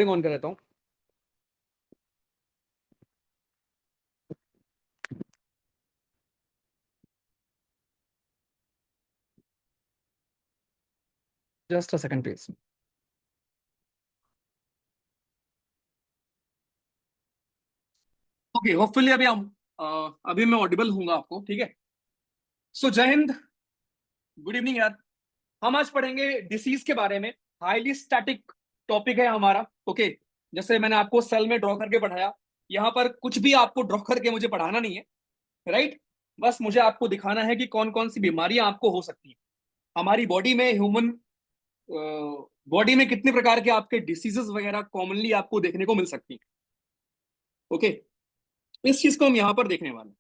Recording on कर लेता हूँ। Just a second please. Okay, hopefully अभी मैं ऑडिबल हूंगा आपको, ठीक है। सो जय हिंद, गुड इवनिंग यार। हम आज पढ़ेंगे डिसीज के बारे में। हाईली स्टैटिक टॉपिक है हमारा। ओके, जैसे मैंने आपको सेल में ड्रॉ करके पढ़ाया, यहाँ पर कुछ भी आपको ड्रॉ करके मुझे पढ़ाना नहीं है, राइट। बस मुझे आपको दिखाना है कि कौन कौन सी बीमारियां आपको हो सकती हैं हमारी बॉडी में। ह्यूमन बॉडी में कितने प्रकार के आपके डिसीजेस वगैरह कॉमनली आपको देखने को मिल सकती हैं। ओके, इस चीज को हम यहाँ पर देखने वाले हैं,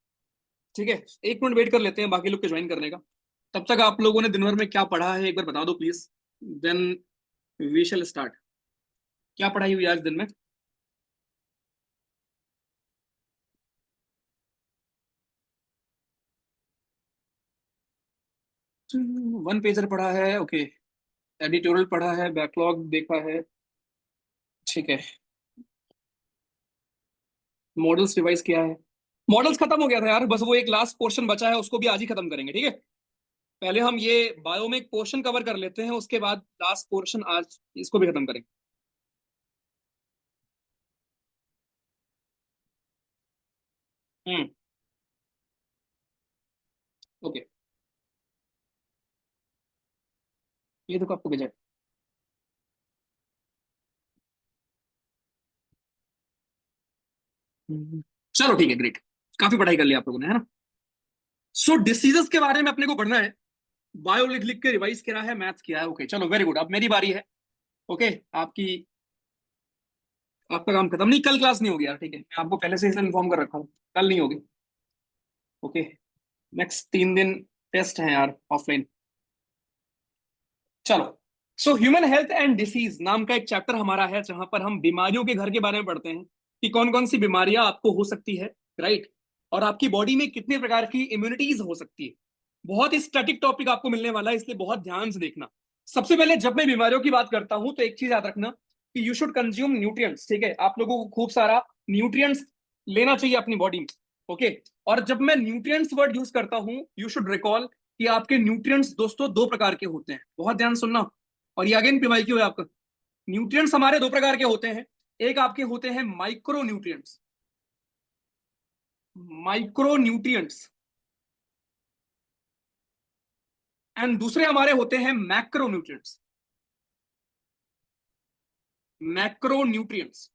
ठीक है। एक मिनट वेट कर लेते हैं बाकी लोग के ज्वाइन करने का। तब तक आप लोगों ने दिन भर में क्या पढ़ा है एक बार बता दो please, then we shall start. क्या पढ़ाई हुई आज दिन में? वन पेजर पढ़ा है, ओके। एडिटोरियल पढ़ा है, बैकलॉग देखा है, ठीक है। मॉडल्स रिवाइज किया है। मॉडल्स खत्म हो गया था यार, बस वो एक लास्ट पोर्शन बचा है, उसको भी आज ही खत्म करेंगे, ठीक है। पहले हम ये बायो में एक पोर्शन कवर कर लेते हैं, उसके बाद लास्ट पोर्शन आज इसको भी खत्म करेंगे। हम्म। ओके, ये देखो आपको भेजा है। चलो ठीक है, ग्रेट। काफी पढ़ाई कर लिया आप लोगों ने, है ना। सो डिसीजेस के बारे में अपने को पढ़ना है। बायो लिख लिख के रिवाइज किया है, मैथ्स किया है, ओके चलो वेरी गुड। अब मेरी बारी है। ओके, आपकी आपका काम खत्म। नहीं, कल क्लास नहीं होगी यार, ठीक है। मैं आपको पहले से ही इन्फॉर्म कर रखा हूँ, कल नहीं होगी। ओके, नेक्स्ट 3 दिन टेस्ट है यार, ऑफलाइन। चलो, so human health and disease नाम का एक चैप्टर हमारा है, जहां पर हम बीमारियों के घर के बारे में पढ़ते हैं कि कौन कौन सी बीमारियां आपको हो सकती है, राइट। और आपकी बॉडी में कितने प्रकार की इम्यूनिटीज हो सकती है। बहुत ही स्टैटिक टॉपिक आपको मिलने वाला है, इसलिए बहुत ध्यान से देखना। सबसे पहले जब मैं बीमारियों की बात करता हूं तो एक चीज याद रखना कि यू शुड कंज्यूम न्यूट्रिएंट्स, ठीक है। आप लोगों को खूब सारा न्यूट्रिएंट्स लेना चाहिए अपनी बॉडी में, ओके। और जब मैं न्यूट्रिएंट्स वर्ड यूज करता हूं, यू शुड रिकॉल कि आपके न्यूट्रिएंट्स दोस्तों दो प्रकार के होते हैं, बहुत ध्यान सुनना। और ये अगेन पीवाई क्यों है आपका। न्यूट्रिएंट्स हमारे दो प्रकार के होते हैं। एक आपके होते हैं micro nutrients, micro nutrients, and दूसरे हमारे होते हैं मैक्रो न्यूट्रिएंट्स, मैक्रो न्यूट्रिएंट्स,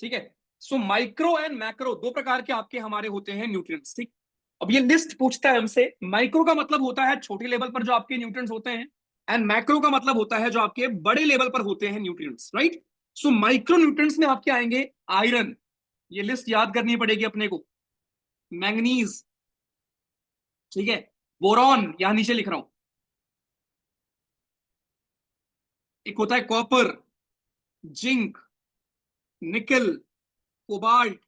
ठीक है। सो माइक्रो एंड मैक्रो दो प्रकार के आपके हमारे होते हैं न्यूट्रिएंट्स, ठीक। अब ये लिस्ट पूछता है हमसे, माइक्रो का मतलब होता है छोटे लेवल पर जो आपके न्यूट्रिएंट्स होते हैं, एंड मैक्रो का मतलब होता है जो आपके बड़े लेवल पर होते हैं nutrients, right. So micro nutrients में आपके आएंगे आयरन, ये लिस्ट याद करनी पड़ेगी अपने को। मैंगनीज, ठीक है। बोरॉन, यहां नीचे लिख रहा हूं। एक होता है कॉपर, जिंक, निकल, कोबाल्ट,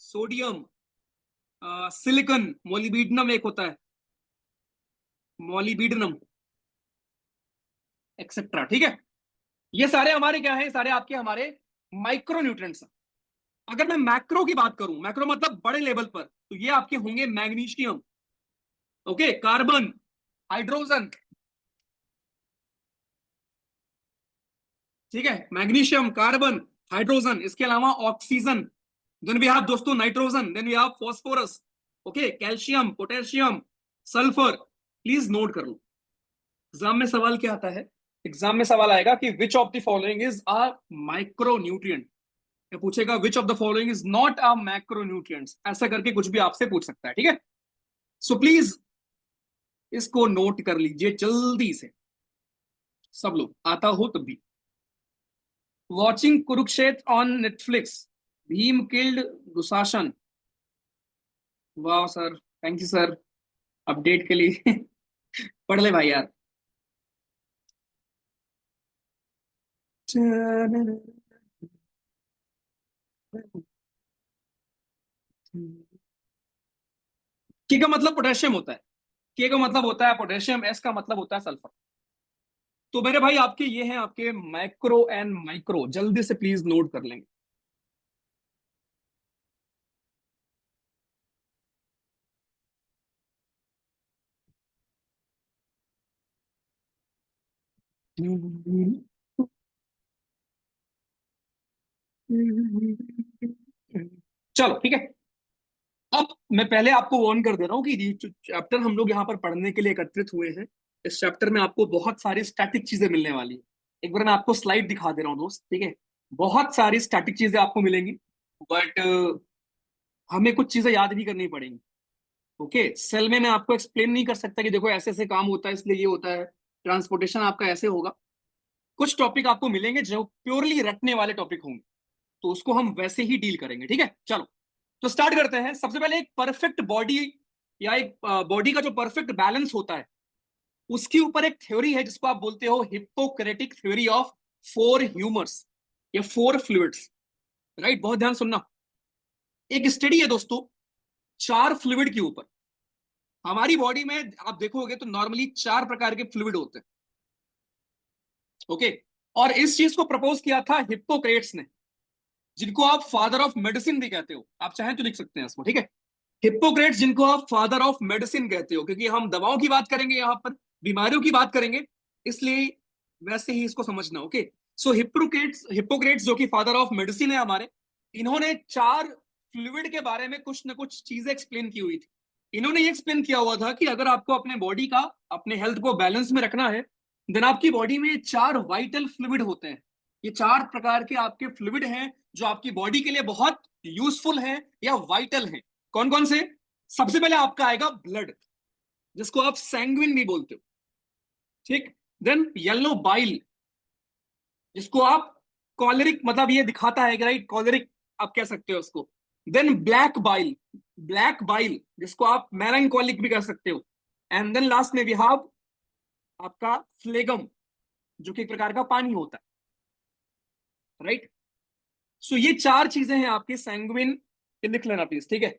सोडियम, सिलिकॉन, मोलिब्डेनम एक होता है, मोलिब्डेनम, एक्सेट्रा, ठीक है। ये सारे हमारे क्या है, सारे आपके हमारे माइक्रो न्यूट्रिएंट्स। अगर मैं मैक्रो की बात करूं, मैक्रो मतलब बड़े लेवल पर, तो ये आपके होंगे मैग्नीशियम, ओके, कार्बन, हाइड्रोजन, ठीक है। मैग्नीशियम, कार्बन, हाइड्रोजन, इसके अलावा ऑक्सीजन, देन वी हैव दोस्तों nitrogen, then we have phosphorus, okay, calcium, potassium, sulphur. Please note कर लो, एग्जाम में सवाल क्या आता है। एग्जाम में सवाल आएगा कि विच of the following is a micro nutrient, या पूछेगा विच of the following is not a macro nutrients, ऐसा करके कुछ भी आपसे पूछ सकता है, ठीक है। सो प्लीज इसको नोट कर लीजिए जल्दी से, सब लोग, आता हो तब भी। Watching Kurukshetra on Netflix, Bhim killed Dushasan. वाह sir, thank you sir update के लिए। पढ़ ले भाई यार। के का मतलब पोटेशियम होता है, के का मतलब होता है पोटेशियम, एस का मतलब होता है सल्फर। तो मेरे भाई आपके ये हैं आपके मैक्रो एंड माइक्रो, जल्दी से प्लीज नोट कर लेंगे। चलो ठीक है। अब मैं पहले आपको वार्न कर दे रहा हूँ कि ये जो चैप्टर हम लोग यहाँ पर पढ़ने के लिए एकत्रित हुए हैं, इस चैप्टर में आपको बहुत सारी स्टैटिक चीजें मिलने वाली है। एक बार मैं आपको स्लाइड दिखा दे रहा हूँ दोस्त, ठीक है। बहुत सारी स्टैटिक चीजें आपको मिलेंगी, बट हमें कुछ चीजें याद भी करनी पड़ेंगी। ओके, सेल में मैं आपको एक्सप्लेन नहीं कर सकता कि देखो ऐसे ऐसे काम होता है इसलिए ये होता है, ट्रांसपोर्टेशन आपका ऐसे होगा। कुछ टॉपिक आपको मिलेंगे जो प्योरली रटने वाले टॉपिक होंगे, तो उसको हम वैसे ही डील करेंगे, ठीक है। चलो, तो स्टार्ट करते हैं। सबसे पहले एक परफेक्ट बॉडी या एक बॉडी का जो परफेक्ट बैलेंस होता है, उसके ऊपर एक थ्योरी है जिसको आप बोलते हो Hippocratic theory of four humours या फोर फ्लूइड्स। राइट, बहुत ध्यान सुनना। एक स्टडी है दोस्तों, चार फ्लूइड के ऊपर। हमारी बॉडी में आप देखोगे तो नॉर्मली चार प्रकार के फ्लूइड होते हैं। ओके, और इस चीज को प्रपोज किया था हिप्पोक्रेट्स ने, जिनको आप फादर ऑफ मेडिसिन भी कहते हो, आप चाहें तो लिख सकते हैं इसको, ठीक है। हिप्पोक्रेट्स जिनको आप फादर ऑफ मेडिसिन कहते हो, क्योंकि हम दवाओं की बात करेंगे यहाँ पर, बीमारियों की बात करेंगे, इसलिए वैसे ही इसको समझना। ओके, सो हिप्पोक्रेट्स जो कि फादर ऑफ मेडिसिन है हमारे, इन्होंने चार फ्लूइड के बारे में कुछ ना कुछ चीजें एक्सप्लेन की हुई थी। इन्होंने ये एक्सप्लेन किया हुआ था कि अगर आपको अपने बॉडी का, अपने हेल्थ को बैलेंस में रखना है, देन आपकी बॉडी में चार वाइटल फ्लूइड होते हैं। ये चार प्रकार के आपके फ्लूइड हैं जो आपकी बॉडी के लिए बहुत यूजफुल हैं या वाइटल हैं। कौन कौन से? सबसे पहले आपका आएगा ब्लड, जिसको आप सैंग्विन भी बोलते हो, ठीक। देन येलो बाइल, जिसको आप कॉलरिक, मतलब ये दिखाता है कि राइट कॉलरिक आप कह सकते हो उसको। Then black bile, black bile जिसको आप मेलैंकोलिक भी कह सकते हो। एंड देन लास्ट में वी हैव आपका फ्लेगम, जो कि एक प्रकार का पानी होता है, राइट। सो ये चार चीजें हैं आपके सैंग्विन, लिख लेना प्लीज, ठीक है।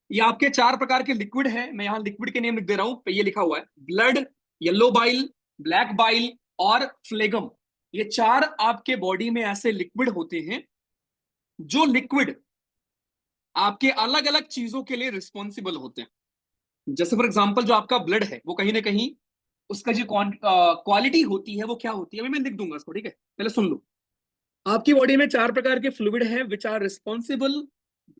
ये आपके चार प्रकार के लिक्विड है, मैं यहाँ लिक्विड के नेम लिख दे रहा हूं, ये लिखा हुआ है blood, yellow bile, black bile और फ्लेगम। ये चार आपके बॉडी में ऐसे लिक्विड होते हैं जो लिक्विड आपके अलग अलग चीजों के लिए रिस्पॉन्सिबल होते हैं। जैसे फॉर एग्जांपल जो आपका ब्लड है वो कहीं ना कहीं उसका जो क्वालिटी होती है वो क्या होती है, अभी मैं लिख दूंगा इसको, ठीक है, पहले सुन लो। आपकी बॉडी में चार प्रकार के फ्लूइड हैं विच आर रिस्पॉन्सिबल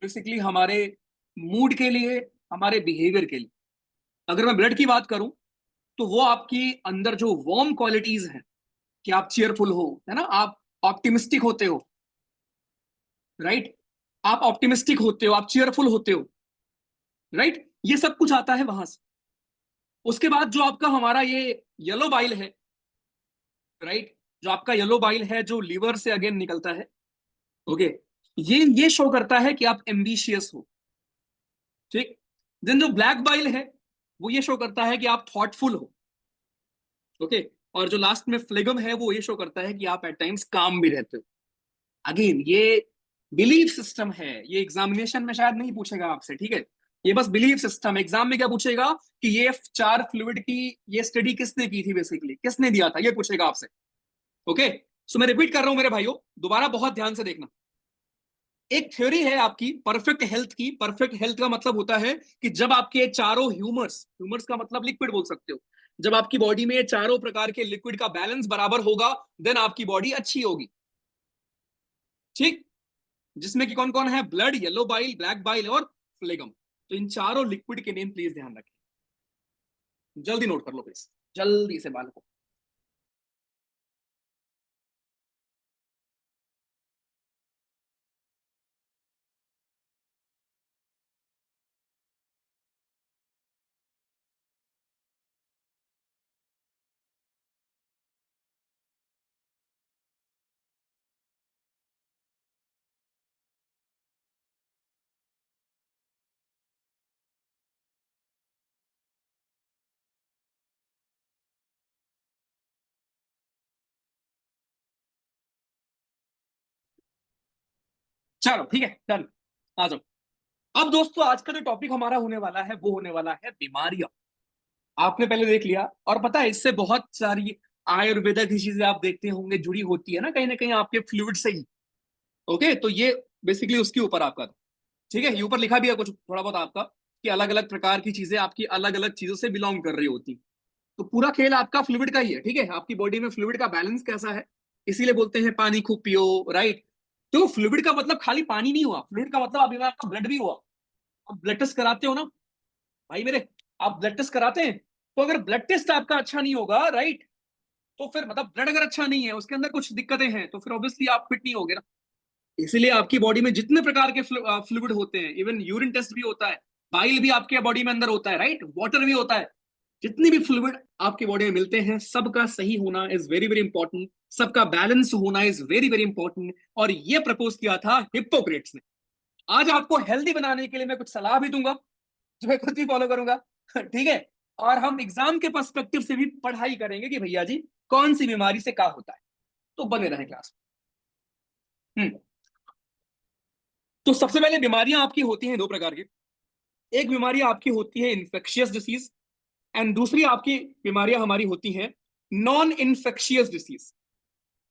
बेसिकली हमारे मूड के लिए, हमारे बिहेवियर के लिए। अगर मैं ब्लड की बात करूं, तो वो आपकी अंदर जो वार्म क्वालिटीज हैं, कि आप चेयरफुल हो, है ना, आप ऑप्टिमिस्टिक होते हो, राइट, आप ऑप्टिमिस्टिक होते हो, आप चेयरफुल होते हो, राइट, ये सब कुछ आता है वहां से। उसके बाद जो आपका हमारा ये येलो बाइल है, राइट, जो आपका येलो बाइल है जो लीवर से अगेन निकलता है। ओके, ये शो करता है कि आप एम्बिशियस हो, ठीक। देन जो ब्लैक बाइल है, वो ये शो करता है कि आप थॉटफुल हो। ओके, और जो लास्ट में फ्लेगम है वो ये शो करता है कि आप एट टाइम्स काम भी रहते हो। अगेन ये बिलीफ सिस्टम है, ये एग्जामिनेशन में शायद नहीं पूछेगा आपसे, ठीक है। ये बस बिलीफ सिस्टम, एग्जाम में क्या पूछेगा कि ये चार फ्लूइड की ये स्टडी किसने की थी, बेसिकली किसने दिया था, ये पूछेगा आपसे। ओके, सो मैं रिपीट कर रहा हूं मेरे भाइयों, दोबारा बहुत ध्यान से देखना। एक थ्योरी है आपकी परफेक्ट हेल्थ की। परफेक्ट हेल्थ का मतलब होता है कि जब आपके चारों ह्यूमर्स, ह्यूमर्स का मतलब लिक्विड बोल सकते हो, जब आपकी बॉडी में चारों प्रकार के लिक्विड का बैलेंस बराबर होगा, देन आपकी बॉडी अच्छी होगी, ठीक। जिसमें कि कौन कौन है? Blood, yellow bile, black bile और फ्लेगम। तो इन चारों लिक्विड के नेम प्लीज ध्यान रखें, जल्दी नोट कर लो प्लीज, जल्दी से बालकों। चलो ठीक है, डन, आ जाओ। अब दोस्तों आज का जो टॉपिक हमारा होने वाला है वो होने वाला है बीमारियां। आपने पहले देख लिया, और पता है इससे बहुत सारी आयुर्वेदा की चीजें आप देखते होंगे जुड़ी होती है ना कहीं आपके फ्लूइड से ही। ओके, तो ये बेसिकली उसके ऊपर आपका था। ठीक है, ये ऊपर लिखा भी है कुछ थोड़ा बहुत आपका कि अलग अलग प्रकार की चीजें आपकी अलग अलग चीजों से बिलोंग कर रही होती। तो पूरा खेल आपका फ्लूइड का ही है। ठीक है, आपकी बॉडी में फ्लूइड का बैलेंस कैसा है, इसीलिए बोलते हैं पानी खूब पियो। राइट, तो फ्लूइड का मतलब खाली पानी नहीं हुआ, फ्लूइड का मतलब अभी आपका ब्लड भी हुआ। आप ब्लड टेस्ट कराते हो ना भाई मेरे, आप ब्लड टेस्ट कराते हैं, तो अगर ब्लड टेस्ट आपका अच्छा नहीं होगा, राइट, तो फिर मतलब ब्लड अगर अच्छा नहीं है, उसके अंदर कुछ दिक्कतें हैं, तो फिर ऑब्वियसली आप फिट नहीं होगे ना। इसीलिए आपकी बॉडी में जितने प्रकार के फ्लूइड होते हैं, इवन यूरिन टेस्ट भी होता है, बाइल भी आपके बॉडी में अंदर होता है, राइट, वाटर भी होता है। जितनी भी फ्लूइड आपकी बॉडी में मिलते हैं, सबका सही होना इज वेरी वेरी इंपॉर्टेंट, सबका बैलेंस होना इज वेरी वेरी इंपॉर्टेंट। और ये प्रपोज किया था हिप्पोक्रेट्स ने। आज आपको हेल्दी बनाने के लिए मैं कुछ सलाह भी दूंगा, जो मैं खुद भी फॉलो करूंगा। ठीक है, और हम एग्जाम के पर्सपेक्टिव से भी पढ़ाई करेंगे कि भैया जी कौन सी बीमारी से क्या होता है। तो बने रहे क्लास में। तो सबसे पहले बीमारियां आपकी होती हैं दो प्रकार की। एक बीमारी आपकी होती है इन्फेक्शियस डिसीज, एंड दूसरी आपकी बीमारियां हमारी होती हैं नॉन इन्फेक्शियस डिसीज।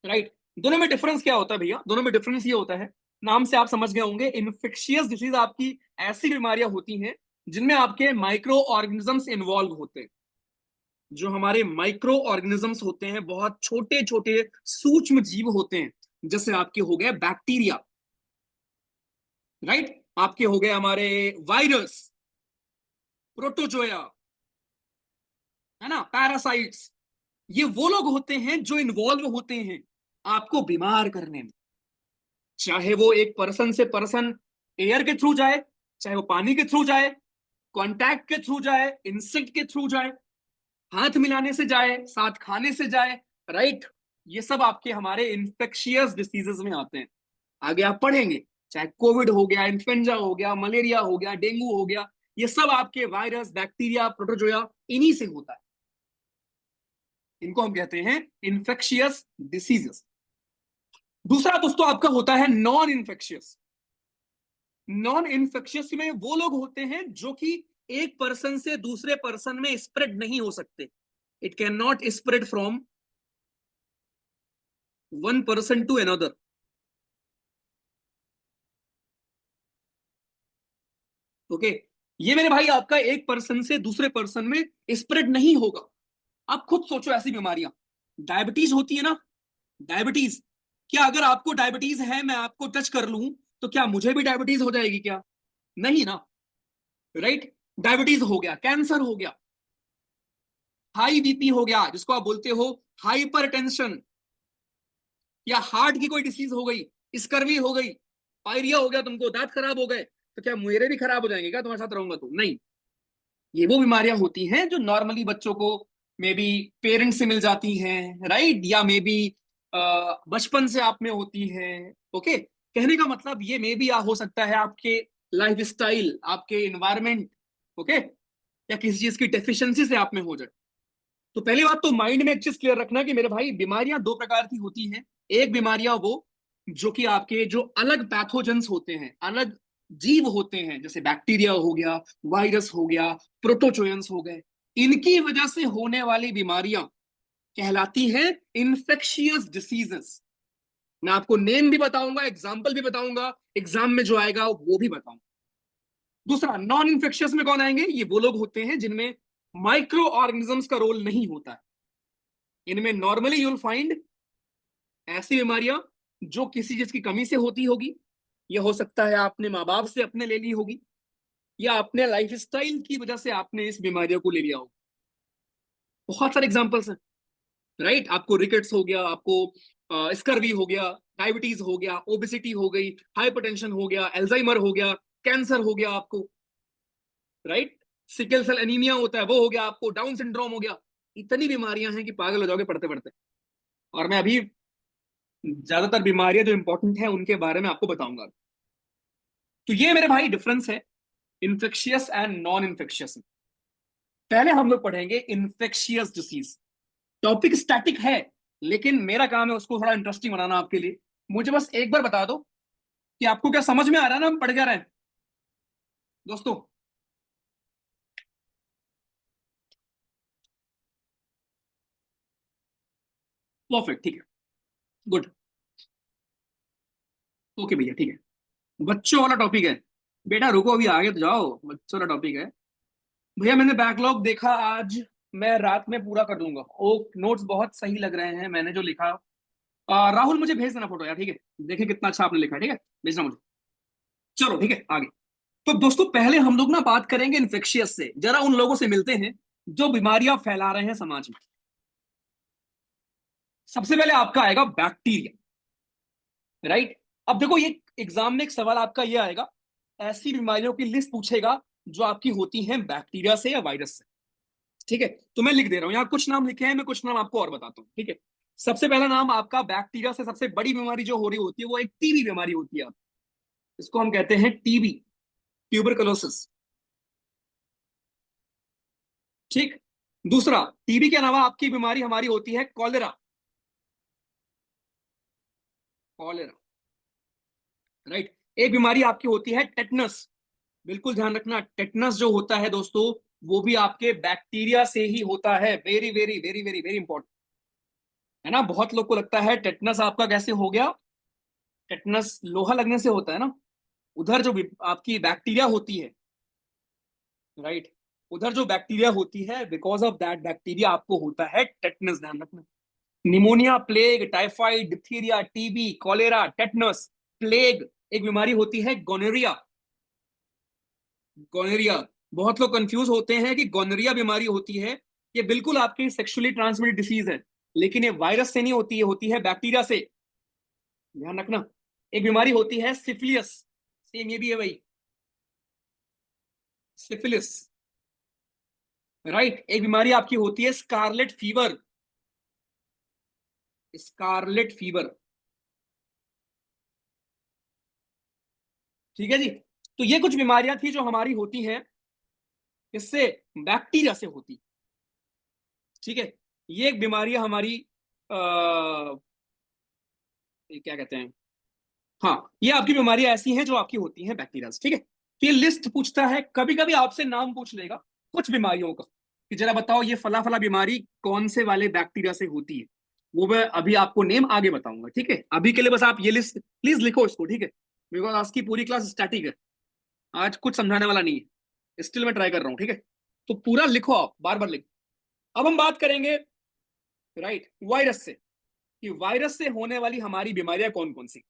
राइट, दोनों में डिफरेंस क्या होता है भैया? दोनों में डिफरेंस ये होता है, नाम से आप समझ गए होंगे, इन्फेक्शियस डिसीज आपकी ऐसी बीमारियां होती हैं जिनमें आपके माइक्रो ऑर्गेनिजम्स इन्वॉल्व होते हैं। जो हमारे माइक्रो ऑर्गेनिजम्स होते हैं, बहुत छोटे छोटे सूक्ष्म जीव होते हैं, जैसे आपके हो गए बैक्टीरिया, राइट, आपके हो गए हमारे वायरस, प्रोटोजोया, है ना, पैरासाइट्स। ये वो लोग होते हैं जो इन्वॉल्व होते हैं आपको बीमार करने में। चाहे वो एक पर्सन से पर्सन एयर के थ्रू जाए, चाहे वो पानी के थ्रू जाए, कांटेक्ट के थ्रू जाए, इंसेक्ट के थ्रू जाए, हाथ मिलाने से जाए, साथ खाने से जाए, राइट, ये सब आपके हमारे इन्फेक्शियस डिसीजेस में आते हैं। आगे आप पढ़ेंगे, चाहे कोविड हो गया, इन्फ्लुएंजा हो गया, मलेरिया हो गया, डेंगू हो गया, ये सब आपके वायरस, बैक्टीरिया, प्रोटोजोया, इन्हीं से होता है। इनको हम कहते हैं इन्फेक्शियस डिसीजेस। दूसरा दोस्तों आपका होता है नॉन इन्फेक्शियस। नॉन इन्फेक्शियस में वो लोग होते हैं जो कि एक पर्सन से दूसरे पर्सन में स्प्रेड नहीं हो सकते। It can not spread from one person to another. Okay, ये मेरे भाई आपका एक पर्सन से दूसरे पर्सन में स्प्रेड नहीं होगा। आप खुद सोचो, ऐसी बीमारियां, डायबिटीज होती है ना, डायबिटीज, क्या अगर आपको डायबिटीज है, मैं आपको टच कर लूं, तो क्या मुझे भी डायबिटीज हो जाएगी क्या? नहीं ना, राइट। डायबिटीज हो गया, कैंसर हो गया, हाई बीपी हो गया जिसको आप बोलते हो हाइपर टेंशन, या हार्ट की कोई डिसीज हो गई, स्कर्वी हो गई, पायरिया हो गया, तुमको दांत खराब हो गए, तो क्या मेरे भी खराब हो जाएंगे क्या तुम्हारे साथ रहूंगा तो? नहीं। ये वो बीमारियां होती हैं जो नॉर्मली बच्चों को मे बी पेरेंट्स से मिल जाती हैं, राइट, या मे बी बचपन से आप में होती है। ओके, कहने का मतलब ये मे बी हो सकता है आपके लाइफ स्टाइल, आपके इन्वायरमेंट, ओके, या किसी चीज की डेफिशिएंसी से आप में हो जाए। तो पहली बात तो माइंड में एक चीज क्लियर रखना कि मेरे भाई बीमारियां दो प्रकार की होती हैं। एक बीमारियां वो जो कि आपके जो अलग पैथोजेंस होते हैं, अलग जीव होते हैं, जैसे बैक्टीरिया हो गया, वायरस हो गया, प्रोटोजोयंस हो गए, इनकी वजह से होने वाली बीमारियां कहलाती हैं इन्फेक्शियस डिसीजेस। मैं आपको नेम भी बताऊंगा, एग्जाम्पल भी बताऊंगा, एग्जाम में जो आएगा वो भी बताऊंगा। दूसरा, नॉन इन्फेक्शियस में कौन आएंगे? ये वो लोग होते हैं जिनमें माइक्रो ऑर्गेनिजम्स का रोल नहीं होता है। इनमें नॉर्मली यूल फाइंड ऐसी बीमारियां जो किसी चीज की कमी से होती होगी, यह हो सकता है आपने माँ बाप से अपने ले ली होगी, या अपने लाइफ स्टाइल की वजह से आपने इस बीमारियों को ले लिया होगा। बहुत सारे एग्जाम्पल्स हैं, राइट, आपको रिकेट्स हो गया, आपको स्कर्वी हो गया, डायबिटीज हो गया, ओबेसिटी हो गई, हाइपरटेंशन हो गया, एल्जाइमर हो गया, कैंसर हो गया आपको, राइट, सिकल सेल एनीमिया होता है वो हो गया आपको, डाउन सिंड्रोम हो गया। इतनी बीमारियां हैं कि पागल हो जाओगे पढ़ते पढ़ते। और मैं अभी ज्यादातर बीमारियां जो इंपॉर्टेंट है उनके बारे में आपको बताऊंगा। तो ये मेरे भाई डिफरेंस है इन्फेक्शियस एंड नॉन इन्फेक्शियस। पहले हम लोग पढ़ेंगे इन्फेक्शियस डिसीज। टॉपिक स्टैटिक है, लेकिन मेरा काम है उसको थोड़ा इंटरेस्टिंग बनाना आपके लिए। मुझे बस एक बार बता दो कि आपको क्या समझ में आ रहा है ना, हम पढ़ क्या रहे हैं दोस्तों? परफेक्ट, ठीक है, गुड। ओके भैया, ठीक है। बच्चों वाला टॉपिक है। बेटा रुको, अभी आगे तो जाओ, बच्चों वाला टॉपिक है। भैया मैंने बैकलॉग देखा आज, मैं रात में पूरा कर लूंगा। ओ, नोट्स बहुत सही लग रहे हैं, मैंने जो लिखा। राहुल मुझे भेज देना फोटो यार, ठीक है। देखें कितना अच्छा आपने लिखा है, ठीक है, भेजना मुझे। चलो ठीक है, आगे। तो दोस्तों पहले हम लोग ना बात करेंगे इन्फेक्शियस से, जरा उन लोगों से मिलते हैं जो बीमारियां फैला रहे हैं समाज में। सबसे पहले आपका आएगा बैक्टीरिया, राइट। अब देखो ये एग्जाम में एक सवाल आपका ये आएगा, ऐसी बीमारियों की लिस्ट पूछेगा जो आपकी होती हैं बैक्टीरिया से या वायरस से। ठीक है, तो मैं लिख दे रहा हूं, यहाँ कुछ नाम लिखे हैं, मैं कुछ नाम आपको और बताता हूँ, ठीक है। सबसे पहला नाम आपका बैक्टीरिया से सबसे बड़ी बीमारी जो हो रही होती है वो एक टीबी बीमारी होती है। इसको हम कहते हैं टीबी, ट्यूबरकुलोसिस। ठीक। दूसरा, टीबी के अलावा आपकी बीमारी हमारी होती है कॉलेरा। Cholera, right. एक बीमारी आपकी होती है टेटनस। बिल्कुल ध्यान रखना, टेटनस जो होता है दोस्तों, वो भी आपके बैक्टीरिया से ही होता है। Very very very very very important, है ना। बहुत लोग को लगता है टेटनस आपका कैसे हो गया, टेटनस लोहा लगने से होता है ना। उधर जो आपकी बैक्टीरिया होती है, राइट, उधर जो बैक्टीरिया होती है, बिकॉज ऑफ दैट बैक्टीरिया आपको होता है टेटनस, ध्यान रखना। Pneumonia, plague, typhoid, diphtheria, TB, cholera, tetanus, plague. एक बीमारी होती है गोनेरिया। गोनेरिया, बहुत लोग कंफ्यूज होते हैं कि गोनेरिया बीमारी होती है, ये बिल्कुल आपकी सेक्सुअली ट्रांसमिटेड डिसीज है, लेकिन ये वायरस से नहीं होती है, होती है बैक्टीरिया से, ध्यान रखना। एक बीमारी होती है सिफिलियस, सेम ये भी है भाई, सिफिलिस, राइट। एक बीमारी आपकी होती है स्कारलेट फीवर, स्कारलेट फीवर, ठीक है जी। तो ये कुछ बीमारियां थी जो हमारी होती हैं, इससे बैक्टीरिया से होती, ठीक है। ये एक बीमारी हमारी, ये क्या कहते हैं, हाँ, ये आपकी बीमारियां ऐसी हैं जो आपकी होती हैं बैक्टीरिया से, ठीक है। तो ये लिस्ट पूछता है, कभी कभी आपसे नाम पूछ लेगा कुछ बीमारियों का, कि जरा बताओ ये फला फला बीमारी कौन से वाले बैक्टीरिया से होती है। वो मैं अभी आपको नेम आगे बताऊंगा, ठीक है। अभी के लिए बस आप ये लिस्ट प्लीज लिखो इसको, ठीक है, बिकॉज आज की पूरी क्लास स्टैटिक है, आज कुछ समझाने वाला नहीं है, स्टिल मैं ट्राई कर रहा हूँ, ठीक है। तो पूरा लिखो, आप बार बार लिखो। अब हम बात करेंगे, राइट, वायरस से, कि वायरस से होने वाली हमारी बीमारियां कौन कौन सी,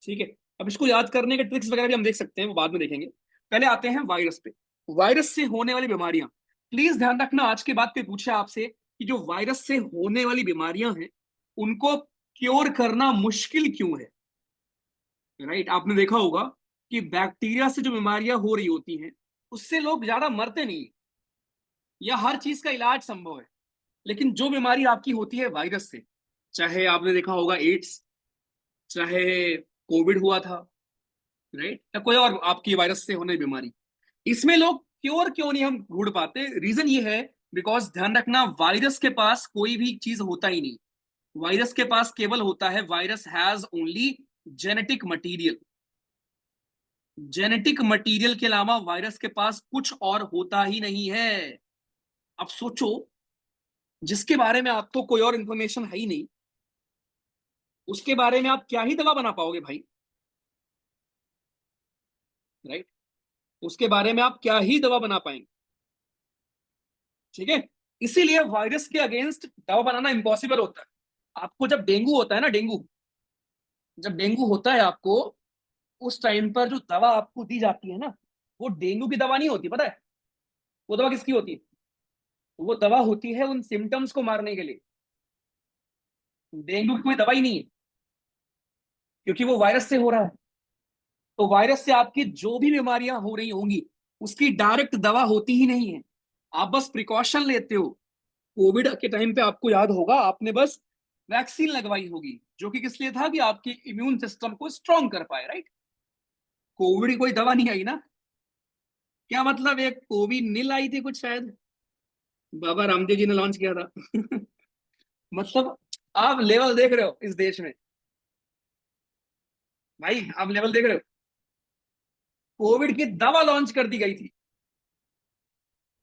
ठीक है। अब इसको याद करने के ट्रिक्स वगैरह भी हम देख सकते हैं, वो बाद में देखेंगे। पहले आते हैं वायरस पे। वायरस से होने वाली बीमारियां, प्लीज ध्यान रखना, आज के बाद पे पूछा आपसे कि जो वायरस से होने वाली बीमारियां हैं उनको क्योर करना मुश्किल क्यों है, राइट। आपने देखा होगा कि बैक्टीरिया से जो बीमारियां हो रही होती हैं उससे लोग ज्यादा मरते नहीं, या हर चीज का इलाज संभव है। लेकिन जो बीमारी आपकी होती है वायरस से, चाहे आपने देखा होगा एड्स, चाहे कोविड हुआ था, राइट, या कोई और आपकी वायरस से होने बीमारी, इसमें लोग क्योर क्यों नहीं हम ढूंढ पाते, रीजन ये है, बिकॉज ध्यान रखना, वायरस के पास कोई भी चीज होता ही नहीं। वायरस के पास केवल होता है, virus has only genetic material. Genetic material के अलावा वायरस के पास कुछ और होता ही नहीं है। अब सोचो, जिसके बारे में आपको कोई और इंफॉर्मेशन है ही नहीं, उसके बारे में आप क्या ही दवा बना पाओगे भाई, राइट। उसके बारे में आप क्या ही दवा बना पाएंगे, ठीक है। इसीलिए वायरस के अगेंस्ट दवा बनाना इम्पॉसिबल होता है। आपको जब डेंगू होता है ना, डेंगू, जब डेंगू होता है आपको, उस टाइम पर जो दवा आपको दी जाती है ना, वो डेंगू की दवा नहीं होती, पता है। वो दवा किसकी होती है, वो दवा होती है उन सिम्टम्स को मारने के लिए। डेंगू की कोई दवा ही नहीं है, क्योंकि वो वायरस से हो रहा है। तो वायरस से आपकी जो भी बीमारियां हो रही होंगी उसकी डायरेक्ट दवा होती ही नहीं है, आप बस प्रिकॉशन लेते हो। कोविड के टाइम पे आपको याद होगा, आपने बस वैक्सीन लगवाई होगी, जो कि किस लिए था, कि आपके इम्यून सिस्टम को स्ट्रॉन्ग कर पाए, राइट। कोविड की कोई दवा नहीं आई ना। क्या मतलब, एक कोविड नील आई थी कुछ शायद, बाबा रामदेव जी ने लॉन्च किया था। मतलब आप लेवल देख रहे हो इस देश में, भाई आप लेवल देख रहे हो। कोविड की दवा लॉन्च कर दी गई थी,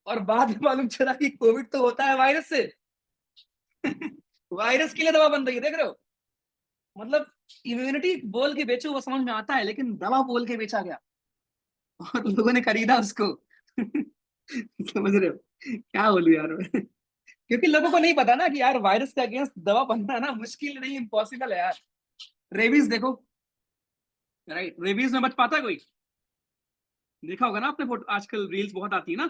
और बाद में मालूम चला कि कोविड तो होता है वायरस से। वायरस के लिए दवा बन रही है, देख रहे हो? मतलब इम्यूनिटी बोल के बेचो वो समझ में आता है, लेकिन दवा बोल के बेचा गया और लोगों ने खरीदा उसको। समझ रहे हो क्या बोलूं यार मैं? क्योंकि लोगों को नहीं पता ना कि यार वायरस के अगेंस्ट दवा बनना ना मुश्किल नहीं, इम्पॉसिबल है यार। रेबीज देखो, राइट? रेबीज में बच पाता है कोई? देखा होगा ना आपने, फोटो आजकल रील्स बहुत आती है ना,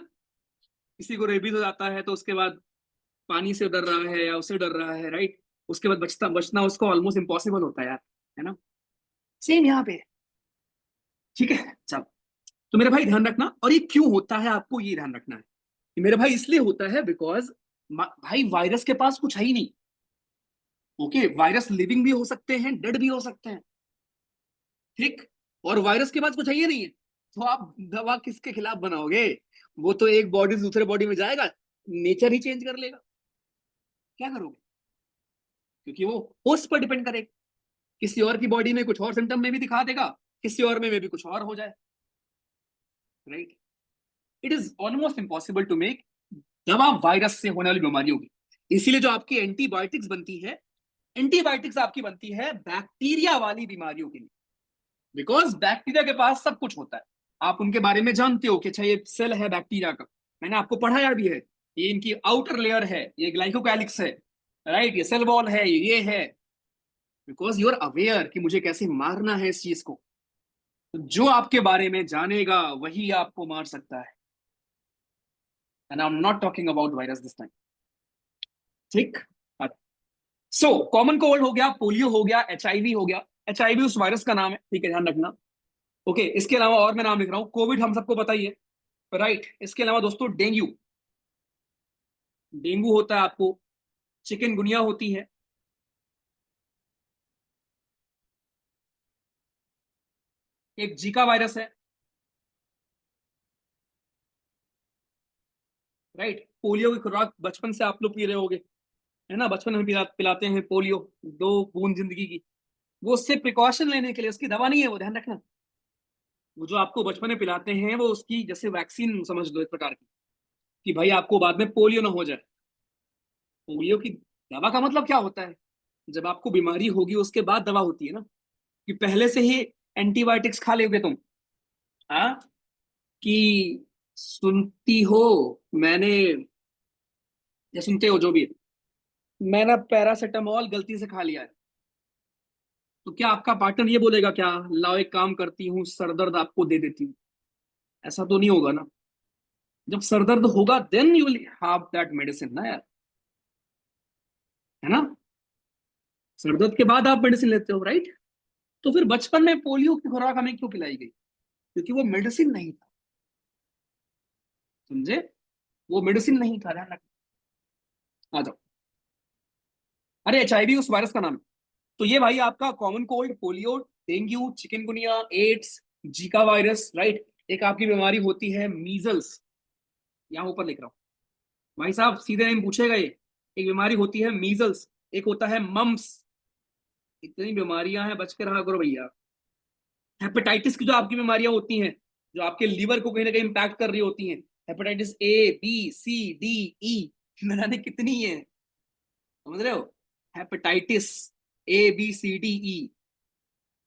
किसी को रेबीज हो जाता है तो उसके बाद पानी से डर रहा है या उससे डर रहा है, राइट? उसके बाद बचता बचना उसको ऑलमोस्ट इम्पॉसिबल होता है यार, है ना? सेम यहाँ पे, ठीक है? चल, तो मेरे भाई ध्यान रखना, और ये क्यों होता है आपको ये ध्यान रखना है कि मेरे भाई इसलिए होता है बिकॉज भाई वायरस के पास कुछ है ही नहीं। ओके, वायरस लिविंग भी हो सकते हैं, डेड भी हो सकते हैं, ठीक? और वायरस के पास कुछ है ही नहीं है, तो आप दवा किसके खिलाफ बनाओगे? वो तो एक बॉडी से दूसरे बॉडी में जाएगा, नेचर ही चेंज कर लेगा, क्या करोगे? क्योंकि वो होस्ट पर डिपेंड करेगा, किसी और की बॉडी में कुछ और सिम्टम में भी दिखा देगा, किसी और में भी कुछ और हो जाए, right? It is almost impossible to make दवा वायरस से होने वाली बीमारियों की। इसीलिए जो आपकी एंटीबायोटिक्स बनती है, एंटीबायोटिक्स आपकी बनती है बैक्टीरिया वाली बीमारियों के लिए, बिकॉज बैक्टीरिया के पास सब कुछ होता है। आप उनके बारे में जानते हो कि अच्छा ये सेल है बैक्टीरिया का, मैंने आपको पढ़ाया भी है, ये इनकी आउटर लेयर है, ये ग्लाइकोकैलिक्स है, राइट? ये सेल वॉल है, ये है, बिकॉज यू आर अवेयर कि मुझे कैसे मारना है इस चीज को। तो जो आपके बारे में जानेगा वही आपको मार सकता है, and I am not talking about virus this time, ठीक? सो कॉमन कोल्ड हो गया, पोलियो हो गया, एचआईवी हो गया। एचआईवी उस वायरस का नाम है, ठीक है, ध्यान रखना। ओके, इसके अलावा और मैं नाम लिख रहा हूँ, कोविड हम सबको पता ही है, राइट? इसके अलावा दोस्तों डेंगू, डेंगू होता है आपको, चिकनगुनिया होती है, एक जीका वायरस है, राइट? पोलियो की खुराक बचपन से आप लोग पी रहे होगे, है ना? बचपन में पिलाते हैं पोलियो, 2 बूंद जिंदगी की। वो उससे प्रिकॉशन लेने के लिए, उसकी दवा नहीं है वो, ध्यान रखना। वो जो आपको बचपन में पिलाते हैं वो उसकी जैसे वैक्सीन समझ लो, एक प्रकार की, कि भाई आपको बाद में पोलियो ना हो जाए। पोलियो की दवा का मतलब क्या होता है? जब आपको बीमारी होगी उसके बाद दवा होती है ना, कि पहले से ही एंटीबायोटिक्स खा लोगे तुम, हाँ? कि सुनती हो, मैंने, या सुनते हो जो भी है, मैंने पैरासिटामोल गलती से खा लिया है, तो क्या आपका पार्टनर ये बोलेगा क्या, लाओ एक काम करती हूँ सर दर्द आपको दे देती हूँ? ऐसा तो नहीं होगा ना। जब सर दर्द होगा then you will have that medicine ना यार, है ना? सर दर्द के बाद आप मेडिसिन लेते हो, राइट? तो फिर बचपन में पोलियो की खुराक हमें क्यों पिलाई गई? क्योंकि वो मेडिसिन नहीं था, समझे? वो मेडिसिन नहीं था, ध्यान रखना। आ जाओ। अरे एचआईवी उस वायरस का नाम है। तो ये भाई आपका common cold, polio, dengue, chikungunya, AIDS, Zika virus, right? एक आपकी बीमारी होती है मीजल्स, यहाँ ऊपर लिख रहा हूँ भाई साहब, सीधे नहीं पूछेगा ये। एक बीमारी होती है मीजल्स, एक होता है मम्स। इतनी बीमारियां हैं, बच के रहा करो भैया। हेपेटाइटिस की जो आपकी बीमारियां होती हैं, जो आपके लीवर को कहीं ना कहीं इंपैक्ट कर रही होती हैं, hepatitis A B C D E, मैंने कितनी है, समझ रहे हो? Hepatitis A B C D E,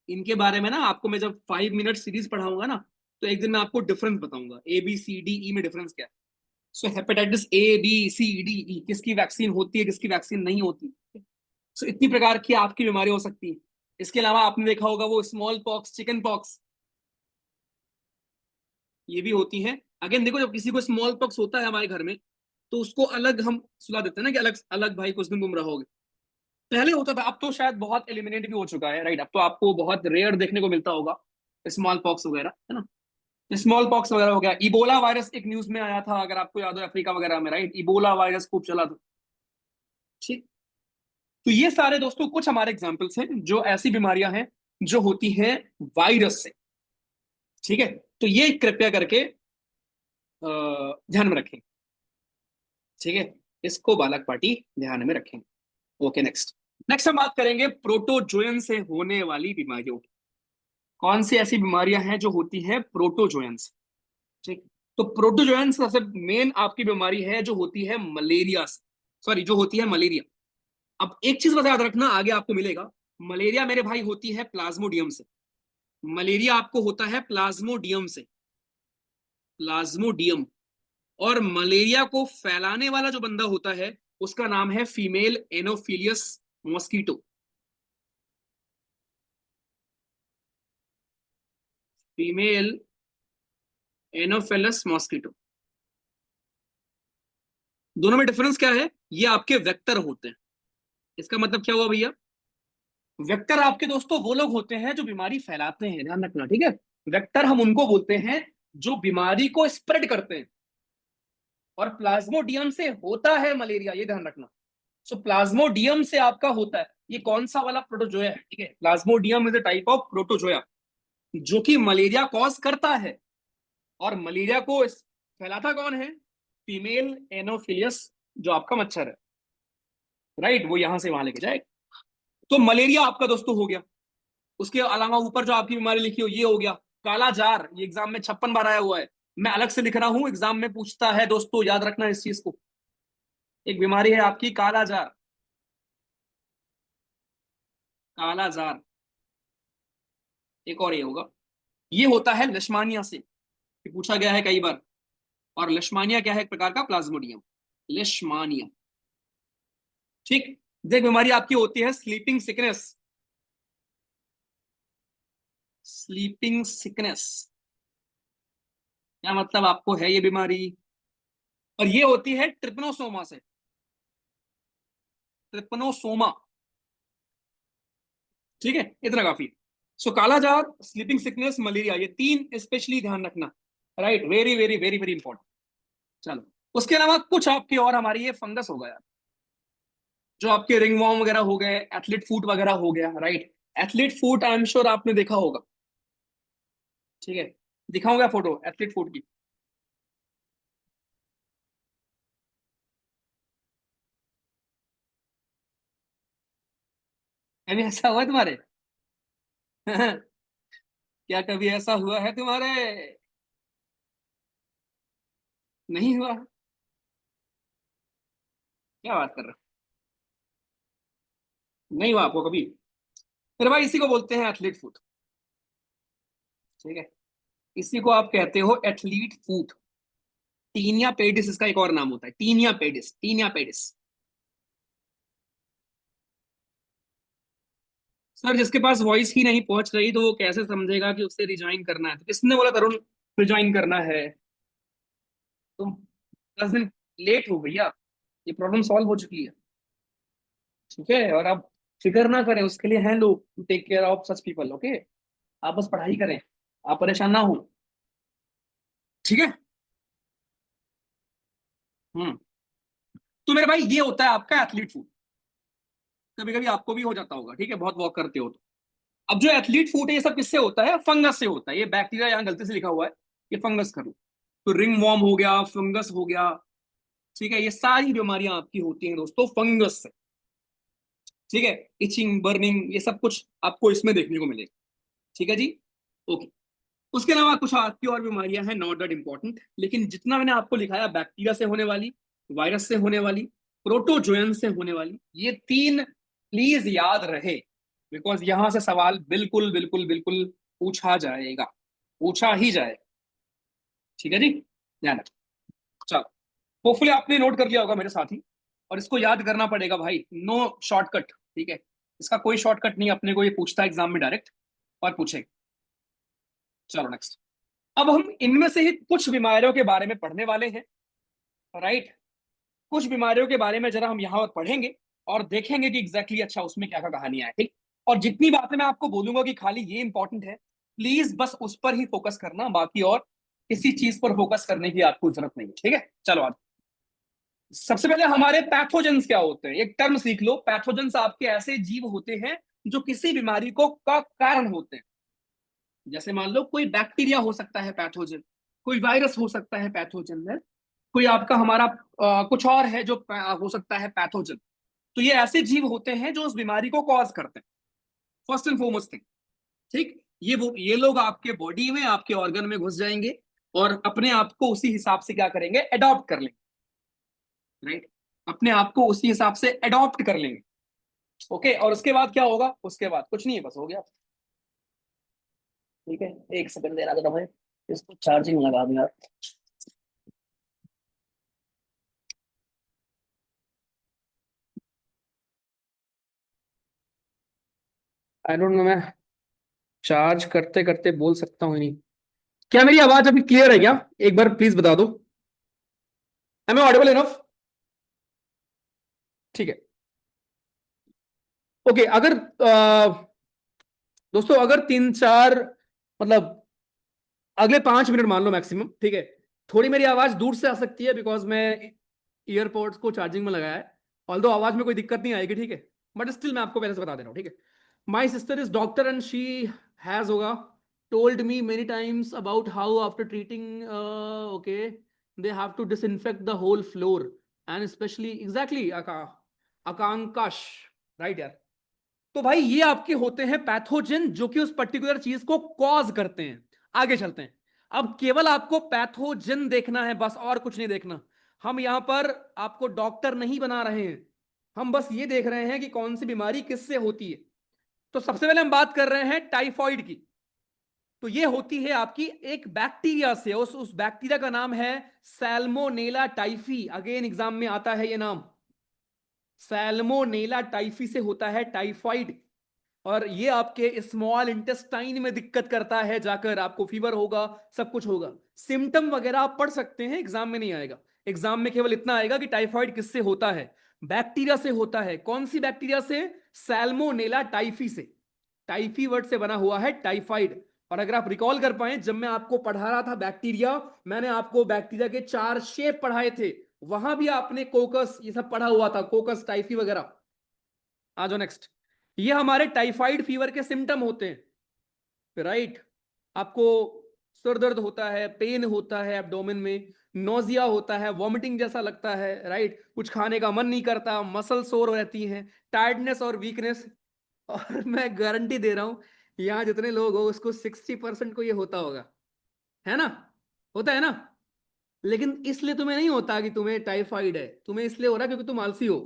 इनके बारे में ना आपको मैं जब 5 मिनट सीरीज पढ़ाऊंगा ना, तो एक दिन मैं आपको डिफरेंस बताऊंगा A B C D E में डिफरेंस क्या है। So hepatitis A B C D E किसकी वैक्सीन होती है, किसकी वैक्सीन नहीं होती। सो इतनी प्रकार की आपकी बीमारी हो सकती है। इसके अलावा आपने देखा होगा वो स्मॉल पॉक्स, चिकन पॉक्स, ये भी होती हैं। अगेन देखो, जब किसी को स्मॉल पॉक्स होता है हमारे घर में, तो उसको अलग हम सुला देते हैं ना, कि अलग अलग भाई कुछ दिन तुम रहोगे। पहले होता था, अब तो शायद बहुत एलिमिनेट भी हो चुका है, राइट? अब तो आपको बहुत रेयर देखने को मिलता होगा स्मॉल पॉक्स वगैरह, है ना? स्मॉल पॉक्स वगैरह हो गया, इबोला वायरस एक न्यूज में आया था, अगर आपको याद हो, अफ्रीका वगैरह में, राइट? इबोला वायरस खूब चला था, ठीक? तो ये सारे दोस्तों कुछ हमारे एग्जाम्पल्स हैं जो ऐसी बीमारियां हैं जो होती हैं वायरस से, ठीक है? तो ये कृपया करके ध्यान में रखें, ठीक है? इसको बालक पार्टी ध्यान में रखें। Okay, next. नेक्स्ट हम बात करेंगे प्रोटोजोयन से होने वाली बीमारियों की। कौन सी ऐसी बीमारियां हैं जो होती हैं प्रोटोजोयन से, ठीक? तो प्रोटोजोयन सबसे मेन आपकी बीमारी है जो होती है मलेरिया से, सॉरी, जो होती है मलेरिया। अब एक चीज बस याद रखना, आगे आपको मिलेगा, मलेरिया मेरे भाई होती है प्लाज्मोडियम से। मलेरिया आपको होता है प्लाज्मोडियम से, प्लाज्मोडियम। और मलेरिया को फैलाने वाला जो बंदा होता है उसका नाम है female anopheles mosquito. Female anopheles mosquito. दोनों में डिफरेंस क्या है? ये आपके वेक्टर होते हैं। इसका मतलब क्या हुआ भैया? वेक्टर आपके दोस्तों वो लोग होते हैं जो बीमारी फैलाते हैं, ध्यान रखना, ठीक है। वेक्टर हम उनको बोलते हैं जो बीमारी को स्प्रेड करते हैं। और प्लाज्मोडियम से होता है मलेरिया, ये ध्यान रखना। सो प्लाज्मोडियम से आपका होता है, ये कौन सा वाला प्रोटोजोया है, ठीक है। Plasmodium is a type of protozoa जो कि मलेरिया कॉज करता है। और मलेरिया को फैलाता कौन है? फीमेल एनोफिलियस, जो आपका मच्छर है, राइट, वो यहां से वहां लेके जाए। तो मलेरिया आपका दोस्तों हो गया। उसके अलावा ऊपर जो आपकी बीमारी लिखी हो ये हो गया। काला जार, ये एग्जाम में 56 बार आया हुआ है, मैं अलग से लिख रहा हूं, एग्जाम में पूछता है दोस्तों, याद रखना इस चीज को। एक बीमारी है आपकी काला जार, काला जार। एक और ये होगा, ये होता है लिशमानिया से, ये पूछा गया है कई बार। और लिशमानिया क्या है? एक प्रकार का प्लाज्मोडियम, लिशमानिया, ठीक। देख बीमारी आपकी होती है स्लीपिंग सिकनेस, स्लीपिंग सिकनेस। क्या मतलब आपको है ये बीमारी? और ये होती है ट्रिपनोसोमा से, ट्रिपनोसोमा, ठीक है, इतना काफी। सो काला जार, स्लीपिंग सिकनेस, मलेरिया, ये तीन स्पेशली ध्यान रखना, right, very very very very important. चलो, उसके अलावा कुछ आपके और हमारी ये फंगस हो गया, जो आपके रिंगवॉर्म वगैरह हो गए, एथलीट फूट वगैरह हो गया, right. Athlete foot I am sure आपने देखा होगा, ठीक है। दिखाऊंगा फोटो एथलीट फूट की। कभी ऐसा हुआ है तुम्हारे? क्या कभी ऐसा हुआ है तुम्हारे? नहीं हुआ? क्या बात कर रहे हो, नहीं हुआ आपको कभी? मेरे भाई इसी को बोलते हैं एथलीट फूट, ठीक है। इसी को आप कहते हो एथलीट फूट। टीनिया पेडिस इसका एक और नाम होता है, tinea pedis, tinea pedis. Sir जिसके पास वॉइस ही नहीं पहुंच रही तो वो कैसे समझेगा कि उसे रिजाइन करना है? तो किसने बोला तरुण रिजाइन करना है? तुम 10 दिन लेट हो भैया, ये प्रॉब्लम सॉल्व हो चुकी है, ठीक है। और आप फिक्र ना करें, उसके लिए हैं लोग to take care of such people, okay. आप बस पढ़ाई करें, आप परेशान ना हो, ठीक है। हम्म। तो मेरे भाई ये होता है आपका एथलीट फूड। कभी कभी आपको भी हो जाता होगा, ठीक है, बहुत वॉक करते हो तो। अब जो एथलीट फूड है ये सब किससे होता है? फंगस से होता है। ये बैक्टीरिया यहाँ गलती से लिखा हुआ है, ये फंगस करो। तो रिंग वॉर्म हो गया, फंगस हो गया, ठीक है। ये सारी बीमारियां आपकी होती हैं दोस्तों फंगस से, ठीक है। इचिंग, बर्निंग, ये सब कुछ आपको इसमें देखने को मिलेगा, ठीक है जी, ओके। उसके अलावा कुछ आपकी और बीमारियां हैं, नॉट दैट इंपॉर्टेंट, लेकिन जितना मैंने आपको लिखाया, बैक्टीरिया से होने वाली, वायरस से होने वाली, प्रोटोजोयन से होने वाली, ये तीन प्लीज याद रहे, बिकॉज यहां से सवाल बिल्कुल बिल्कुल बिल्कुल पूछा जाएगा, पूछा ही जाएगा, ठीक है जी, ध्यान रखिए। चलो, होपफुली आपने नोट कर लिया होगा मेरे साथ ही। और इसको याद करना पड़ेगा भाई, नो शॉर्टकट, ठीक है। इसका कोई शॉर्टकट नहीं, अपने को ये पूछता है एग्जाम में डायरेक्ट, और पूछेगा। चलो नेक्स्ट। अब हम इनमें से ही कुछ बीमारियों के बारे में पढ़ने वाले हैं, राइट। कुछ बीमारियों के बारे में जरा हम यहाँ पर पढ़ेंगे और देखेंगे कि एग्जैक्टली अच्छा उसमें क्या क्या कहानियां है, ठीक। और जितनी बातें मैं आपको बोलूंगा कि खाली ये इंपॉर्टेंट है, प्लीज बस उस पर ही फोकस करना, बाकी और किसी चीज पर फोकस करने की आपको जरूरत नहीं है, ठीक है। चलो आज सबसे पहले हमारे पैथोजेंस क्या होते हैं, एक टर्म सीख लो। पैथोजेंस आपके ऐसे जीव होते हैं जो किसी बीमारी को का कारण होते हैं। जैसे मान लो कोई बैक्टीरिया हो सकता है पैथोजन, कोई वायरस हो सकता है पैथोजन है, कोई आपका हमारा कुछ और है जो हो सकता है पैथोजन। तो ये ऐसे जीव होते हैं जो उस बीमारी को कॉज करते हैं, फर्स्ट एंड फॉरमोस्ट थिंग, ठीक। ये लोग आपके बॉडी में, आपके ऑर्गन में घुस जाएंगे और अपने आप को उसी हिसाब से क्या करेंगे, अडॉप्ट कर लेंगे, राइट। अपने आप को उसी हिसाब से अडॉप्ट कर लेंगे। ओके, और उसके बाद क्या होगा? उसके बाद कुछ नहीं है, बस हो गया। ठीक है, एक सेकंड देना तो भाई, इसको चार्जिंग लगा दूं यार। आई डोंट नो, मैं चार्ज करते करते बोल सकता हूँ नहीं। क्या मेरी आवाज अभी क्लियर है क्या? एक बार प्लीज बता दो। Am I audible enough? ठीक है। ओके, अगर दोस्तों अगर 3-4 मतलब अगले 5 मिनट मान लो मैक्सिमम, ठीक है, थोड़ी मेरी आवाज दूर से आ सकती है बिकॉज मैं ईयरपोर्ट्स को चार्जिंग में लगाया है। ऑल्दो आवाज में कोई दिक्कत नहीं आएगी, ठीक है, बट स्टिल मैं आपको पहले से बता दे रहा हूँ, ठीक है। My sister is doctor and she has होगा told me many times about how after treating okay they have to disinfect the whole floor and especially exactly akankash, right यार? तो भाई ये आपके होते हैं पैथोजन जो कि उस पर्टिकुलर चीज को कॉज करते हैं। आगे चलते हैं। अब केवल आपको पैथोजन देखना है बस, और कुछ नहीं देखना। हम यहां पर आपको डॉक्टर नहीं बना रहे हैं, हम बस ये देख रहे हैं कि कौन सी बीमारी किससे होती है। तो सबसे पहले हम बात कर रहे हैं टाइफॉइड की। तो ये होती है आपकी एक बैक्टीरिया से, उस बैक्टीरिया का नाम है सैल्मोनेला टाइफी। अगेन एग्जाम में आता है ये नाम, सैल्मोनेला टाइफी से होता है टाइफाइड। और ये आपके स्मॉल इंटेस्टाइन में दिक्कत करता है, जाकर आपको फीवर होगा, सब कुछ होगा। सिम्टम वगैरह आप पढ़ सकते हैं, एग्जाम में नहीं आएगा। एग्जाम में केवल इतना आएगा कि टाइफाइड किससे होता है? बैक्टीरिया से होता है। कौन सी बैक्टीरिया से? सैल्मोनेला टाइफी से। टाइफी वर्ड से बना हुआ है टाइफाइड। और अगर आप रिकॉल कर पाए, जब मैं आपको पढ़ा रहा था बैक्टीरिया, मैंने आपको बैक्टीरिया के 4 शेप पढ़ाए थे, वहां भी आपने कोकस ये सब पढ़ा हुआ था, कोकस टाइफी वगैरह। आ जाओ नेक्स्ट। ये हमारे टाइफाइड फीवर के सिम्टम होते हैं, राइट? आपको सर दर्द होता है, पेन होता है एब्डोमेन में, नोजिया होता है, वॉमिटिंग जैसा लगता है, राइट? कुछ खाने का मन नहीं करता, मसल सोर रहती हैं, टायर्डनेस और वीकनेस। और मैं गारंटी दे रहा हूं, यहां जितने लोग हो उसको 60% को ये होता होगा, है ना? होता है ना? लेकिन इसलिए तुम्हें नहीं होता कि तुम्हें टाइफाइड है, तुम्हें इसलिए हो रहा है क्योंकि तुम आलसी हो।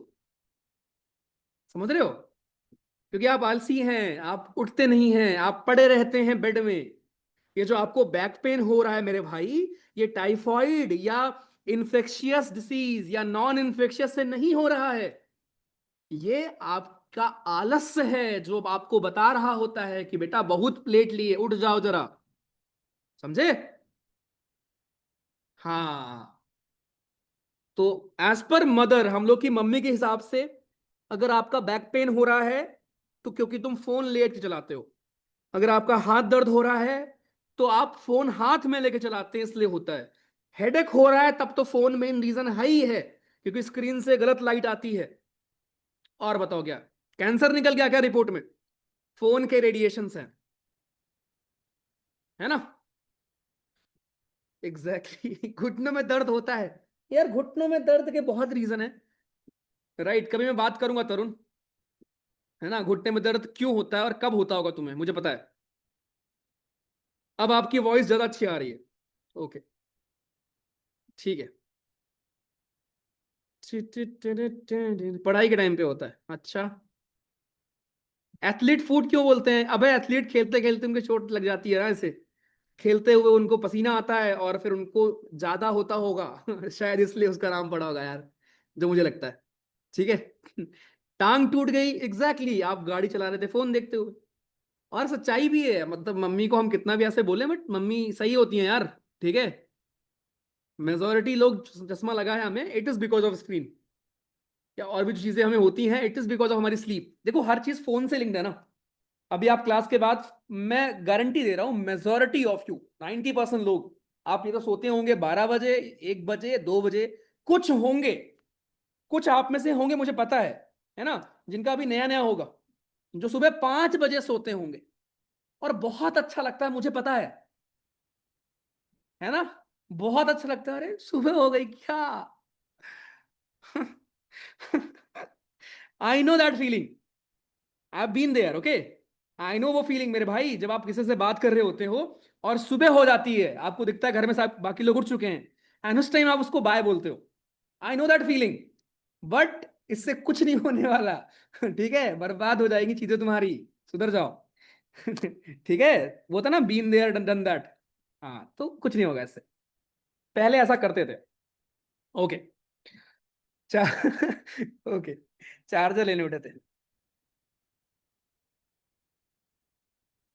समझ रहे हो? क्योंकि आप आलसी हैं, आप उठते नहीं हैं, आप पड़े रहते हैं बेड में। ये जो आपको बैक पेन हो रहा है मेरे भाई, ये टाइफाइड या इन्फेक्शियस डिसीज या नॉन इन्फेक्शियस से नहीं हो रहा है। ये आपका आलस्य है जो आपको बता रहा होता है कि बेटा बहुत प्लेट लिए, उठ जाओ जरा। समझे? हाँ। तो एज पर मदर, हम लोग की मम्मी के हिसाब से, अगर आपका बैक पेन हो रहा है तो क्योंकि तुम फोन लेट के चलाते हो। अगर आपका हाथ दर्द हो रहा है तो आप फोन हाथ में लेके चलाते हैं, इसलिए होता है। हेडेक हो रहा है तब तो फोन मेन रीजन है ही है, क्योंकि स्क्रीन से गलत लाइट आती है। और बताओ क्या कैंसर निकल गया क्या रिपोर्ट में? फोन के रेडिएशन हैं, है ना? Exactly exactly. घुटनों में दर्द होता है यार, घुटनों में दर्द के बहुत रीजन है, राइट? कभी मैं बात करूंगा तरुण, है ना, घुटने में दर्द क्यों होता है और कब होता होगा तुम्हें, मुझे पता है। अब आपकी वॉइस ज्यादा अच्छी आ रही है। ओके, ठीक है। पढ़ाई के टाइम पे होता है, अच्छा। एथलीट फूड क्यों बोलते हैं? अबे एथलीट खेलते खेलते उनके चोट लग जाती है ना, ऐसे खेलते हुए उनको पसीना आता है और फिर उनको ज्यादा होता होगा शायद इसलिए उसका नाम पड़ा होगा यार, जो मुझे लगता है। ठीक है टांग टूट गई, एग्जैक्टली exactly, आप गाड़ी चला रहे थे फोन देखते हुए। और सच्चाई भी है, मतलब मम्मी को हम कितना भी ऐसे बोले बट मम्मी सही होती है यार, ठीक है। मेजोरिटी लोग चश्मा लगा है हमें, it is because of screen, या और भी जो चीजें हमें होती हैं, इट इज बिकॉज ऑफ हमारी स्लीप। देखो हर चीज फोन से लिंक्ड है ना। अभी आप क्लास के बाद, मैं गारंटी दे रहा हूं मेजोरिटी ऑफ यू 90% लोग, आप ये तो सोते होंगे 12 बजे, 1 बजे, 2 बजे। कुछ होंगे, कुछ आप में से होंगे, मुझे पता है ना, जिनका अभी नया नया होगा, जो सुबह 5 बजे सोते होंगे। और बहुत अच्छा लगता है, मुझे पता है ना? बहुत अच्छा लगता है, अरे सुबह हो गई क्या I know that feeling, I been there, okay. I know वो फीलिंग मेरे भाई, जब आप किसी से बात कर रहे होते हो और सुबह हो जाती है, आपको दिखता है घर में सब बाकी लोग उठ चुके हैं, एंड उस टाइम आप उसको बाय बोलते हो। आई नो दैट फीलिंग। बट इससे कुछ नहीं होने वाला। ठीक है, बर्बाद हो जाएंगी चीजें तुम्हारी। सुधर जाओ। ठीक है। वो था ना, बीन देयर डन दैट। हाँ, तो कुछ नहीं होगा इससे। पहले ऐसा करते थे। ओके। चा ओके। चार्जर लेने उठे थे।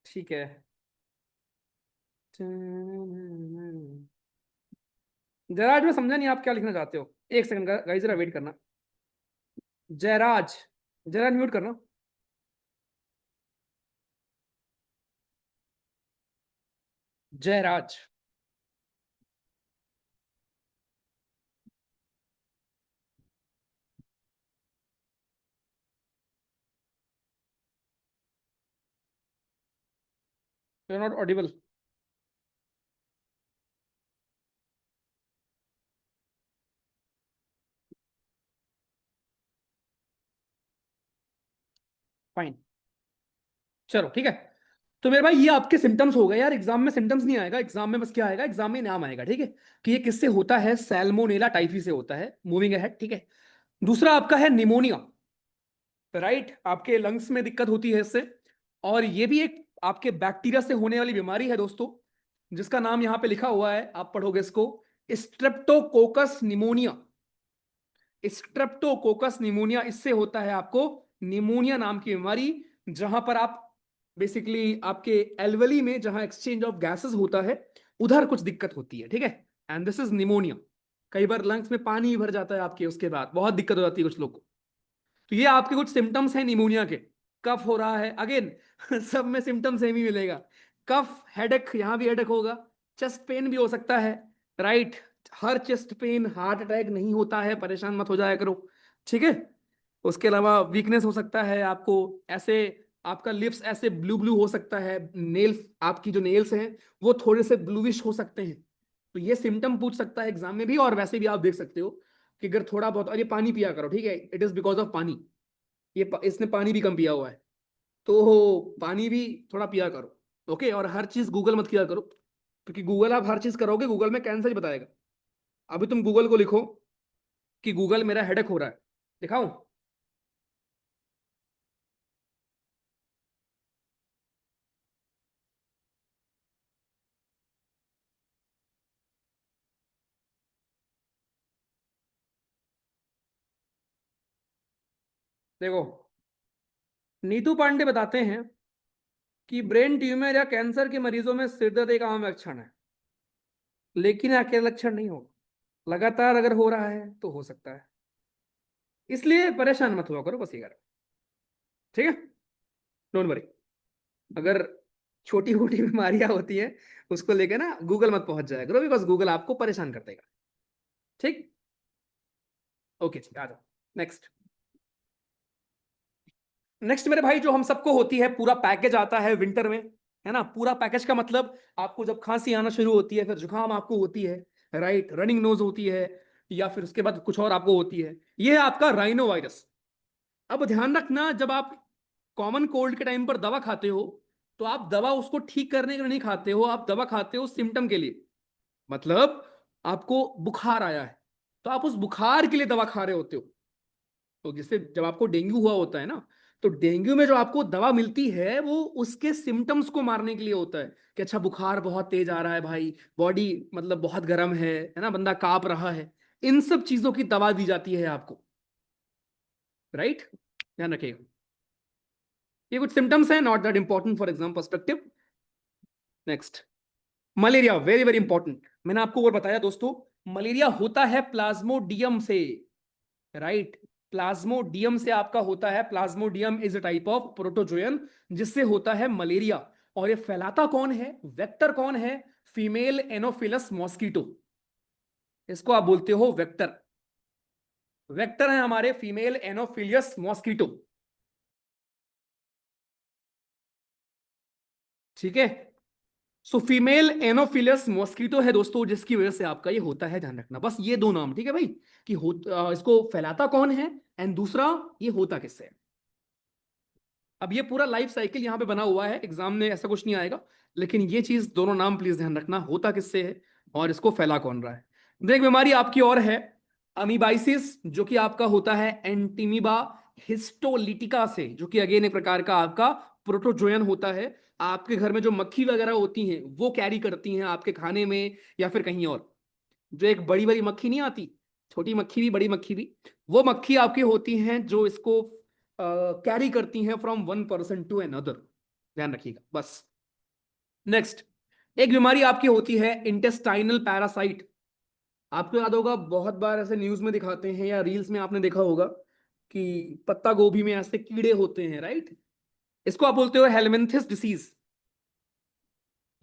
ठीक है। जयराज, मैं समझा नहीं आप क्या लिखना चाहते हो। एक सेकंड का गाइस, जरा वेट करना। जयराज। जयराज म्यूट करना। Jayraj. You are not audible. Fine. चलो ठीक है। तो मेरे भाई, ये आपके सिम्टम्स हो गए यार। एग्जाम में सिम्टम्स नहीं आएगा, एग्जाम में बस क्या आएगा, एग्जाम में नाम आएगा। ठीक है, कि ये किससे होता है, सैल्मोनेला टाइफी से होता है। Moving ahead. ठीक है। दूसरा आपका है निमोनिया। राइट, आपके लंग्स में दिक्कत होती है इससे। और ये भी एक आपके बैक्टीरिया से होने वाली बीमारी है दोस्तों, जिसका नाम यहां पे लिखा हुआ है, आप पढ़ोगे इसको। Streptococcus pneumonia. स्ट्रेप्टोकोकस निमोनिया, इससे होता है आपको निमोनिया नाम की बीमारी। जहां पर आप बेसिकली आपके एल्वली में जहां एक्सचेंज ऑफ गैसेस होता है, उधर कुछ दिक्कत होती है। ठीक है, एंड दिस इज निमोनिया। कई बार लंग्स में पानी भर जाता है आपके, उसके बाद बहुत दिक्कत हो जाती है कुछ लोग को। तो ये आपके कुछ सिम्टम्स हैं निमोनिया के। कफ हो रहा है अगेन। सब में सिम्टम सेम ही मिलेगा। कफ, हेडेक, यहां भी हेडेक होगा। चेस्ट पेन भी हो सकता है। राइट। हर चेस्ट पेन हार्ट अटैक नहीं होता है, परेशान मत हो जाया करो। ठीक है। उसके अलावा वीकनेस हो सकता है आपको। ऐसे आपका लिप्स ऐसे ब्लू ब्लू हो सकता है। नेल्स, आपकी जो नेल्स हैं वो थोड़े से ब्लूइश हो सकते हैं। तो ये सिम्टम पूछ सकता है एग्जाम में भी, और वैसे भी आप देख सकते हो कि अगर थोड़ा बहुत, और ये पानी पिया करो। ठीक है, इट इज बिकॉज ऑफ पानी। इसने पानी भी कम पिया हुआ है, तो पानी भी थोड़ा पिया करो। ओके, और हर चीज गूगल मत किया करो, क्योंकि गूगल आप हर चीज करोगे, गूगल में कैंसर ही बताएगा। अभी तुम गूगल को लिखो कि गूगल मेरा हेडेक हो रहा है, दिखाऊं? देखो, नीतू पांडे बताते हैं कि ब्रेन ट्यूमर या कैंसर के मरीजों में सिर दर्द एक आम लक्षण है, लेकिन यह अकेला लक्षण नहीं होगा। लगातार अगर हो रहा है तो हो सकता है, इसलिए परेशान मत हुआ करो, बस ये करो। ठीक है, डोंट वरी। अगर छोटी मोटी बीमारियां होती हैं, उसको लेके ना गूगल मत पहुंच जाया करो, बिकॉज गूगल आपको परेशान कर देगा। ठीक। ओके जी, आ जाओ। नेक्स्ट। नेक्स्ट मेरे भाई, जो हम सबको होती है, पूरा पैकेज आता है विंटर में, है ना। पूरा पैकेज का मतलब, आपको जब खांसी आना शुरू होती है, फिर जुकाम आपको होती है, राइट, रनिंग नोज होती है, या फिर उसके बाद कुछ और आपको होती है, ये है आपका राइनो वायरस। अब ध्यान रखना, जब आप कॉमन कोल्ड के टाइम पर दवा खाते हो, तो आप दवा उसको ठीक करने के लिए नहीं खाते हो, आप दवा खाते हो सिम्टम के लिए। मतलब आपको बुखार आया है, तो आप उस बुखार के लिए दवा खा रहे होते हो। तो जिससे जब आपको डेंगू हुआ होता है ना, तो डेंगू में जो आपको दवा मिलती है, वो उसके सिम्टम्स को मारने के लिए होता है। कि अच्छा, बुखार बहुत तेज आ रहा है भाई, बॉडी मतलब बहुत गर्म है ना, बंदा कांप रहा है, इन सब चीजों की दवा दी जाती है आपको। राइट, ध्यान रखिएगा। ये कुछ सिम्टम्स हैं, not that important for exam perspective. Next. Malaria, very very important. मैंने आपको और बताया दोस्तों, मलेरिया होता है प्लाज्मोडियम से। राइट, प्लाज्मोडियम से आपका होता है। Plasmodium is a type of protozoan, जिससे होता है मलेरिया। और ये फैलाता कौन है, वेक्टर कौन है? Female anopheles mosquito. इसको आप बोलते हो वेक्टर। वेक्टर है हमारे फीमेल एनोफिलियस मॉस्किटो। ठीक है। सो फीमेल एनोफिलस मॉस्किटो है दोस्तों, जिसकी वजह से आपका ये होता है। ध्यान रखना बस ये दो नाम, ठीक है भाई, कि इसको फैलाता कौन है, एंड दूसरा ये होता किससे है। अब ये पूरा लाइफ साइकिल यहाँ पे बना हुआ है, एग्जाम में ऐसा कुछ नहीं आएगा, लेकिन ये चीज दोनों नाम प्लीज ध्यान रखना, होता किससे है और इसको फैला कौन रहा है। देख, बीमारी आपकी और है, अमीबाइसिस जो कि आपका होता है एंटीमीबा हिस्टोलिटिका से, जो कि अगेन एक प्रकार का आपका प्रोटोजोयन होता है। आपके घर में जो मक्खी वगैरह होती हैं वो कैरी करती हैं आपके खाने में या फिर कहीं और। जो एक बड़ी बड़ी मक्खी नहीं आती, छोटी मक्खी भी बड़ी मक्खी भी, वो मक्खी आपकी होती हैं जो इसको कैरी करती हैं from one person to another. ध्यान रखिएगा बस। नेक्स्ट, एक बीमारी आपकी होती है इंटेस्टाइनल पैरासाइट। आपको याद होगा बहुत बार ऐसे न्यूज में दिखाते हैं या रील्स में आपने देखा होगा कि पत्ता गोभी में ऐसे कीड़े होते हैं, राइट। इसको आप बोलते हो हेलमिंथिस डिसीज।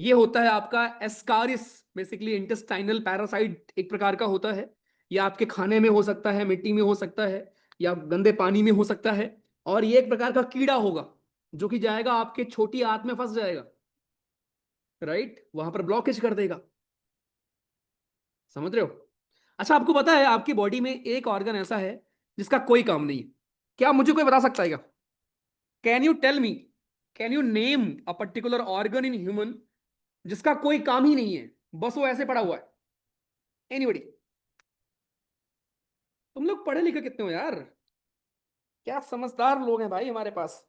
ये होता है आपका एस्कारिस, बेसिकली इंटेस्टाइनल पैरासाइट एक प्रकार का होता है। ये आपके खाने में हो सकता है, मिट्टी में हो सकता है, या गंदे पानी में हो सकता है। और ये एक प्रकार का कीड़ा होगा जो कि जाएगा आपके छोटी आंत में फंस जाएगा, राइट, वहां पर ब्लॉकेज कर देगा। समझ रहे हो? अच्छा, आपको पता है आपकी बॉडी में एक ऑर्गन ऐसा है जिसका कोई काम नहीं है? क्या मुझे कोई बता सकता है क्या? Can you tell me, can you name a particular organ in human जिसका कोई काम ही नहीं है, बस वो ऐसे पड़ा हुआ है? एनीबॉडी? तुम लोग पढ़े लिखे कितने हो यार, क्या समझदार लोग हैं भाई हमारे पास।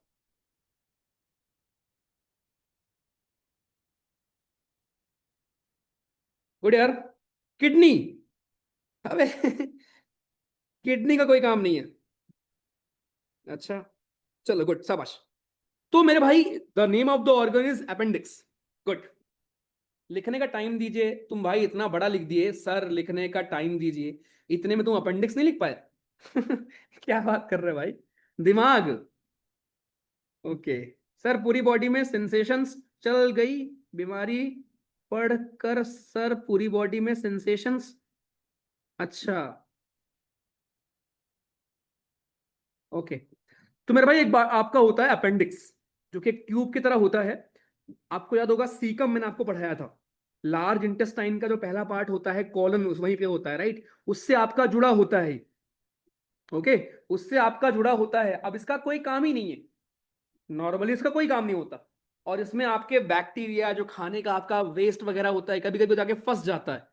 गुड यार। किडनी? अबे किडनी का कोई काम नहीं है? अच्छा, चलो गुड, शाबाश। तो मेरे भाई, the name of the organ is appendix. Good. लिखने का टाइम दीजिए। तुम भाई इतना बड़ा लिख दिए, सर लिखने का टाइम दीजिए, इतने में तुम अपेंडिक्स नहीं लिख पाए? क्या बात कर रहे हो भाई, दिमाग। ओके। सर पूरी बॉडी में सेंसेशंस चल गई, बीमारी पढ़कर सर पूरी बॉडी में सेंसेशंस। अच्छा, ओके। तो मेरे भाई एक बार आपका होता है अपेंडिक्स, जो कि एक ट्यूब की तरह होता है। आपको याद होगा सीकम मैंने आपको पढ़ाया था। लार्ज इंटेस्टाइन का जो पहला पार्ट होता है कॉलन, उस वहीं पे होता है, राइट। उससे आपका जुड़ा होता है। ओके, उससे आपका जुड़ा होता है। अब इसका कोई काम ही नहीं है, नॉर्मली इसका कोई काम नहीं होता। और इसमें आपके बैक्टीरिया, जो खाने का आपका वेस्ट वगैरह होता है, कभी कभी जाके फंस जाता है।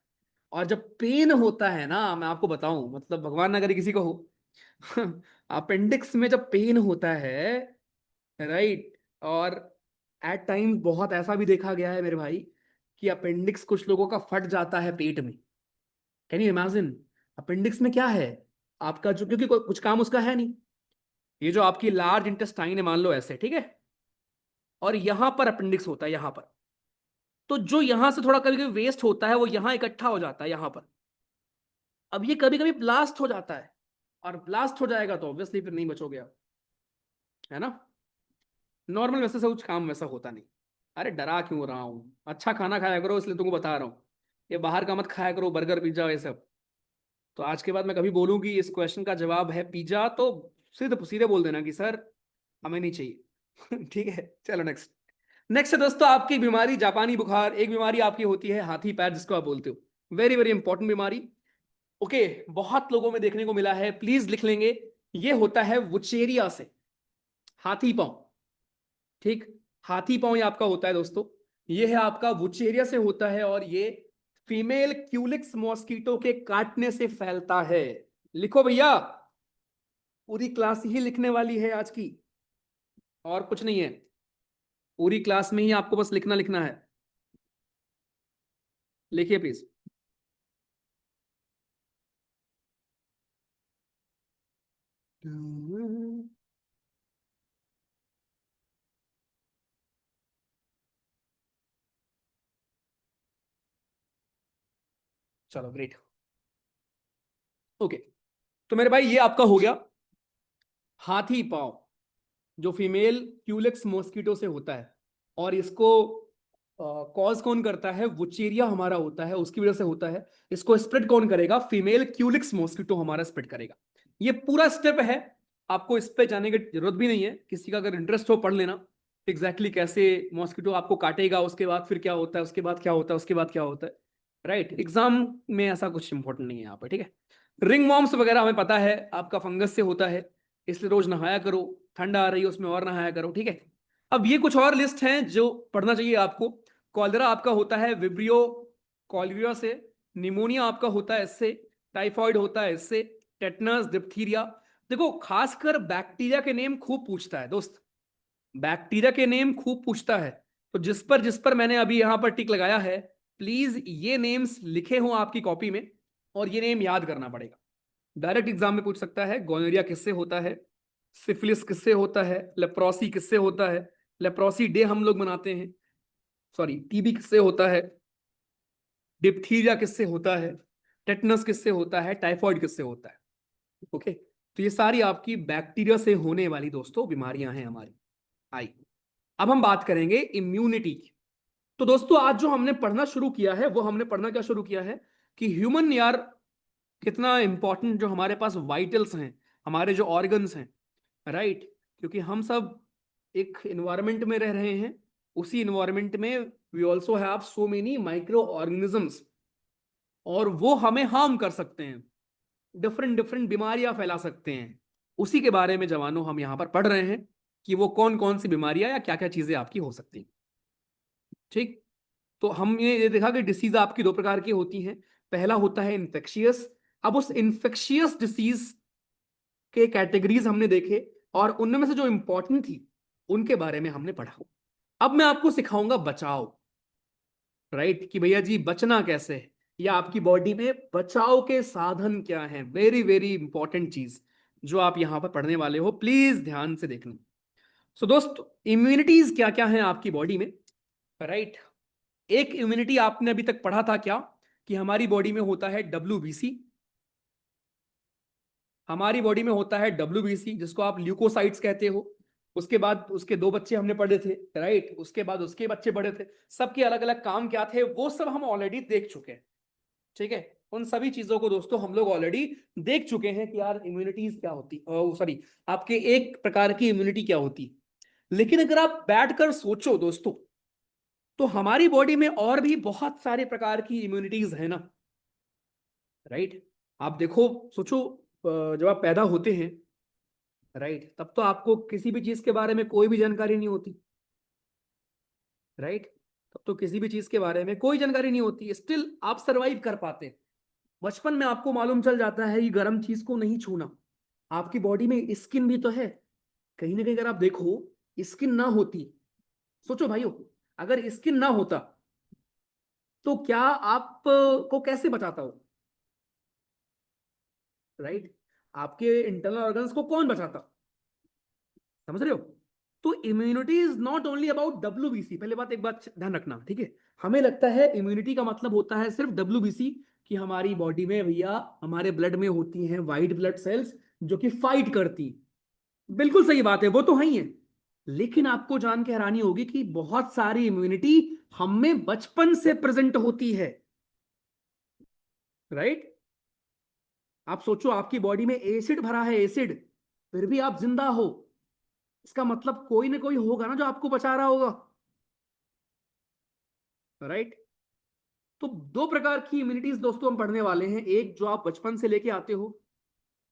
और जब पेन होता है ना, मैं आपको बताऊं, मतलब भगवान ना करे किसी को हो, अपेंडिक्स में जब पेन होता है, राइट, और एट टाइम्स बहुत ऐसा भी देखा गया है मेरे भाई कि अपेंडिक्स कुछ लोगों का फट जाता है पेट में। Can you imagine? अपेंडिक्स में क्या है आपका, जो क्योंकि कुछ काम उसका है नहीं। ये जो आपकी लार्ज इंटेस्टाइन है, मान लो ऐसे, ठीक है, और यहां पर अपेंडिक्स होता है, यहां पर। तो जो यहां से थोड़ा कभी कभी वेस्ट होता है वो यहां इकट्ठा हो जाता है यहां पर। अब ये कभी कभी ब्लास्ट हो जाता है, और ब्लास्ट हो जाएगा तो ऑब्वियसली फिर नहीं बचोगे आप, है ना। नॉर्मल वैसे से कुछ काम वैसा होता नहीं। अरे डरा क्यों रहा हूँ, अच्छा खाना खाया करो, इसलिए तुमको बता रहा हूँ। ये बाहर का मत खाया करो, बर्गर पिज्जा ये सब। तो आज के बाद मैं कभी बोलूंगी इस क्वेश्चन का जवाब है पिज्जा, तो सीधे सीधे बोल देना कि सर हमें नहीं चाहिए। ठीक है, चलो नेक्स्ट। नेक्स्ट है दोस्तों आपकी बीमारी जापानी बुखार। एक बीमारी आपकी होती है हाथी पैर, जिसको आप बोलते हो, वेरी वेरी इंपॉर्टेंट बीमारी। ओके, बहुत लोगों में देखने को मिला है, प्लीज लिख लेंगे। ये होता है वुचेरिया से, हाथी पांव। ठीक, हाथी पांव ये आपका होता है दोस्तों। ये है आपका वुचेरिया से होता है, और ये फीमेल क्यूलिक्स मॉस्किटो के काटने से फैलता है। लिखो भैया, पूरी क्लास ही लिखने वाली है आज की, और कुछ नहीं है। पूरी क्लास में ही आपको बस लिखना लिखना है। लिखिए प्लीज। चलो ग्रेट। ओके, तो मेरे भाई ये आपका हो गया हाथी पांव, जो फीमेल क्यूलेक्स मॉस्किटो से होता है। और इसको कॉज कौन करता है? वुचेरिया हमारा होता है, उसकी वजह से होता है। इसको स्प्रेड कौन करेगा? फीमेल क्यूलिक्स मॉस्किटो हमारा स्प्रेड करेगा। ये पूरा स्टेप है, आपको इस पे जाने की जरूरत भी नहीं है। किसी का अगर इंटरेस्ट हो पढ़ लेना एग्जैक्टली कैसे मॉस्किटो आपको काटेगा, उसके बाद फिर क्या होता है, उसके बाद क्या होता है, उसके बाद क्या होता है, राइट। एग्जाम में ऐसा कुछ इंपॉर्टेंट नहीं है यहाँ पे, ठीक है। रिंग वॉर्म्स वगैरह हमें पता है आपका फंगस से होता है, इसलिए रोज नहाया करो। ठंड आ रही है उसमें और नहाया करो, ठीक है। अब ये कुछ और लिस्ट हैं जो पढ़ना चाहिए आपको। कॉलरा आपका होता है विब्रियो कॉलरिया से। निमोनिया आपका होता है इससे। टाइफॉइड होता है इससे, टेटनस, डिप्थीरिया। देखो खासकर बैक्टीरिया के नेम खूब पूछता है दोस्त, बैक्टीरिया के नेम खूब पूछता है। तो जिस पर मैंने अभी यहां पर टिक लगाया है, प्लीज ये नेम्स लिखे हों आपकी कॉपी में, और ये नेम याद करना पड़ेगा। डायरेक्ट एग्जाम में पूछ सकता है, गोनोरिया किससे होता है, सिफिलिस किससे होता है, लेप्रोसी किससे होता है, लेप्रोसी डे हम लोग मनाते हैं, सॉरी टीबी किससे होता है, डिप्थीरिया किससे होता है, टेटनस किससे होता है, टाइफॉइड किससे होता है। ओके, तो ये सारी आपकी बैक्टीरिया से होने वाली दोस्तों बीमारियां हैं हमारी। आई, अब हम बात करेंगे इम्यूनिटी की। तो दोस्तों आज जो हमने पढ़ना शुरू किया है, वो हमने पढ़ना क्या शुरू किया है कि ह्यूमन यार कितना इंपॉर्टेंट, जो हमारे पास वाइटल्स हैं, हमारे जो ऑर्गन्स हैं, राइट, क्योंकि हम सब एक इन्वायरमेंट में रह रहे हैं, उसी इन्वायरमेंट में we also have so many micro organisms, और वो हमें हार्म कर सकते हैं, डिफरेंट डिफरेंट बीमारियां फैला सकते हैं। उसी के बारे में जवानों हम यहां पर पढ़ रहे हैं कि वो कौन कौन सी बीमारियां या क्या क्या चीजें आपकी हो सकती हैं। ठीक, तो हम ये देखा कि डिसीज आपकी दो प्रकार की होती हैं। पहला होता है इन्फेक्शियस। अब उस इन्फेक्शियस डिसीज के कैटेगरीज हमने देखे, और उनमें से जो इंपॉर्टेंट थी उनके बारे में हमने पढ़ा। अब मैं आपको सिखाऊंगा बचाव, राइट, कि भैया जी बचना कैसे है, या आपकी बॉडी में बचाव के साधन क्या हैं। वेरी वेरी इंपॉर्टेंट चीज जो आप यहां पर पढ़ने वाले हो, प्लीज ध्यान से देखना। सो दोस्त, इम्यूनिटीज क्या क्या है आपकी बॉडी में, राइट। एक इम्यूनिटी आपने अभी तक पढ़ा था क्या, कि हमारी बॉडी में होता है WBC, हमारी बॉडी में होता है WBC जिसको आप ल्यूकोसाइट्स कहते हो। उसके बाद उसके दो बच्चे हमने पढ़े थे, राइट, उसके बाद उसके बच्चे पढ़े थे, सबके अलग अलग काम क्या थे वो सब हम ऑलरेडी देख चुके हैं। ठीक है, उन सभी चीजों को दोस्तों हम लोग ऑलरेडी देख चुके हैं कि यार इम्यूनिटीज क्या होती, सॉरी आपके एक प्रकार की इम्यूनिटी क्या होती। लेकिन अगर आप बैठकर सोचो दोस्तों, तो हमारी बॉडी में और भी बहुत सारे प्रकार की इम्यूनिटीज है ना, राइट। आप देखो, सोचो, जब आप पैदा होते हैं, राइट, तब तो आपको किसी भी चीज के बारे में कोई भी जानकारी नहीं होती, राइट। तब तो किसी भी चीज के बारे में कोई जानकारी नहीं होती, स्टिल आप सरवाइव कर पाते हैं। बचपन में आपको मालूम चल जाता है कि गर्म चीज को नहीं छूना। आपकी बॉडी में स्किन भी तो है, कहीं ना कहीं अगर आप देखो, स्किन ना होती, सोचो भाइयों, अगर स्किन ना होता तो क्या आप को कैसे बचाता हो, राइट। आपके इंटरनल ऑर्गन्स को कौन बचाता, समझ रहे हो। तो immunity is not only about WBC। पहले बात, एक बात ध्यान रखना, ठीक है। हमें लगता है इम्यूनिटी का मतलब होता है सिर्फ WBC, कि हमारी बॉडी में भैया हमारे ब्लड में होती हैं वाइट ब्लड सेल्स जो कि फाइट करती। बिल्कुल सही बात है, वो तो है ही है। लेकिन आपको जान के हैरानी होगी कि बहुत सारी इम्यूनिटी हम में बचपन से प्रेजेंट होती है, राइट। आप सोचो, आपकी बॉडी में एसिड भरा है, एसिड, फिर भी आप जिंदा हो, इसका मतलब कोई ना कोई होगा ना जो आपको बचा रहा होगा, राइट। तो दो प्रकार की इम्यूनिटीज दोस्तों हम पढ़ने वाले हैं। एक जो आप बचपन से लेके आते हो,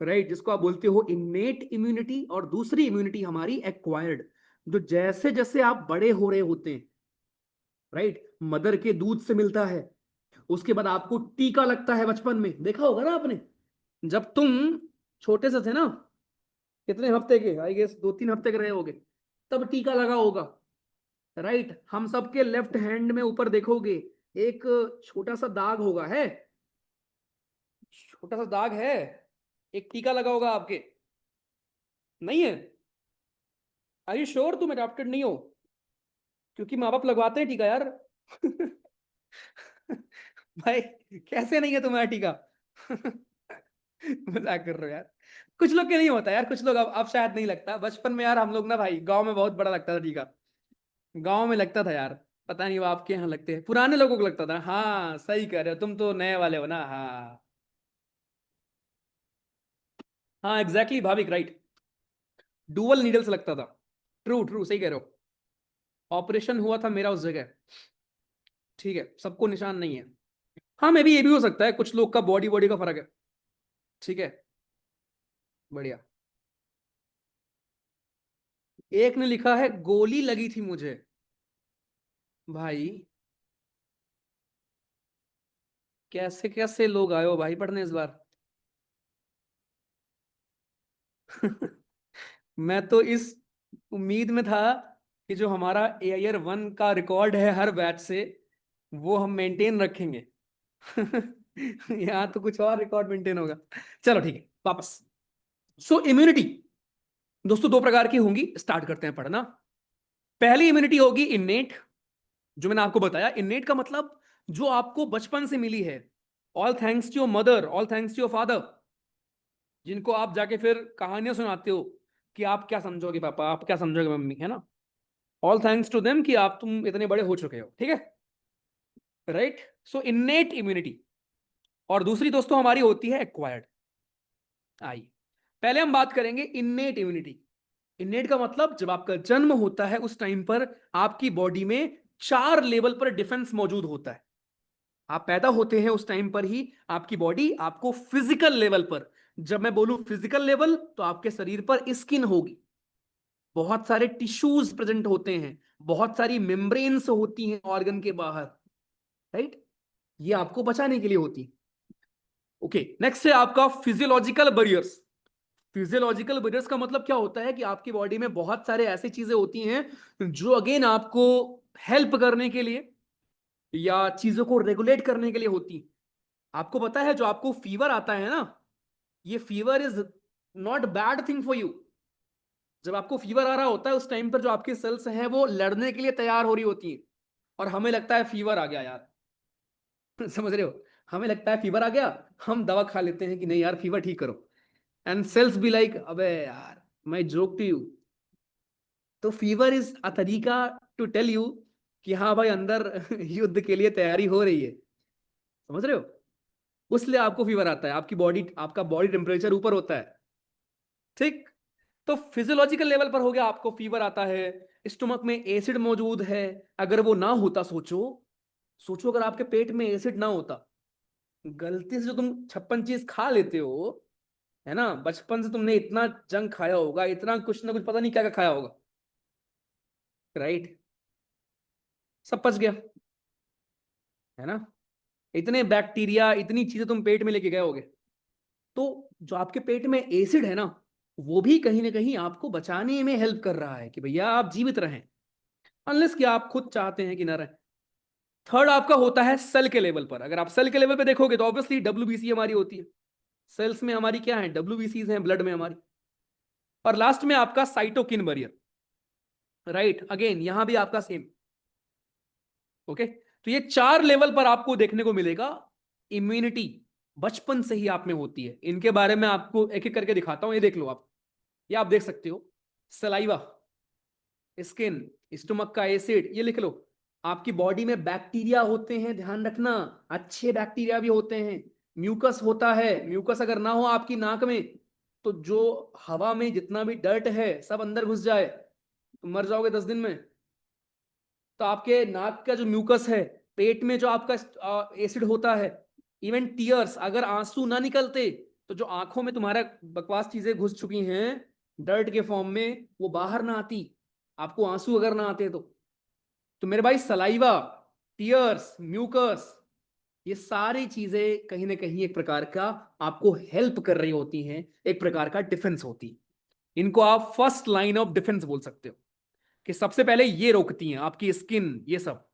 राइट, जिसको आप बोलते हो इन्नेट इम्यूनिटी, और दूसरी इम्यूनिटी हमारी एक्वायर्ड, जो जैसे जैसे आप बड़े हो रहे होते हैं, राइट, मदर के दूध से मिलता है। उसके बाद आपको टीका लगता है, बचपन में देखा होगा ना आपने, जब तुम छोटे से थे ना, कितने हफ्ते के, आई गेस 2-3 हफ्ते के रहे होगे, तब टीका लगा होगा, राइट। हम सबके लेफ्ट हैंड में ऊपर देखोगे एक छोटा सा दाग होगा, है, छोटा सा दाग है, एक टीका लगा होगा आपके, नहीं है। आर यू श्योर तुम अडॉप्टेड नहीं हो, क्योंकि माँ बाप लगवाते हैं टीका यार। भाई कैसे नहीं है तुम्हारा टीका। मजाक कर रहे हो यार, कुछ लोग के नहीं होता यार, कुछ लोग, अब शायद नहीं लगता। बचपन में यार हम लोग ना भाई, गांव में बहुत बड़ा लगता था टीका, गांव में लगता था यार। पता नहीं वो आपके यहाँ लगते हैं, पुराने लोगों को लगता था। हाँ सही कह रहे हो, तुम तो नए वाले हो ना। हाँ हाँ exactly Bhavik, right, dual needle से लगता था। ट्रू ट्रू, सही कह रहे हो। ऑपरेशन हुआ था मेरा उस जगह, ठीक है, सबको निशान नहीं है। हाँ मे भी ये भी हो सकता है, कुछ लोग का बॉडी बॉडी का फर्क है। ठीक है, बढ़िया। एक ने लिखा है गोली लगी थी मुझे। भाई कैसे कैसे लोग आए हो भाई पढ़ने इस बार। मैं तो इस उम्मीद में था कि जो हमारा AIR 1 का रिकॉर्ड है हर बैच से, वो हम मेंटेन रखेंगे। यहाँ तो कुछ और रिकॉर्ड मेंटेन होगा। चलो ठीक है, वापस। सो इम्यूनिटी दोस्तों दो प्रकार की होंगी, स्टार्ट करते हैं पढ़ना। पहली इम्यूनिटी होगी इन्नेट, जो मैंने आपको बताया। इन्नेट का मतलब जो आपको बचपन से मिली है, all thanks to your mother, all thanks to your father, जिनको आप जाके फिर कहानियां सुनाते हो कि आप क्या समझोगे पापा, आप क्या समझोगे मम्मी, है ना। ऑल थैंक्स टू देम कि आप तुम इतने बड़े हो चुके हो, ठीक है, राइट। सो इन्नेट इम्यूनिटी। और दूसरी दोस्तों हमारी होती है एक्वायर्ड। आइए पहले हम बात करेंगे इन्नेट इम्यूनिटी। इन्नेट का मतलब जब आपका जन्म होता है उस टाइम पर आपकी बॉडी में 4 लेवल पर डिफेंस मौजूद होता है। आप पैदा होते हैं उस टाइम पर ही आपकी बॉडी आपको फिजिकल लेवल पर, जब मैं बोलूं फिजिकल लेवल तो आपके शरीर पर स्किन होगी, बहुत सारे टिश्यूज प्रेजेंट होते हैं, बहुत सारी मेम्ब्रेन्स होती हैं ऑर्गन के बाहर, राइट। ये आपको बचाने के लिए होती है। ओके, नेक्स्ट है आपका फिजियोलॉजिकल बैरियर्स। फिजियोलॉजिकल बैरियर्स का मतलब क्या होता है कि आपकी बॉडी में बहुत सारे ऐसी चीजें होती हैं जो अगेन आपको हेल्प करने के लिए या चीजों को रेगुलेट करने के लिए होती हैं। आपको पता है जो आपको फीवर आता है ना, ये fever is not bad thing for you. जब आपको फीवर आ रहा होता है उस टाइम पर जो आपकी सेल्स हैं वो लड़ने के लिए तैयार हो रही होती हैं, और हमें लगता है फीवर आ गया यार। समझ रहे हो, हमें लगता है फीवर आ गया, हम दवा खा लेते हैं कि नहीं यार फीवर ठीक करो, एंड सेल्स बी लाइक अबे यार मैं जोक टू यू। तो फीवर इज अ तरीका टू टेल यू कि हाँ भाई अंदर युद्ध के लिए तैयारी हो रही है। समझ रहे हो, उसलिए आपको फीवर आता है, आपकी बॉडी, आपका बॉडी टेम्परेचर ऊपर होता है, ठीक। तो फिजियोलॉजिकल लेवल पर हो गया, आपको फीवर आता है, स्टमक में एसिड मौजूद है। अगर वो ना होता, सोचो सोचो अगर आपके पेट में एसिड ना होता, गलती से जो तुम 56 चीज खा लेते हो, है ना, बचपन से तुमने इतना जंक खाया होगा, इतना कुछ ना कुछ पता नहीं क्या क्या खाया होगा, राइट, सब पच गया, है ना। इतने बैक्टीरिया, इतनी चीजें तुम पेट में लेके गए होगे। तो जो आपके पेट में एसिड है ना, वो भी कहीं ना कहीं आपको बचाने में हेल्प कर रहा है कि भैया आप जीवित रहें, अनलेस कि आप खुद चाहते हैं कि ना रहें। थर्ड आपका होता है सेल के लेवल पर। अगर आप सेल के लेवल पे देखोगे तो ऑब्वियसली WBC हमारी होती है, सेल्स में हमारी क्या है, WBCs हैं ब्लड में हमारी। और लास्ट में आपका साइटोकिन बैरियर, राइट, अगेन यहां भी आपका सेम। ओके, तो ये 4 लेवल पर आपको देखने को मिलेगा। इम्यूनिटी बचपन से ही आप में होती है। इनके बारे में आपको एक एक करके दिखाता हूं, ये देख लो आप, ये आप देख सकते हो। सलाइवा, स्किन, स्टमक का एसिड, ये लिख लो। आपकी बॉडी में बैक्टीरिया होते हैं, ध्यान रखना, अच्छे बैक्टीरिया भी होते हैं। म्यूकस होता है, म्यूकस अगर ना हो आपकी नाक में तो जो हवा में जितना भी डर्ट है सब अंदर घुस जाए तो मर जाओगे 10 दिन में। तो आपके नाक का जो म्यूकस है, पेट में जो आपका एसिड होता है, इवन टीयर्स, अगर आंसू ना निकलते तो जो आंखों में तुम्हारा बकवास चीजें घुस चुकी हैं डर्ट के फॉर्म में, वो बाहर ना आती, आपको आंसू अगर ना आते तो मेरे भाई सलाइवा, टीयर्स, म्यूकस, ये सारी चीजें कहीं ना कहीं एक प्रकार का आपको हेल्प कर रही होती हैं, एक प्रकार का डिफेंस होती है। इनको आप फर्स्ट लाइन ऑफ डिफेंस बोल सकते हो कि सबसे पहले ये रोकती हैं आपकी स्किन, ये सब।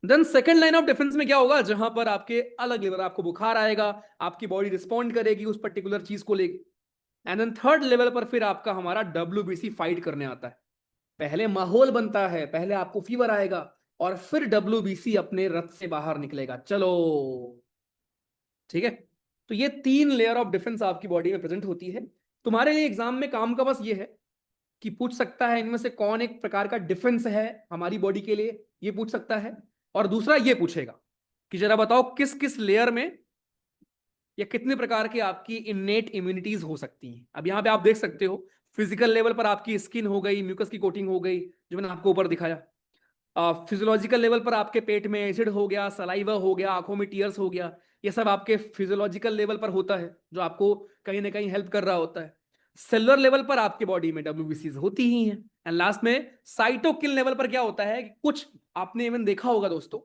Then second line of defence में क्या होगा, जहां पर आपके अलग लेवल, आपको बुखार आएगा, आपकी बॉडी रिस्पॉन्ड करेगी उस पर्टिकुलर चीज को लेकर। एंड देन थर्ड लेवल पर फिर आपका हमारा WBC फाइट करने आता है। पहले माहौल बनता है, पहले आपको फीवर आएगा और फिर WBC अपने रथ से बाहर निकलेगा, चलो, ठीक है। तो ये 3 लेयर ऑफ डिफेंस आपकी बॉडी में प्रेजेंट होती है। तुम्हारे लिए एग्जाम में काम का बस ये है कि पूछ सकता है इनमें से कौन एक प्रकार का डिफेंस है हमारी बॉडी के लिए, ये पूछ सकता है। और दूसरा ये पूछेगा कि जरा बताओ किस किस लेयर में या कितने प्रकार की आपकी इन्नेट इम्यूनिटीज हो सकती हैं। अब यहां पे आप देख सकते हो, फिजिकल लेवल पर आपकी स्किन हो गई, म्यूकस की कोटिंग हो गई जो मैंने आपको ऊपर दिखाया। फिजियोलॉजिकल लेवल पर आपके पेट में एसिड हो गया, सलाइवा हो गया, आंखों में टीयर्स हो गया, ये सब आपके फिजियोलॉजिकल लेवल पर होता है जो आपको कहीं ना कहीं हेल्प कर रहा होता है। सेलुलर लेवल पर आपके बॉडी में WBCs होती ही हैं। एंड लास्ट में साइटोकिन लेवल पर क्या होता है कि कुछ आपने इवन देखा होगा दोस्तों,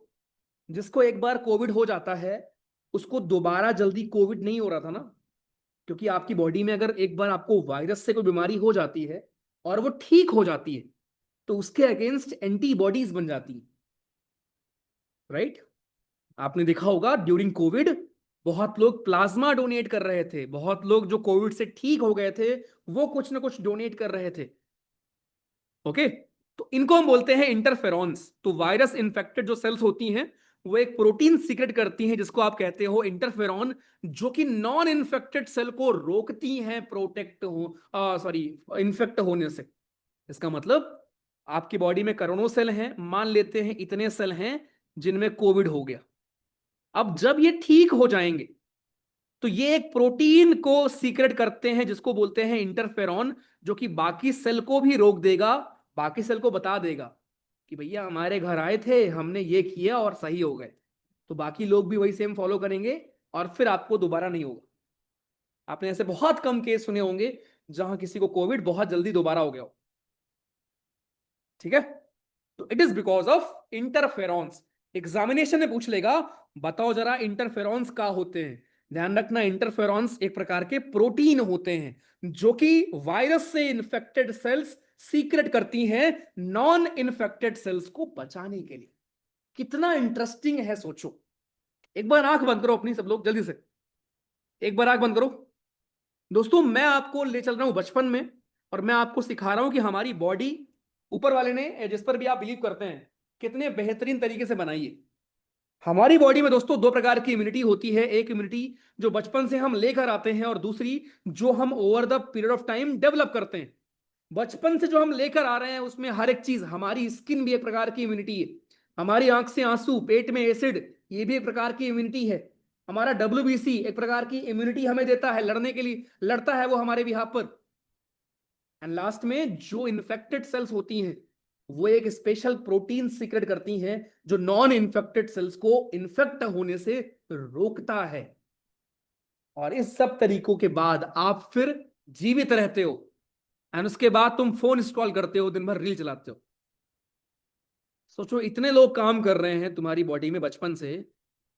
जिसको एक बार कोविड हो जाता है उसको दोबारा जल्दी कोविड नहीं हो रहा था ना, क्योंकि आपकी बॉडी में अगर एक बार आपको वायरस से कोई बीमारी हो जाती है और वो ठीक हो जाती है तो उसके अगेंस्ट एंटीबॉडीज बन जाती है, राइट। आपने देखा होगा ड्यूरिंग कोविड बहुत लोग प्लाज्मा डोनेट कर रहे थे, बहुत लोग जो कोविड से ठीक हो गए थे वो कुछ ना कुछ डोनेट कर रहे थे। ओके, तो इनको हम बोलते हैं इंटरफेरॉन्स। तो वायरस इन्फेक्टेड जो सेल्स होती हैं वो एक प्रोटीन सीक्रेट करती हैं जिसको आप कहते हो इंटरफेरॉन, जो कि नॉन इन्फेक्टेड सेल को रोकती हैं प्रोटेक्ट हो सॉरी इन्फेक्ट होने से। इसका मतलब आपकी बॉडी में करोड़ों सेल हैं, मान लेते हैं इतने सेल हैं जिनमें कोविड हो गया। अब जब ये ठीक हो जाएंगे तो ये एक प्रोटीन को सीक्रेट करते हैं जिसको बोलते हैं इंटरफेरॉन, जो कि बाकी सेल को भी रोक देगा, बाकी सेल को बता देगा कि भैया हमारे घर आए थे, हमने ये किया और सही हो गए। तो बाकी लोग भी वही सेम फॉलो करेंगे और फिर आपको दोबारा नहीं होगा। आपने ऐसे बहुत कम केस सुने होंगे जहां किसी को कोविड बहुत जल्दी दोबारा हो गया हो। ठीक है, तो it is because of interferons. Examination में पूछ लेगा बताओ जरा इंटरफेरॉन्स क्या होते हैं। ध्यान रखना, इंटरफेरॉन्स एक प्रकार के प्रोटीन होते हैं जो कि वायरस से इन्फेक्टेड सेल्स सीक्रेट करती हैं नॉन इन्फेक्टेड सेल्स को बचाने के लिए। कितना इंटरेस्टिंग है सोचो। एक बार आंख बंद करो अपनी, सब लोग जल्दी से एक बार आंख बंद करो। दोस्तों मैं आपको ले चल रहा हूं बचपन में और मैं आपको सिखा रहा हूं कि हमारी बॉडी ऊपर वाले ने, जिस पर भी आप बिलीव करते हैं, कितने बेहतरीन तरीके से बनाई है। हमारी बॉडी में दोस्तों दो प्रकार की इम्यूनिटी होती है, एक इम्यूनिटी जो बचपन से हम लेकर आते हैं और दूसरी जो हम over the period of time develop करते हैं। बचपन से जो हम लेकर आ रहे हैं उसमें हर एक चीज, हमारी स्किन भी एक प्रकार की इम्यूनिटी है, हमारी आंख से आंसू, पेट में एसिड, ये भी एक प्रकार की इम्यूनिटी है, हमारा WBC एक प्रकार की इम्यूनिटी हमें देता है लड़ने के लिए, लड़ता है वो हमारे बिहाफ पर। एंड लास्ट में जो इन्फेक्टेड सेल्स होती हैं वो एक स्पेशल प्रोटीन सीक्रेट करती हैं जो नॉन इन्फेक्टेड सेल्स को इन्फेक्ट होने से रोकता है। और इस सब तरीकों के बाद आप फिर जीवित रहते हो एंड उसके बाद तुम फोन स्क्रॉल करते हो, दिन भर रील चलाते हो। सोचो इतने लोग काम कर रहे हैं तुम्हारी बॉडी में बचपन से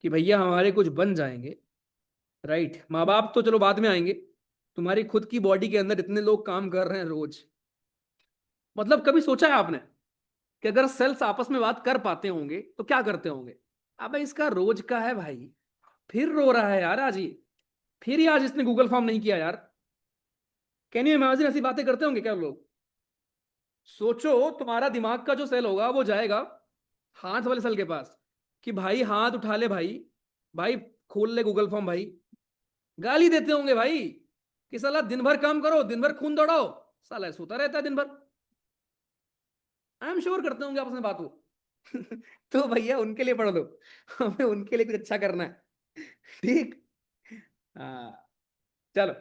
कि भैया हमारे कुछ बन जाएंगे, राइट। माँ बाप तो चलो बाद में आएंगे, तुम्हारी खुद की बॉडी के अंदर इतने लोग काम कर रहे हैं रोज। मतलब कभी सोचा है आपने कि अगर सेल्स आपस में बात कर पाते होंगे तो क्या करते होंगे? अबे इसका रोज का है भाई, फिर रो रहा है यार आज ही, फिर ही आज इसने गूगल फॉर्म नहीं किया यार। कैन यू इमेजिन ऐसी बातें करते होंगे क्या लोग? सोचो तुम्हारा दिमाग का जो सेल होगा वो जाएगा हाथ वाले सेल के पास कि भाई हाथ उठा ले भाई, भाई खोल ले गूगल फॉर्म भाई। गाली देते होंगे भाई कि साला दिन भर काम करो, दिन भर खून दौड़ाओ, साला सोता रहता है दिन भर। आई एम श्योर करते होंगे आपस में बात हो। तो भैया उनके लिए पढ़ लो, हमें उनके लिए कुछ अच्छा करना है, ठीक। हाँ चलो,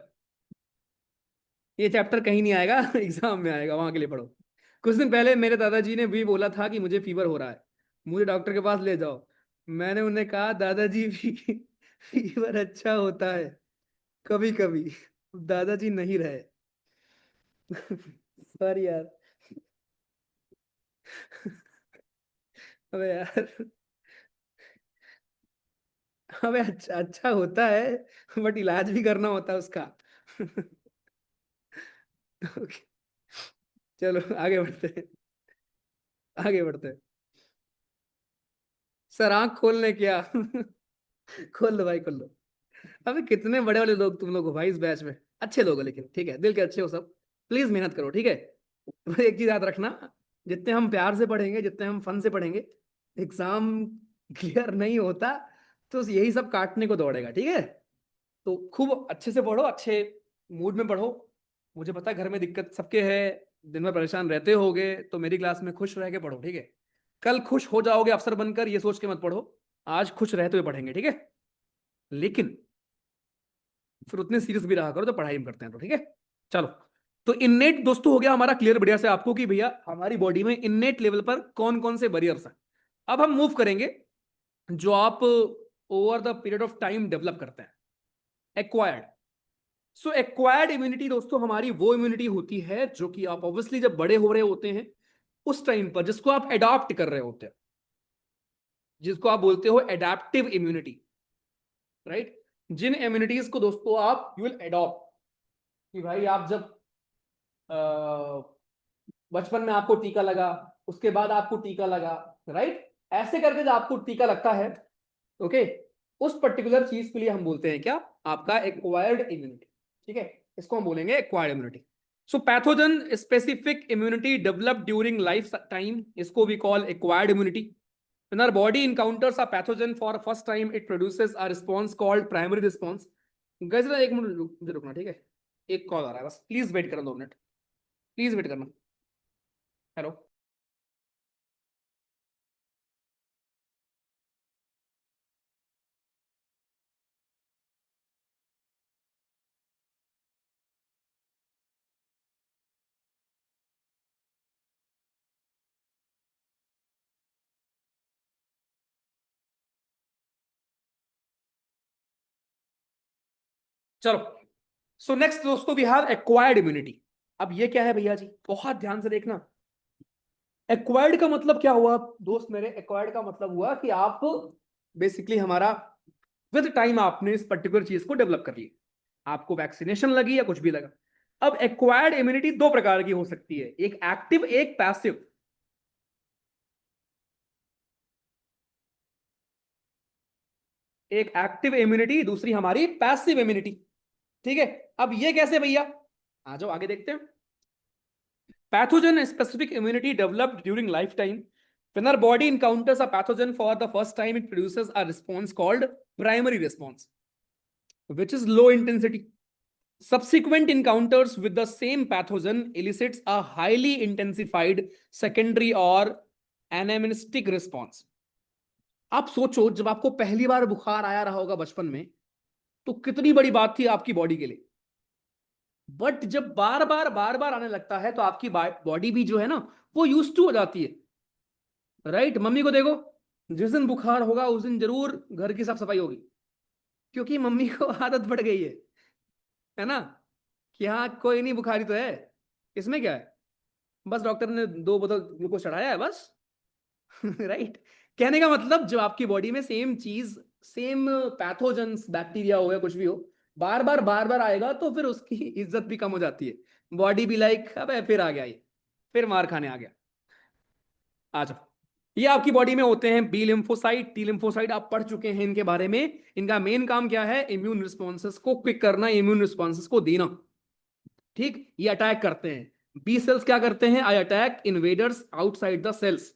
ये चैप्टर कहीं नहीं आएगा, एग्जाम में आएगा, वहां के लिए पढ़ो। कुछ दिन पहले मेरे दादाजी ने भी बोला था कि मुझे फीवर हो रहा है, मुझे डॉक्टर के पास ले जाओ। मैंने उन्हें कहा दादाजी फीवर अच्छा होता है कभी कभी। दादाजी नहीं रहे। सॉरी यार। अबे यार, अबे अच्छा अच्छा होता है बट इलाज भी करना होता है उसका। Okay, चलो आगे बढ़ते हैं, आगे बढ़ते हैं। सर आंख खोलने क्या? खोल लो भाई खोल लो। अबे कितने बड़े वाले लोग तुम लोग हो भाई इस बैच में, अच्छे लोग हो लेकिन, ठीक है, दिल के अच्छे हो सब। प्लीज मेहनत करो, ठीक है। पर एक चीज याद रखना, जितने हम प्यार से पढ़ेंगे, जितने हम फन से पढ़ेंगे, एग्जाम क्लियर नहीं होता तो यही सब काटने को दौड़ेगा, ठीक है। तो खूब अच्छे से पढ़ो, अच्छे मूड में पढ़ो। मुझे पता है घर में दिक्कत सबके है, दिन भर परेशान रहते होगे, तो मेरी क्लास में खुश रह के पढ़ो, ठीक है। कल खुश हो जाओगे अफसर बनकर, ये सोच के मत पढ़ो, आज खुश रहते हुए पढ़ेंगे, ठीक है। लेकिन फिर उतने सीरियस भी रहा करो तो पढ़ाई में करते हैं तो, ठीक है। चलो, तो इननेट दोस्तों हो गया हमारा क्लियर बढ़िया से आपको कि भैया हमारी बॉडी में इननेट लेवल पर कौन कौन से बैरियर्स हैं। अब हम मूव करेंगे जो आप over the period of time develop करते हैं, एक्वायर्ड। सो एक्वायर्ड इम्यूनिटी दोस्तों हमारी वो इम्यूनिटी होती है जो कि आप ऑब्वियसली जब बड़े हो रहे होते हैं उस टाइम पर, जिसको आप एडॉप्ट कर रहे होते हैं, जिसको आप बोलते हो एडेप्टिव इम्यूनिटी, राइट। जिन इम्यूनिटीज को दोस्तों आप यू विल एडॉप्ट, कि भाई आप जब बचपन में आपको टीका लगा, उसके बाद आपको टीका लगा, राइट, ऐसे करके जब आपको टीका लगता है, ओके, उस पर्टिकुलर चीज के लिए हम बोलते हैं क्या, आपका एक्वायर्ड इम्यूनिटी। ठीक है, इसको हम बोलेंगे acquired immunity. So pathogen specific immunity develop during life time, इसको we call acquired immunity. When our body encounters a pathogen for the first time, it produces a response called primary response. Guys, एक minute मुझे रुकना, ठीक है, एक call आ रहा है, बस प्लीज वेट करना 2 मिनट, प्लीज वेट करना। हेलो, चलो। सो नेक्स्ट दोस्तों वी हैव एक्वायर्ड इम्यूनिटी। अब ये क्या है भैया जी, बहुत ध्यान से देखना। एक्वायर्ड का मतलब क्या हुआ दोस्त मेरे, एक्वायर्ड का मतलब हुआ कि आप बेसिकली हमारा विद टाइम आपने इस पर्टिकुलर चीज को डेवलप कर लिया, आपको वैक्सीनेशन लगी या कुछ भी लगा। अब एक्वायर्ड इम्यूनिटी दो प्रकार की हो सकती है, एक एक्टिव एक पैसिव। एक एक्टिव इम्यूनिटी, दूसरी हमारी पैसिव इम्यूनिटी। ठीक है, अब ये कैसे भैया, आ जाओ आगे देखते हैं। Pathogen specific immunity developed during life time. When our body encounters a pathogen for the first time, it produces a response called primary response, which is low intensity. Subsequent encounters with the same pathogen elicits a highly intensified secondary or anamnestic response. आप सोचो, जब आपको पहली बार बुखार आया रहा होगा बचपन में, तो कितनी बड़ी बात थी आपकी बॉडी के लिए। बट जब बार बार आने लगता है, तो आपकी बॉडी भी जो है ना, वो यूज टू हो जाती है, राइट। मम्मी को देखो, जिस दिन बुखार होगा उस दिन जरूर घर की साफ सफाई होगी, क्योंकि मम्मी को आदत पड़ गई है ना, कि हाँ कोई नहीं बुखारी तो है, इसमें क्या है, बस डॉक्टर ने 2 बोतल ग्लूकोज चढ़ाया है बस। राइट। कहने का मतलब, जब आपकी बॉडी में सेम चीज, सेम पैथोजेंस, बैक्टीरिया हो या कुछ भी हो, बार बार आएगा, तो फिर उसकी इज्जत भी कम हो जाती है। बॉडी भी लाइक, अबे फिर आ गया ये, फिर मार खाने आ गया। आ जाओ, ये आपकी बॉडी में होते हैं बी लिम्फोसाइट, टी लिम्फोसाइट, आप पढ़ चुके हैं इनके बारे में। इनका मेन काम क्या है, इम्यून रिस्पॉन्सेस को क्विक करना, इम्यून रिस्पॉन्सेस को देना। ठीक, ये अटैक करते हैं। बी सेल्स क्या करते हैं, I attack invaders outside the cells.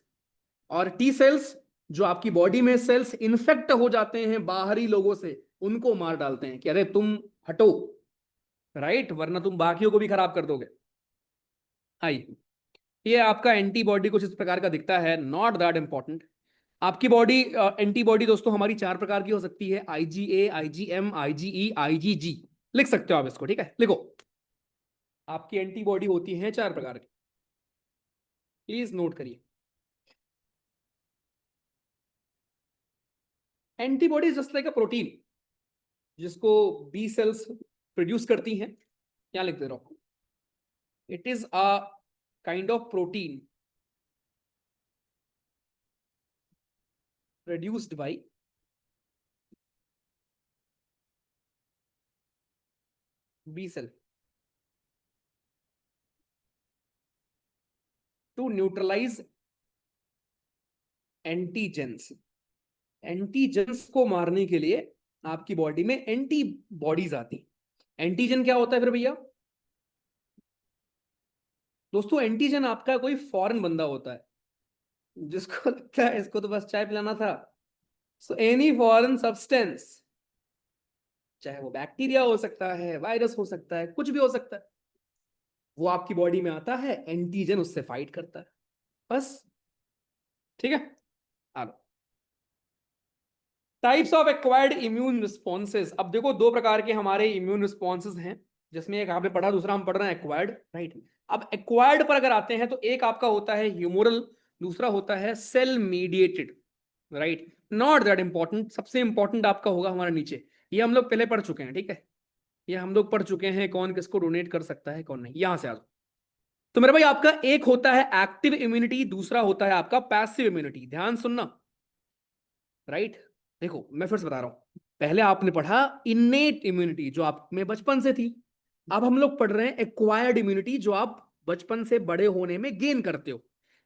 और टी सेल्स, जो आपकी बॉडी में सेल्स इन्फेक्ट हो जाते हैं बाहरी लोगों से, उनको मार डालते हैं कि अरे तुम हटो, राइट, वरना तुम बाकियों को भी खराब कर दोगे। आइए, ये आपका एंटीबॉडी कुछ इस प्रकार का दिखता है, नॉट दैट इंपॉर्टेंट। आपकी बॉडी एंटीबॉडी दोस्तों हमारी 4 प्रकार की हो सकती है, आईजीए, आईजीएम, आईजीई, आईजीजी। लिख सकते हो आप इसको, ठीक है, लिखो। आपकी एंटीबॉडी होती है 4 प्रकार की, प्लीज नोट करिए। Antibody just like a protein, जिसको बी सेल्स प्रोड्यूस करती हैं, क्या लिख दे रहा हूं, it is a kind of protein produced by B cell to neutralize antigens. Antigens को मारने के लिए आपकी बॉडी में एंटीबॉडीज आती। एंटीजन क्या होता है फिर भैया, दोस्तों एंटीजन आपका कोई फॉरेन बंदा होता है, जिसको लगता है इसको तो बस चाय पिलाना था। सो एनी फॉरेन सब्सटेंस, चाहे वो बैक्टीरिया हो सकता है, वायरस हो सकता है, कुछ भी हो सकता है, वो आपकी बॉडी में आता है, एंटीजन उससे फाइट करता है, बस। ठीक है, आ लो। Types of acquired immune responses. अब देखो, 2 प्रकार के हमारे इम्यून रिस्पॉन्सेज हैं, जिसमें एक आपने पढ़ा, दूसरा हम पढ़ रहे हैं एक्वायर्ड, राइट। अब एक्वायर्ड पर अगर आते हैं, तो एक आपका होता है ह्यूमोरल, दूसरा होता है cell mediated, right. Not that important, सबसे इंपॉर्टेंट आपका होगा हमारा नीचे, ये हम लोग पहले पढ़ चुके हैं, ठीक है, ये हम लोग पढ़ चुके हैं, कौन किसको डोनेट कर सकता है कौन नहीं। यहां से आ जाओ। तो मेरे भाई, आपका एक होता है एक्टिव इम्यूनिटी, दूसरा होता है आपका पैसिव इम्यूनिटी। ध्यान सुनना, राइट। देखो मैं फिर से बता रहा हूं, पहले आपने पढ़ा इनेट इम्यूनिटी जो आप में बचपन से थी, अब हम लोग पढ़ रहे हैं एक्वायर्ड इम्यूनिटी जो आप बचपन से बड़े होने में गेन करते हो।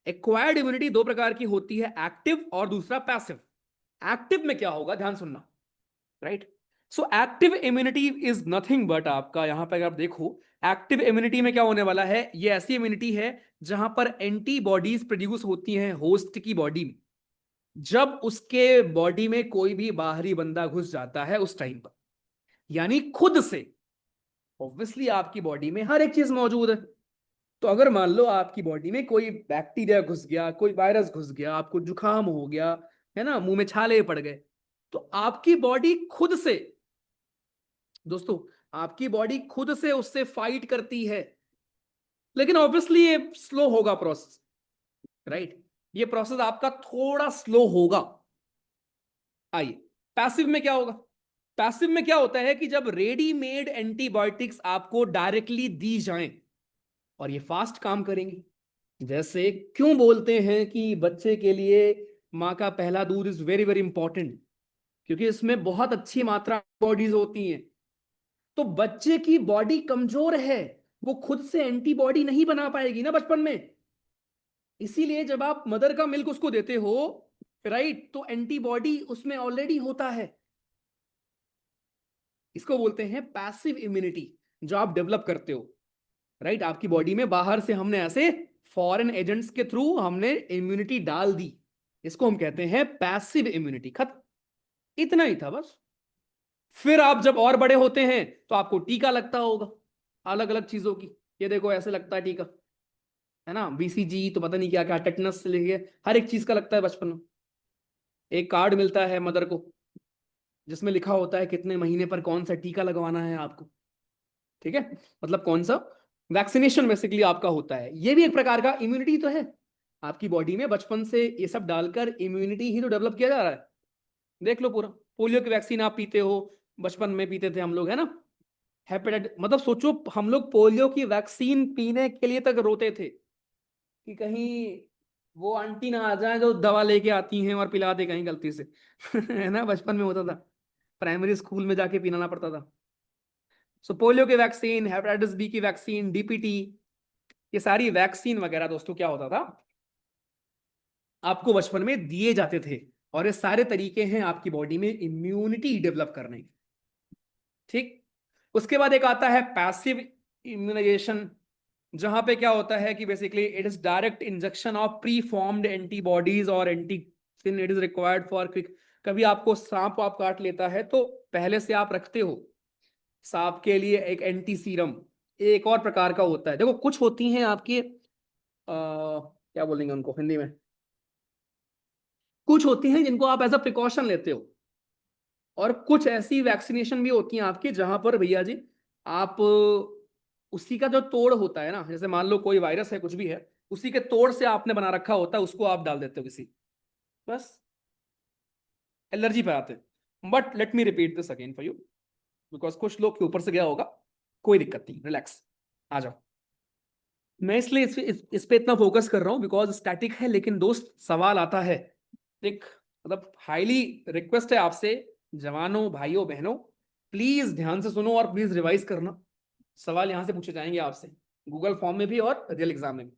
एक्वायर्ड इम्यूनिटी दो प्रकार की होती है, एक्टिव और दूसरा पैसिव। एक्टिव में क्या होगा, ध्यान सुनना, right. So active immunity is nothing but, आपका यहां पर अगर आप देखो एक्टिव इम्यूनिटी में क्या होने वाला है, ये ऐसी इम्यूनिटी है जहां पर एंटीबॉडीज प्रोड्यूस होती हैं होस्ट की बॉडी में, जब उसके बॉडी में कोई भी बाहरी बंदा घुस जाता है उस टाइम पर, यानी खुद से। ऑब्वियसली आपकी बॉडी में हर एक चीज मौजूद है, तो अगर मान लो आपकी बॉडी में कोई बैक्टीरिया घुस गया, कोई वायरस घुस गया, आपको जुकाम हो गया, है ना, मुंह में छाले पड़ गए, तो आपकी बॉडी खुद से, दोस्तों, आपकी बॉडी खुद से उससे फाइट करती है। लेकिन ऑब्वियसली ये स्लो होगा प्रोसेस, राइट, ये प्रोसेस आपका थोड़ा स्लो होगा। आइए, पैसिव में क्या होगा। पैसिव में क्या होता है कि जब रेडीमेड एंटीबायोटिक्स आपको डायरेक्टली दी जाएं और ये फास्ट काम करेंगी। जैसे क्यों बोलते हैं कि बच्चे के लिए माँ का पहला दूध इज वेरी वेरी इंपॉर्टेंट, क्योंकि इसमें बहुत अच्छी मात्रा बॉडीज होती हैं। तो बच्चे की बॉडी कमजोर है, वो खुद से एंटीबॉडी नहीं बना पाएगी ना बचपन में, इसीलिए जब आप मदर का मिल्क उसको देते हो, राइट, तो एंटीबॉडी उसमें ऑलरेडी होता है। इसको बोलते हैं पैसिव इम्यूनिटी, जो आप डेवलप करते हो, राइट। आपकी बॉडी में बाहर से हमने ऐसे फॉरेन एजेंट्स के थ्रू हमने इम्यूनिटी डाल दी, इसको हम कहते हैं पैसिव इम्यूनिटी। खत्म, इतना ही था बस। फिर आप जब और बड़े होते हैं तो आपको टीका लगता होगा अलग अलग चीजों की, ये देखो ऐसे लगता है टीका, है ना, बीसीजी, तो पता नहीं क्या क्या, टेटनस से लेके हर एक चीज का लगता है बचपन में। एक कार्ड मिलता है मदर को जिसमें लिखा होता है कितने महीने पर कौन सा टीका लगवाना है आपको, ठीक है, मतलब कौन सा वैक्सीनेशन बेसिकली आपका होता है। ये भी एक प्रकार का इम्यूनिटी तो है, आपकी बॉडी में बचपन से ये सब डालकर इम्यूनिटी ही तो डेवलप किया जा रहा है। देख लो पूरा, पोलियो की वैक्सीन आप पीते हो, बचपन में पीते थे हम लोग, है ना। हेपेटाइटिस, मतलब सोचो हम लोग पोलियो की वैक्सीन पीने के लिए तक रोते थे कि कहीं वो आंटी ना आ जाए जो दवा लेके आती हैं और पिला दे कहीं गलती से है ना, बचपन में होता था, प्राइमरी स्कूल में जाके पिलाना पड़ता था। सो पोलियो की वैक्सीन, हेपेटाइटिस बी की वैक्सीन, डीपीटी, ये सारी वैक्सीन वगैरह दोस्तों क्या होता था, आपको बचपन में दिए जाते थे। और ये सारे तरीके हैं आपकी बॉडी में इम्यूनिटी डेवलप करने के, ठीक। उसके बाद एक आता है पैसिव इम्यूनाइजेशन, जहां पे क्या होता है कि basically it is direct injection of preformed antibodies और antiserum it is required for quick. कभी आपको सांप आप काट लेता है तो पहले से आप रखते हो सांप के लिए एक एंटी सीरम, एक और प्रकार का होता है। देखो कुछ होती हैं आपके क्या बोलेंगे उनको हिंदी में, कुछ होती हैं जिनको आप एज अ प्रिकॉशन लेते हो, और कुछ ऐसी वैक्सीनेशन भी होती हैं आपकी जहां पर भैया जी आप उसी का जो तोड़ होता है ना, जैसे मान लो कोई वायरस है कुछ भी है, उसी के तोड़ से आपने बना रखा होता है, उसको आप डाल देते हो किसी, बस एलर्जी पे आते हैं। But let me repeat this again for you, because कुछ लोग के ऊपर से गया होगा, कोई दिक्कत नहीं, रिलैक्स, आ जाओ। मैं इसलिए इस पे इतना फोकस कर रहा हूं बिकॉज स्टैटिक है, लेकिन दोस्त सवाल आता है, एक मतलब हाईली रिक्वेस्ट है आपसे, जवानों भाइयों बहनों, प्लीज ध्यान से सुनो और प्लीज रिवाइज करना। सवाल यहां से पूछे जाएंगे आपसे, गूगल फॉर्म में भी और रियल एग्जाम में भी।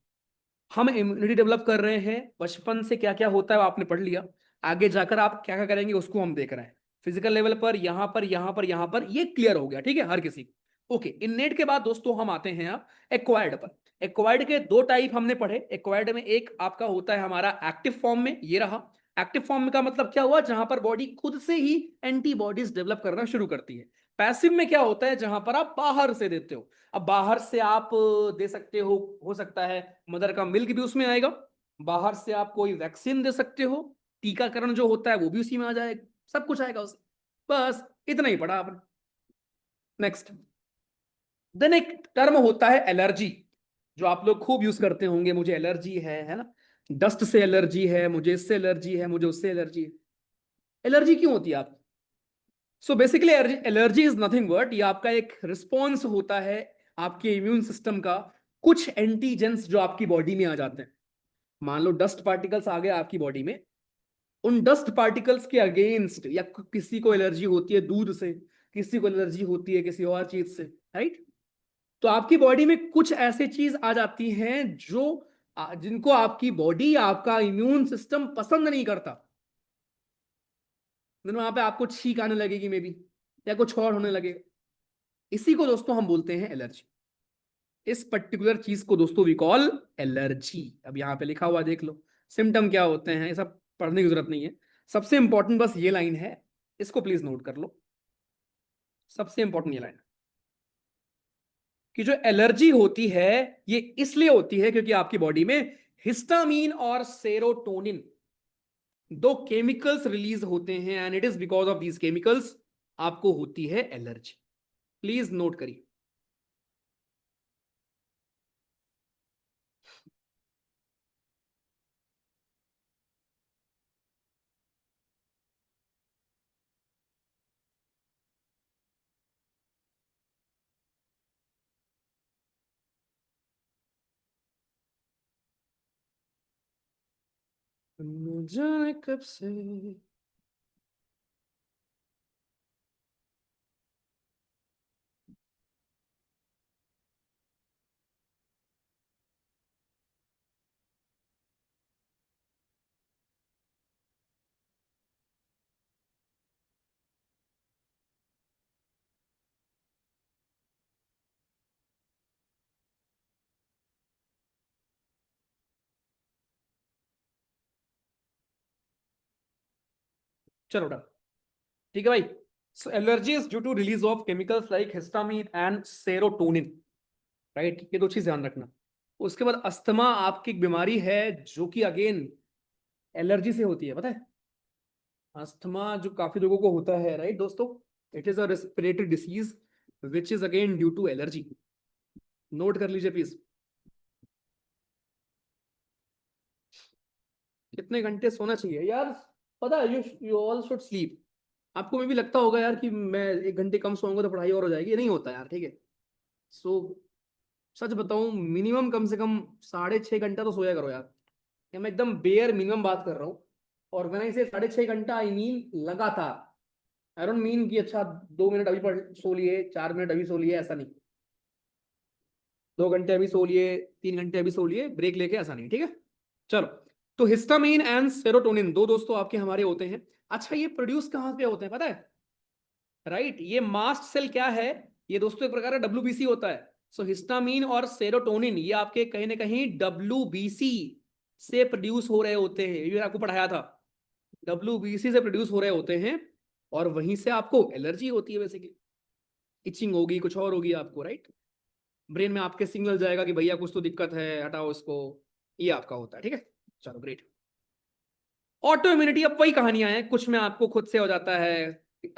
हम इम्यूनिटी डेवलप कर रहे हैं, बचपन से क्या क्या होता है वो आपने पढ़ लिया, आगे जाकर आप क्या क्या करेंगे उसको हम देख रहे हैं, फिजिकल लेवल पर, यहां पर यहां पर यहां पर, ये क्लियर हो गया, ठीक है हर किसी को। ओके, इननेट के बाद दोस्तों हम आते हैं आप एक्वायर्ड पर। एक्वायर्ड के दो टाइप हमने पढ़े एक्वायर्ड में, एक आपका होता है हमारा एक्टिव फॉर्म में, ये रहा एक्टिव फॉर्म का मतलब क्या हुआ, जहां पर बॉडी खुद से ही एंटीबॉडीज डेवलप करना शुरू करती है। पैसिव में क्या होता है, जहां पर आप बाहर से देते हो। अब बाहर से आप दे सकते हो सकता है मदर का मिल्क भी उसमें आएगा, बाहर से आप कोई वैक्सीन दे सकते हो, टीकाकरण जो होता है वो भी उसी में आ जाएगा, सब कुछ आएगा उसे, बस इतना ही पढ़ा आपने। नेक्स्ट, देन एक टर्म होता है एलर्जी, जो आप लोग खूब यूज करते होंगे, मुझे एलर्जी है ना, डस्ट से एलर्जी है, मुझे इससे एलर्जी है, मुझे उससे एलर्जी है। एलर्जी क्यों होती है आपको, so basically allergy is nothing but, ये आपका एक रिस्पॉन्स होता है आपके इम्यून सिस्टम का, कुछ एंटीजेंस जो आपकी बॉडी में आ जाते हैं। मान लो डस्ट पार्टिकल्स आ गए आपकी बॉडी में, उन डस्ट पार्टिकल्स के अगेंस्ट, या किसी को एलर्जी होती है दूध से, किसी को एलर्जी होती है किसी और चीज से, राइट? तो आपकी बॉडी में कुछ ऐसी चीज आ जाती हैं जो जिनको आपकी बॉडी, आपका इम्यून सिस्टम पसंद नहीं करता। देन वहां पे आपको छींक आने लगेगी मे बी, या कुछ और होने लगेगा। इसी को दोस्तों हम बोलते हैं एलर्जी। इस पर्टिकुलर चीज को दोस्तों वी कॉल एलर्जी। अब यहां पे लिखा हुआ देख लो, सिम्टम क्या होते हैं, ये सब पढ़ने की जरूरत नहीं है। सबसे इंपॉर्टेंट बस ये लाइन है, इसको प्लीज नोट कर लो। सबसे इंपॉर्टेंट ये लाइन कि जो एलर्जी होती है ये इसलिए होती है क्योंकि आपकी बॉडी में हिस्टामीन और सेरोटोनिन, दो केमिकल्स रिलीज होते हैं, and it is because of these chemicals आपको होती है एलर्जी। प्लीज नोट करिए। न जाने कब से चलो डन, ठीक है भाई। So allergy is due to release of chemicals like histamine and serotonin, right? ये दो चीज ध्यान रखना। उसके बाद अस्थमा आपकी एक बीमारी है जो कि अगेन एलर्जी से होती है, पता है? अस्थमा जो काफी लोगों को होता है, राइट दोस्तों, it is a respiratory disease which is again due to allergy. Note कर लीजिए प्लीज। कितने घंटे सोना चाहिए यार? पता है, you you all should sleep. आपको में भी लगता होगा यार कि मैं 1 घंटे कम सोऊंगा तो पढ़ाई और हो जाएगी, ये नहीं होता यार, ठीक है? सो सच बताऊं, मिनिमम कम से कम 6.5 घंटा तो सोया करो यार। ये मैं एकदम बेयर मिनिमम बात कर रहा हूँ। और मैंने इसे 6.5 घंटा आई मीन लगातार। आई डोंट मीन कि अच्छा 2 मिनट अभी पढ़ सो लिए, 4 मिनट अभी सो लिए, ऐसा नहीं। 2 घंटे अभी सो लिए, 3 घंटे अभी सो लिए, ब्रेक लेके, ऐसा नहीं, ठीक है? चलो, तो हिस्टामीन एंड सेरोटोनिन दो दोस्तों आपके हमारे होते हैं। अच्छा, ये प्रोड्यूस कहाँ पे होते हैं पता है? राइट, ये मास्ट सेल क्या है? ये दोस्तों एक प्रकार का डब्ल्यूबीसी होता है। सो हिस्टामीन और सेरोटोनिन ये आपके कहीं ना कहीं डब्ल्यूबीसी से प्रोड्यूस हो रहे होते हैं, ये आपको पढ़ाया था। डब्ल्यूबीसी से प्रोड्यूस हो रहे होते हैं, और वहीं से आपको एलर्जी होती है बेसिकली। इचिंग होगी, कुछ और होगी आपको, राइट? ब्रेन में आपके सिग्नल जाएगा कि भैया कुछ तो दिक्कत है, हटाओ इसको। ये आपका होता है, ठीक है? चलो ग्रेट। ऑटो इम्यूनिटी, अब वही कहानियां हैं, कुछ में आपको खुद से हो जाता है,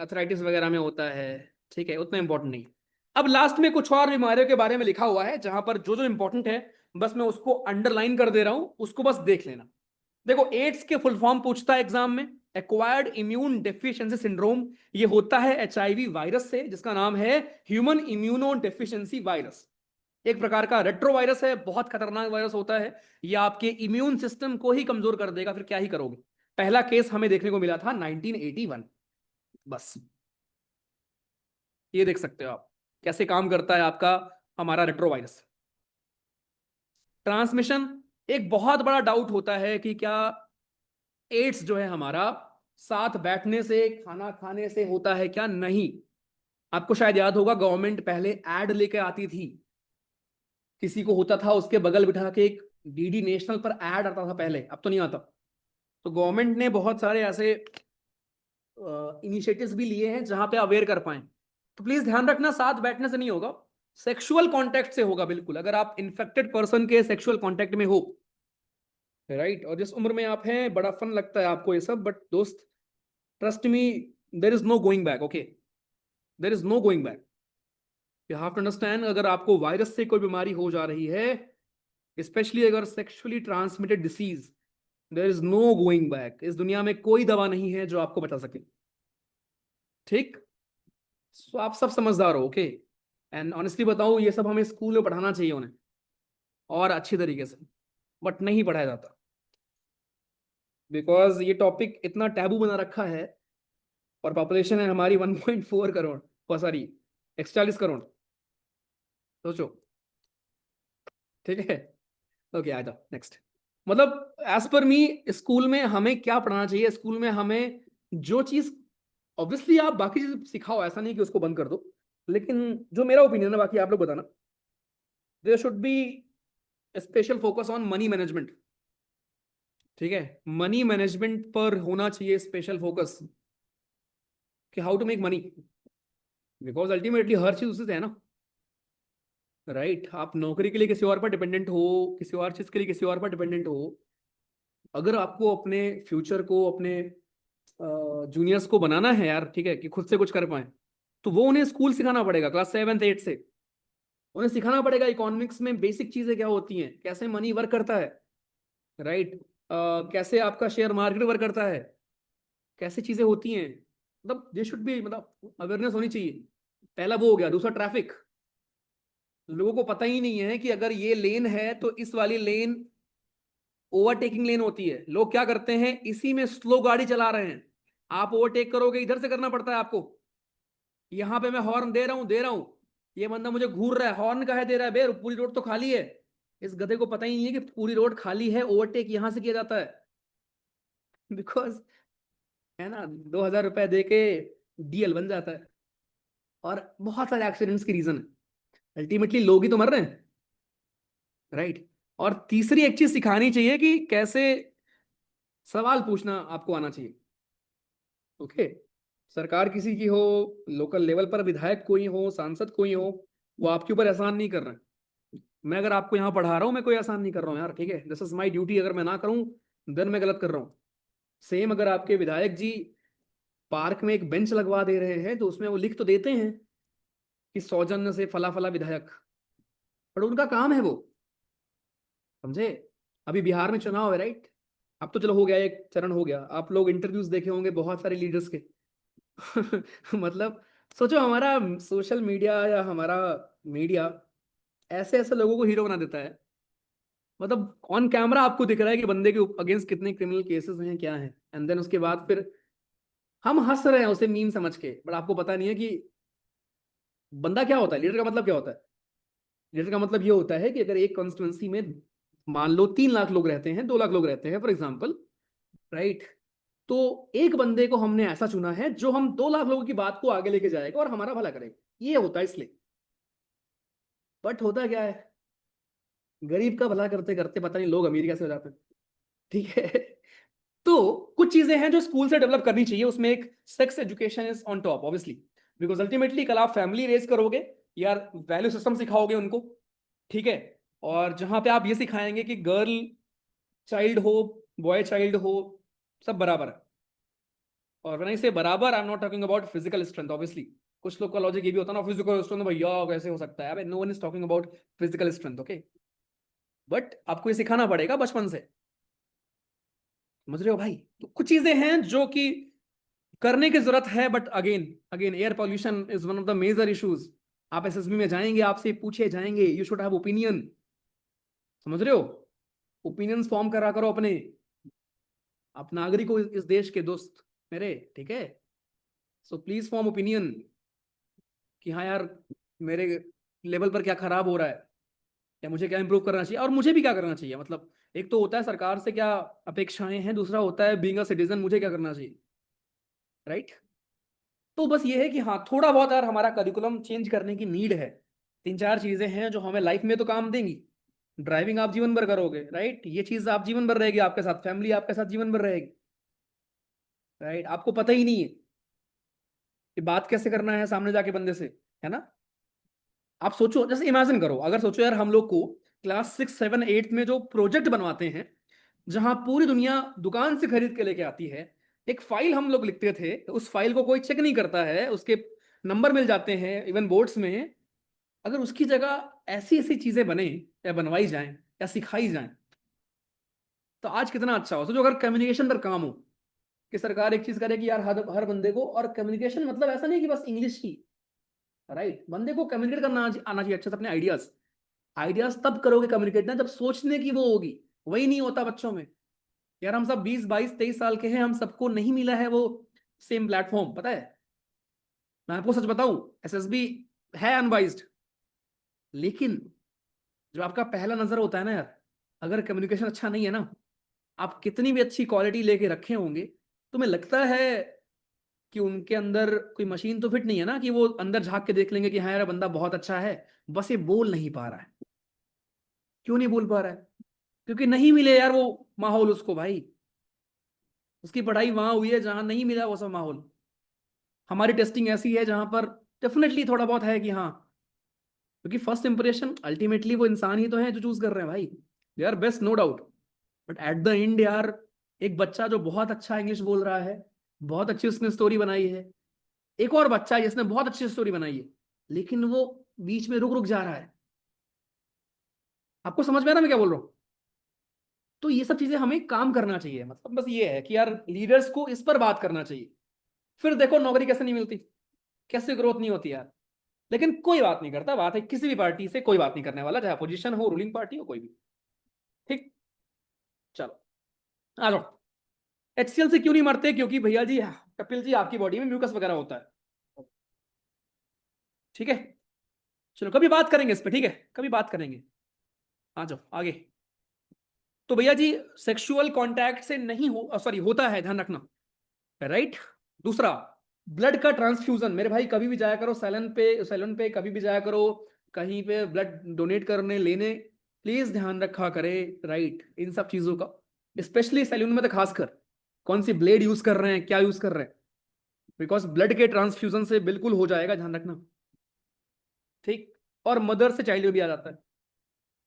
अथराइटिस वगैरह में होता है, ठीक है? उतना इंपॉर्टेंट नहीं। अब लास्ट में कुछ और बीमारियों के बारे में लिखा हुआ है, जहां पर जो जो इंपॉर्टेंट है बस मैं उसको अंडरलाइन कर दे रहा हूं, उसको बस देख लेना। देखो, एड्स के फुल फॉर्म पूछता है एग्जाम में, एक्वायर्ड इम्यून डेफिशिएंसी सिंड्रोम। ये होता है एचआईवी वायरस से, जिसका नाम है ह्यूमन इम्यूनो डेफिशिएंसी वायरस। एक प्रकार का रेट्रोवायरस है, बहुत खतरनाक वायरस होता है। ये आपके इम्यून सिस्टम को ही कमजोर कर देगा, फिर क्या ही करोगे। पहला केस हमें देखने को मिला था 1981। बस ये देख सकते हो आप कैसे काम करता है आपका हमारा रेट्रोवायरस। ट्रांसमिशन, एक बहुत बड़ा डाउट होता है कि क्या एड्स जो है हमारा साथ बैठने से, खाना खाने से होता है क्या? नहीं। आपको शायद याद होगा, गवर्नमेंट पहले एड लेके आती थी, किसी को होता था उसके बगल बिठा के एक डीडी नेशनल पर ऐड आता था पहले, अब तो नहीं आता। तो गवर्नमेंट ने बहुत सारे ऐसे इनिशिएटिव्स भी लिए हैं जहां पे अवेयर कर पाए। तो प्लीज ध्यान रखना, साथ बैठने से नहीं होगा, सेक्सुअल कांटेक्ट से होगा बिल्कुल, अगर आप इन्फेक्टेड पर्सन के सेक्सुअल कांटेक्ट में हो, राइट? और जिस उम्र में आप हैं, बड़ा फन लगता है आपको ये सब, बट दोस्त trust me, there is no going back, okay? There is no going back. You have to understand, अगर आपको वायरस से कोई बीमारी हो जा रही है, स्पेशली अगर sexually transmitted disease, there is no going back. इस दुनिया में कोई दवा नहीं है जो आपको बचा सके, ठीक? सो आप सब समझदार हो, ओके? एंड ऑनेस्टली बताऊं, ये सब हमें स्कूल में पढ़ाना चाहिए उन्हें, और अच्छी तरीके से, बट नहीं पढ़ाया जाता। बिकॉज ये टॉपिक इतना टैबू बना रखा है, और पॉपुलेशन है हमारी 1.4 करोड़, सॉरी 41 करोड़, सोचो। ठीक है, ओके आ जाओ नेक्स्ट। मतलब एज पर मी, स्कूल में हमें क्या पढ़ाना चाहिए? स्कूल में हमें जो चीज, ऑब्वियसली आप बाकी चीज सिखाओ, ऐसा नहीं कि उसको बंद कर दो, लेकिन जो मेरा ओपिनियन है, बाकी आप लोग बताना, there should be special focus on money management. ठीक है, मनी मैनेजमेंट पर होना चाहिए स्पेशल फोकस, कि how to make money, because ultimately हर चीज उससे है ना, राइट? आप नौकरी के लिए किसी और पर डिपेंडेंट हो, किसी और चीज के लिए किसी और पर डिपेंडेंट हो। अगर आपको अपने फ्यूचर को, अपने जूनियर्स को बनाना है यार, ठीक है, कि खुद से कुछ कर पाए, तो वो उन्हें स्कूल सिखाना पड़ेगा, क्लास 7th 8th से उन्हें सिखाना पड़ेगा इकोनॉमिक्स में बेसिक चीजें क्या होती हैं, कैसे मनी वर्क करता है, राइट? कैसे आपका शेयर मार्केट वर्क करता है, कैसे चीजें होती हैं। मतलब दे शुड बी, मतलब अवेयरनेस होनी चाहिए। पहला वो हो गया। दूसरा ट्रैफिक, लोगों को पता ही नहीं है कि अगर ये लेन है तो इस वाली लेन ओवरटेकिंग लेन होती है। लोग क्या करते हैं, इसी में स्लो गाड़ी चला रहे हैं। आप ओवरटेक करोगे, इधर से करना पड़ता है आपको। यहां पे मैं हॉर्न दे रहा हूं, दे रहा हूं, ये बंदा मुझे घूर रहा है, हॉर्न काहे दे रहा है बे, पूरी रोड तो खाली है। इस गधे को पता ही नहीं है कि पूरी रोड खाली है, ओवरटेक यहां से किया जाता है। बिकॉज, है ना, 2,000 रुपए दे के डीएल बन जाता है। और बहुत सारे एक्सीडेंट्स की रीजन है, अल्टीमेटली लोग ही तो मर रहे हैं, राइट? और तीसरी एक चीज सिखानी चाहिए कि कैसे सवाल पूछना आपको आना चाहिए। ओके, सरकार किसी की हो, लोकल लेवल पर विधायक कोई हो, सांसद कोई हो, वो आपके ऊपर एहसान नहीं कर रहे हैं। मैं अगर आपको यहाँ पढ़ा रहा हूँ, मैं कोई एहसान नहीं कर रहा हूँ यार, ठीक है? This is my duty. अगर मैं ना करूँ देन मैं गलत कर रहा हूँ। सेम अगर आपके विधायक जी पार्क में एक बेंच लगवा दे रहे हैं, तो उसमें वो लिख तो देते हैं कि सौजन्य से फला फला विधायक, पर उनका काम है वो, समझे? अभी बिहार में चुनाव है, राइट? अब तो चलो हो गया, एक चरण हो गया। आप लोग इंटरव्यूज देखे होंगे बहुत सारे लीडर्स के। मतलब सोचो, हमारा सोशल मीडिया या हमारा मीडिया ऐसे ऐसे लोगों को हीरो बना देता है। मतलब ऑन कैमरा आपको दिख रहा है कि बंदे के अगेंस्ट कितने क्रिमिनल केसेस हैं, क्या है, एंड देन उसके बाद फिर हम हंस रहे हैं उसे मीम समझ के, बट आपको पता नहीं है कि बंदा क्या होता है। लीडर का मतलब क्या होता है? लीडर का मतलब ये होता है कि अगर एक कॉन्स्टिट्यूंसी में मान लो 3 लाख लोग रहते हैं, 2 लाख लोग रहते हैं फॉर एग्जाम्पल, राइट? तो एक बंदे को हमने ऐसा चुना है जो हम 2 लाख लोगों की बात को आगे लेके जाएगा और हमारा भला करेगा। ये होता है इसलिए। बट होता क्या है, गरीब का भला करते करते पता नहीं लोग अमीर कैसे हो जाते हैं। ठीक है। तो कुछ चीजें हैं जो स्कूल से डेवलप करनी चाहिए। उसमें एक sex education is on top obviously, because ultimately कल आप फैमिली रेज करोगे यार, वैल्यू सिस्टम सिखाओगे उनको, ठीक है? और जहां पे आप ये सिखाएंगे कि गर्ल चाइल्ड हो, बॉय चाइल्ड हो, सब बराबर है। और व्हेन आई से बराबर, आई am not talking about physical strength obviously. कुछ लोग का लॉजिक ये भी होता है ना, फिजिकल स्ट्रेंथ भैया कैसे हो सकता है, अबे no one is talking about physical strength, okay? But आपको ये सिखाना पड़ेगा बचपन से, समझ रहे हो भाई? तो कुछ चीजें हैं जो कि करने की जरूरत है, but again again air pollution is one of the major issues. आप एसएसबी में जाएंगे, आपसे पूछे जाएंगे, यू शुड हैव ओपिनियन, समझ रहे हो? ओपिनियंस फॉर्म करा करो अपने। आप नागरिक हो इस देश के दोस्त मेरे, ठीक है? सो प्लीज फॉर्म ओपिनियन कि हाँ यार, मेरे लेवल पर क्या खराब हो रहा है, या मुझे क्या इंप्रूव करना चाहिए, और मुझे भी क्या करना चाहिए। मतलब एक तो होता है सरकार से क्या अपेक्षाएं हैं, दूसरा होता है बीइंग अ सिटीजन मुझे क्या करना चाहिए, राइट? तो बस ये है कि हाँ, थोड़ा बहुत यार हमारा करिकुलम चेंज करने की नीड है। 3 4 चीजें हैं जो हमें लाइफ में तो काम देंगी। ड्राइविंग आप जीवन भर करोगे, राइट? ये चीज आप जीवन भर रहेगी आपके साथ, फैमिली आपके साथ जीवन भर रहेगी, राइट? आपको पता ही नहीं है कि बात कैसे करना है सामने जाके बंदे से, है ना? आप सोचो, जैसे इमेजिन करो, अगर सोचो यार, हम लोग को क्लास 6 7 8 में जो प्रोजेक्ट बनवाते हैं, जहां पूरी दुनिया दुकान से खरीद के लेके आती है, एक फाइल हम लोग लिखते थे, उस फाइल को कोई चेक नहीं करता है, उसके नंबर मिल जाते हैं इवन बोर्ड्स में। अगर उसकी जगह ऐसी ऐसी चीजें बने या बनवाई जाएं या सिखाई जाएं, तो आज कितना अच्छा हो। सोचो अगर कम्युनिकेशन पर काम हो, कि सरकार एक चीज करे कि यार हर हर बंदे को, और कम्युनिकेशन मतलब ऐसा नहीं कि बस इंग्लिश ही, राइट? बंदे को कम्युनिकेट करना आना चाहिए अच्छे से अपने आइडियाज। आइडियाज तब करोगे कम्युनिकेट ना जब सोचने की वो होगी, वही नहीं होता बच्चों में। यार हम सब 20 22 23 साल के हैं, हम सबको नहीं मिला है वो सेम प्लेटफॉर्म, पता है। मैं आपको सच बताऊं, एसएसबी है अनबाइज्ड, लेकिन जो आपका पहला नजर होता है ना यार, अगर कम्युनिकेशन अच्छा नहीं है ना, आप कितनी भी अच्छी क्वालिटी लेके रखे होंगे, तुम्हें लगता है कि उनके अंदर कोई मशीन तो फिट नहीं है ना, कि वो अंदर झांक के देख लेंगे कि हाँ यार बंदा बहुत अच्छा है, बस ये बोल नहीं पा रहा है। क्यों नहीं बोल पा रहा है? क्योंकि नहीं मिले यार वो माहौल उसको भाई। उसकी पढ़ाई वहां हुई है जहां नहीं मिला वो सब माहौल। हमारी टेस्टिंग ऐसी है जहां पर डेफिनेटली थोड़ा बहुत है कि हाँ, क्योंकि फर्स्ट इंप्रेशन अल्टीमेटली वो इंसान ही तो है जो चूज कर रहे हैं भाई। They are best no doubt, but at the end यार, एक बच्चा जो बहुत अच्छा इंग्लिश बोल रहा है, बहुत अच्छी उसने स्टोरी बनाई है, एक और बच्चा है जिसने बहुत अच्छी स्टोरी बनाई है, लेकिन वो बीच में रुक रुक जा रहा है। आपको समझ में आ रहा है मैं क्या बोल रहा हूँ? तो ये सब चीजें हमें काम करना चाहिए, मतलब बस ये है कि यार लीडर्स को इस पर बात करना चाहिए। फिर देखो नौकरी कैसे नहीं मिलती, कैसे ग्रोथ नहीं होती यार। लेकिन कोई बात नहीं करता, बात है किसी भी पार्टी से कोई बात नहीं करने वाला, चाहे अपोजिशन हो, रूलिंग पार्टी हो, कोई भी। ठीक, चलो आ जाओ। एचसीएल से क्यों नहीं मरते? क्योंकि भैया जी, कपिल जी, आपकी बॉडी में म्यूकस वगैरह होता है। ठीक है, चलो कभी बात करेंगे इस पे, ठीक है, कभी बात करेंगे। आ जाओ आगे। तो भैया जी, सेक्सुअल कांटेक्ट से नहीं हो, सॉरी होता है, ध्यान रखना, राइट। दूसरा, ब्लड का ट्रांसफ्यूजन, मेरे भाई कभी भी जाया करो सैलून पे कभी भी जाया करो, कहीं पे ब्लड डोनेट करने लेने, प्लीज ध्यान रखा करे, राइट, इन सब चीजों का। स्पेशली सैलून में तो खासकर, कौन सी ब्लेड यूज कर रहे हैं, क्या यूज कर रहे हैं, बिकॉज ब्लड के ट्रांसफ्यूजन से बिल्कुल हो जाएगा, ध्यान रखना। ठीक, और मदर से चाइल्ड में भी आ जाता है।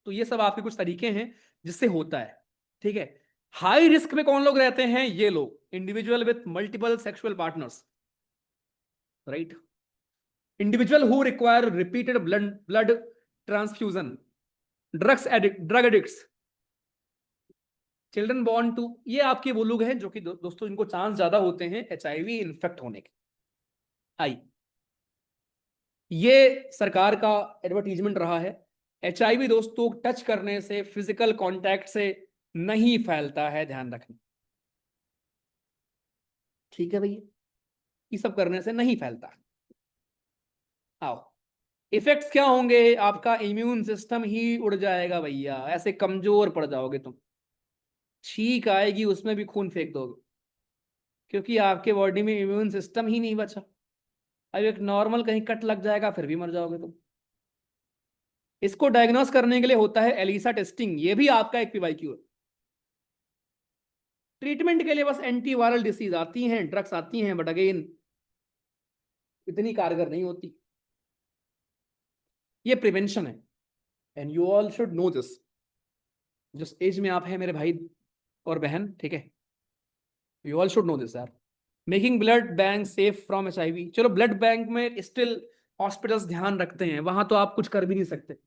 तो ये सब आपके कुछ तरीके हैं जिससे होता है, ठीक है। हाई रिस्क में कौन लोग रहते हैं? ये लोग, individual with multiple sexual partners, right, individual who require repeated blood transfusion, drug addicts, children born to, ये आपके वो लोग हैं जो कि दोस्तों इनको चांस ज्यादा होते हैं एचआईवी इन्फेक्ट होने के। आई, ये सरकार का एडवर्टीजमेंट रहा है। एचआईवी दोस्तों टच करने से, फिजिकल कांटेक्ट से नहीं फैलता है, ध्यान रखना, ठीक है भैया, ये सब करने से नहीं फैलता। आओ, इफेक्ट्स क्या होंगे? आपका इम्यून सिस्टम ही उड़ जाएगा भैया, ऐसे कमजोर पड़ जाओगे तुम, छींक आएगी उसमें भी खून फेंक दोगे, क्योंकि आपके बॉडी में इम्यून सिस्टम ही नहीं बचा। अब एक नॉर्मल कहीं कट लग जाएगा फिर भी मर जाओगे तुम। इसको डायग्नोस करने के लिए होता है एलिसा टेस्टिंग, ये भी आपका एक पीवाईक्यू है। ट्रीटमेंट के लिए बस एंटीवायरल डिसीज आती हैं, ड्रग्स आती हैं, बट अगेन इतनी कारगर नहीं होती। ये प्रिवेंशन है, and you all should know this. जिस एज में आप हैं मेरे भाई और बहन, ठीक है, you all should know this यार। Making blood bank safe from HIV, चलो ब्लड बैंक में स्टिल हॉस्पिटल्स ध्यान रखते हैं, वहां तो आप कुछ कर भी नहीं सकते,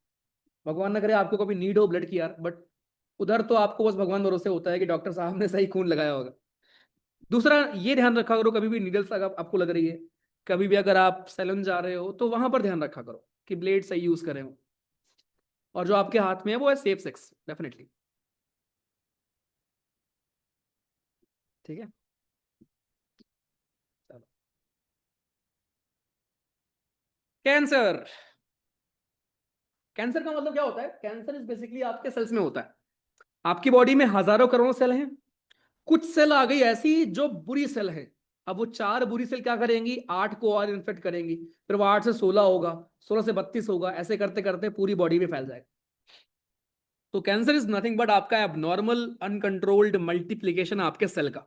भगवान ना करे आपको कभी नीड हो ब्लड की यार, बट उधर तो आपको बस भगवान भरोसे होता है कि डॉक्टर साहब ने सही खून लगाया होगा। दूसरा, ये ध्यान रखा करो कभी भी नीडल्स अगर आपको लग रही है, कभी भी अगर आप सैलून जा रहे हो, तो वहां पर ध्यान रखा करो कि ब्लेड सही यूज करें वो, और जो आपके हाथ में है वो है सेफ सेक्स, डेफिनेटली, ठीक है। चलो, कैंसर। कैंसर का मतलब क्या होता है? कैंसर इज बेसिकली आपके सेल्स में होता है। आपकी बॉडी में हजारों करोड़ों सेल हैं, कुछ सेल आ गई ऐसी जो बुरी सेल है। अब वो 4 बुरी सेल क्या करेंगी, 8 को और इन्फेक्ट करेंगी, फिर वो 8 से 16 होगा, 16 से 32 होगा, ऐसे करते करते पूरी बॉडी में फैल जाएगा। तो कैंसर इज नथिंग बट आपका एबनॉर्मल अनकंट्रोल्ड मल्टीप्लीकेशन आपके सेल का।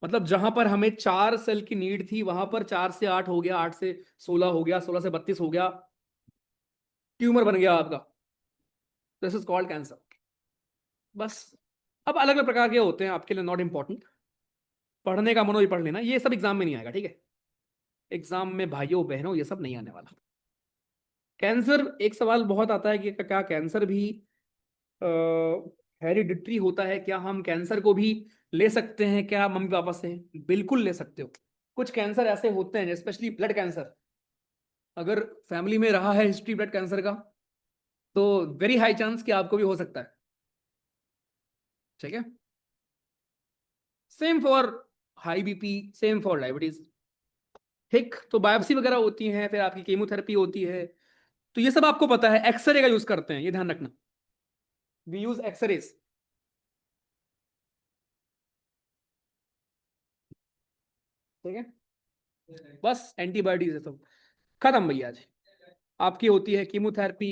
मतलब जहां पर हमें 4 सेल की नीड थी, वहां पर 4 से 8 हो गया, 8 से 16 हो गया, 16 से 32 हो गया, ट्यूमर बन गया आपका। This is called cancer. बस, अब अलग अलग प्रकार के होते हैं, आपके लिए नॉट इंपॉर्टेंट, पढ़ने का मनो ही पढ़ लेना, ये सब एग्जाम में नहीं आएगा, ठीक है। एग्जाम में भाइयों बहनों ये सब नहीं आने वाला। कैंसर, एक सवाल बहुत आता है कि क्या कैंसर भी हेरिडिटरी होता है? क्या हम कैंसर को भी ले सकते हैं क्या मम्मी पापा से? बिल्कुल ले सकते हो। कुछ कैंसर ऐसे होते हैं, स्पेशली ब्लड कैंसर, अगर फैमिली में रहा है हिस्ट्री ब्लड कैंसर का, तो वेरी हाई चांस कि आपको भी हो सकता है, ठीक है। Same for high BP, same for diabetes. ठीक, तो बायोप्सी वगैरह होती हैं, फिर आपकी केमोथेरेपी होती है, तो ये सब आपको पता है। एक्सरे का यूज करते हैं, ये ध्यान रखना, वी यूज एक्सरेज। ठीक है, बस एंटीबायोटिक्स है सब, खत्म भैया जी। आपकी होती है कीमोथेरेपी,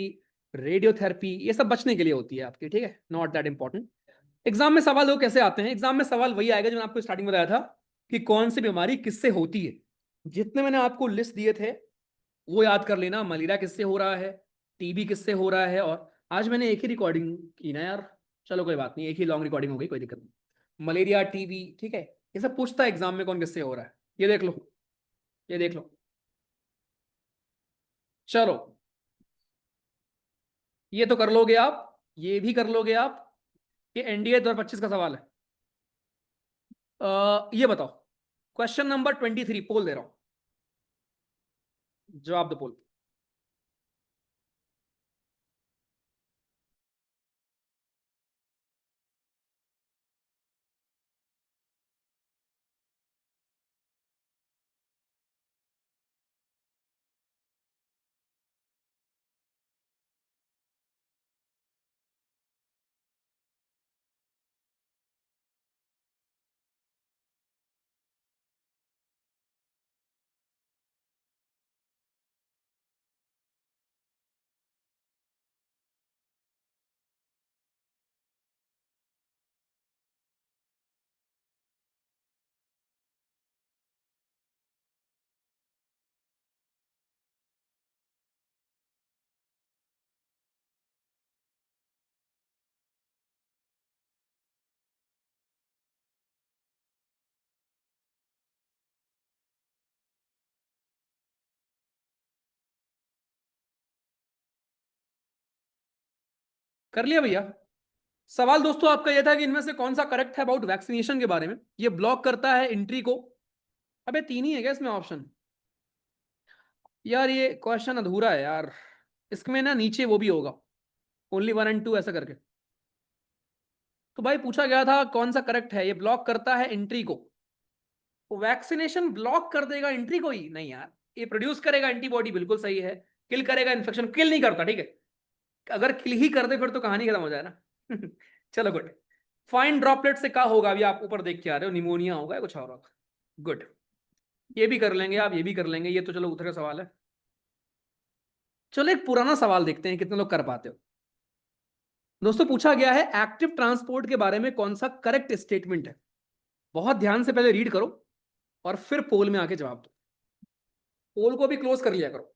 रेडियोथेरेपी, ये सब बचने के लिए होती है आपकी, ठीक है, नॉट दैट इंपॉर्टेंट। एग्जाम में सवाल वो कैसे आते हैं? एग्जाम में सवाल वही आएगा जो मैंने आपको स्टार्टिंग में बताया था कि कौन सी बीमारी किससे होती है। जितने मैंने आपको लिस्ट दिए थे वो याद कर लेना। मलेरिया किससे हो रहा है, टीबी किससे हो रहा है, और आज मैंने एक ही रिकॉर्डिंग की ना यार, चलो कोई बात नहीं, एक ही लॉन्ग रिकॉर्डिंग हो गई, कोई दिक्कत नहीं। मलेरिया, टीबी, ठीक है, ये सब पूछता है एग्जाम में कौन किससे हो रहा है। ये देख लो, ये देख लो। चलो, ये तो कर लोगे आप, ये भी कर लोगे आप। ये एनडीए 2025 का सवाल है। ये बताओ, क्वेश्चन नंबर 23, पोल दे रहा हूं, जवाब दो पोल। कर लिया भैया। सवाल दोस्तों आपका यह था कि इनमें से कौन सा करेक्ट है अबाउट वैक्सीनेशन के बारे में। ये ब्लॉक करता है एंट्री को। अबे तीन ही है क्या इसमें ऑप्शन? यार ये क्वेश्चन अधूरा है यार, इसमें ना नीचे वो भी होगा, ओनली 1 एंड 2 ऐसा करके। तो भाई पूछा गया था कौन सा करेक्ट है, ये ब्लॉक करता है एंट्री को। वैक्सीनेशन ब्लॉक कर देगा एंट्री को ही नहीं यार, ये प्रोड्यूस करेगा एंटीबॉडी, बिल्कुल सही है। किल करेगा इन्फेक्शन, किल नहीं करता, ठीक है। अगर किल ही कर दे फिर तो कहानी खत्म हो जाए ना। चलो गुड। फाइन ड्रॉपलेट से क्या होगा, अभी आप ऊपर देख के आ रहे हो, निमोनिया होगा या कुछ और होगा। गुड, ये भी कर लेंगे आप, ये भी कर लेंगे, ये तो चलो उतर का सवाल है। चलो एक पुराना सवाल देखते हैं कितने लोग कर पाते हो। दोस्तों पूछा गया है एक्टिव ट्रांसपोर्ट के बारे में कौन सा करेक्ट स्टेटमेंट है। बहुत ध्यान से पहले रीड करो और फिर पोल में आके जवाब दो। पोल को भी क्लोज कर लिया करो।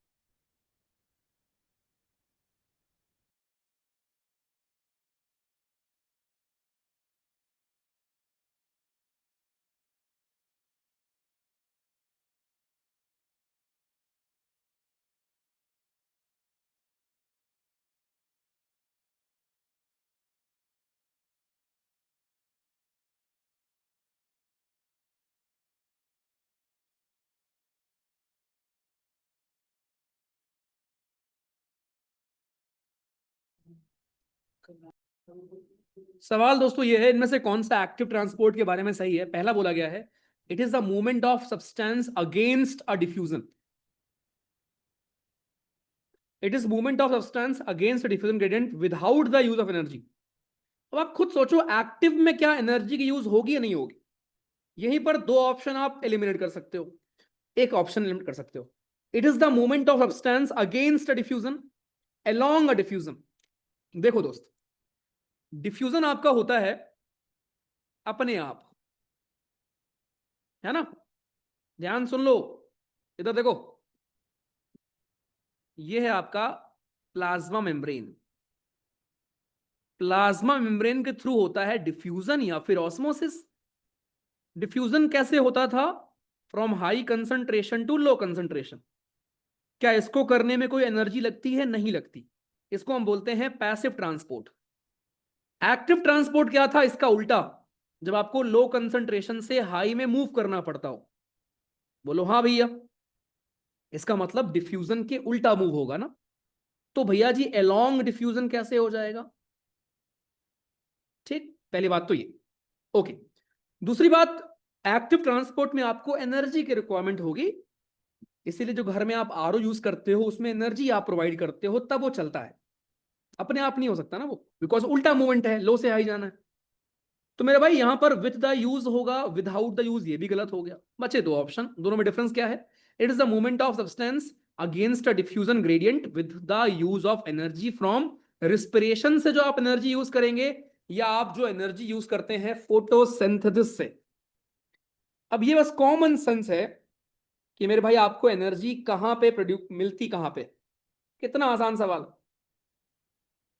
सवाल दोस्तों ये है, इनमें से कौन सा एक्टिव ट्रांसपोर्ट के बारे में सही है। पहला बोला गया है it is the movement of substance against a diffusion. It is movement of substance against diffusion gradient without the use of energy. अब आप खुद सोचो एक्टिव में क्या एनर्जी की यूज होगी या नहीं होगी। यहीं पर दो ऑप्शन आप एलिमिनेट कर सकते हो, एक ऑप्शन एलिमिनेट कर सकते हो। It is the movement of substance against a diffusion, along a diffusion. देखो दोस्त, डिफ्यूजन आपका होता है अपने आप, है ना। ध्यान सुन लो, इधर देखो, ये है आपका प्लाज्मा मेम्ब्रेन। प्लाज्मा मेम्ब्रेन के थ्रू होता है डिफ्यूजन या फिर ऑस्मोसिस। डिफ्यूजन कैसे होता था? From high concentration to low concentration. क्या इसको करने में कोई एनर्जी लगती है? नहीं लगती। इसको हम बोलते हैं पैसिव ट्रांसपोर्ट। एक्टिव ट्रांसपोर्ट क्या था? इसका उल्टा, जब आपको लो कंसंट्रेशन से हाई में मूव करना पड़ता हो। बोलो हाँ भैया, इसका मतलब डिफ्यूजन के उल्टा मूव होगा ना। तो भैया जी एलोंग डिफ्यूजन कैसे हो जाएगा? ठीक, पहली बात तो ये। ओके, दूसरी बात, एक्टिव ट्रांसपोर्ट में आपको एनर्जी की रिक्वायरमेंट होगी, इसीलिए जो घर में आप आरओ यूज करते हो उसमें एनर्जी आप प्रोवाइड करते हो तब वो चलता है, अपने आप नहीं हो सकता ना वो, बिकॉज उल्टा मूवमेंट है, लो से हाई जाना है। तो मेरे भाई यहां पर विद द यूज होगा, विदाउट द यूज ये भी गलत हो गया, बचे दो ऑप्शन, दोनों में डिफरेंस क्या है? It is the movement of substance against a diffusion gradient with the use of energy from respiration से जो आप एनर्जी यूज करेंगे, या आप जो एनर्जी यूज करते हैं फोटोसिंथेसिस से। अब ये बस कॉमन सेंस है कि मेरे भाई आपको एनर्जी कहां पे प्रोड्यूस मिलती, कहां पे, कितना आसान सवाल।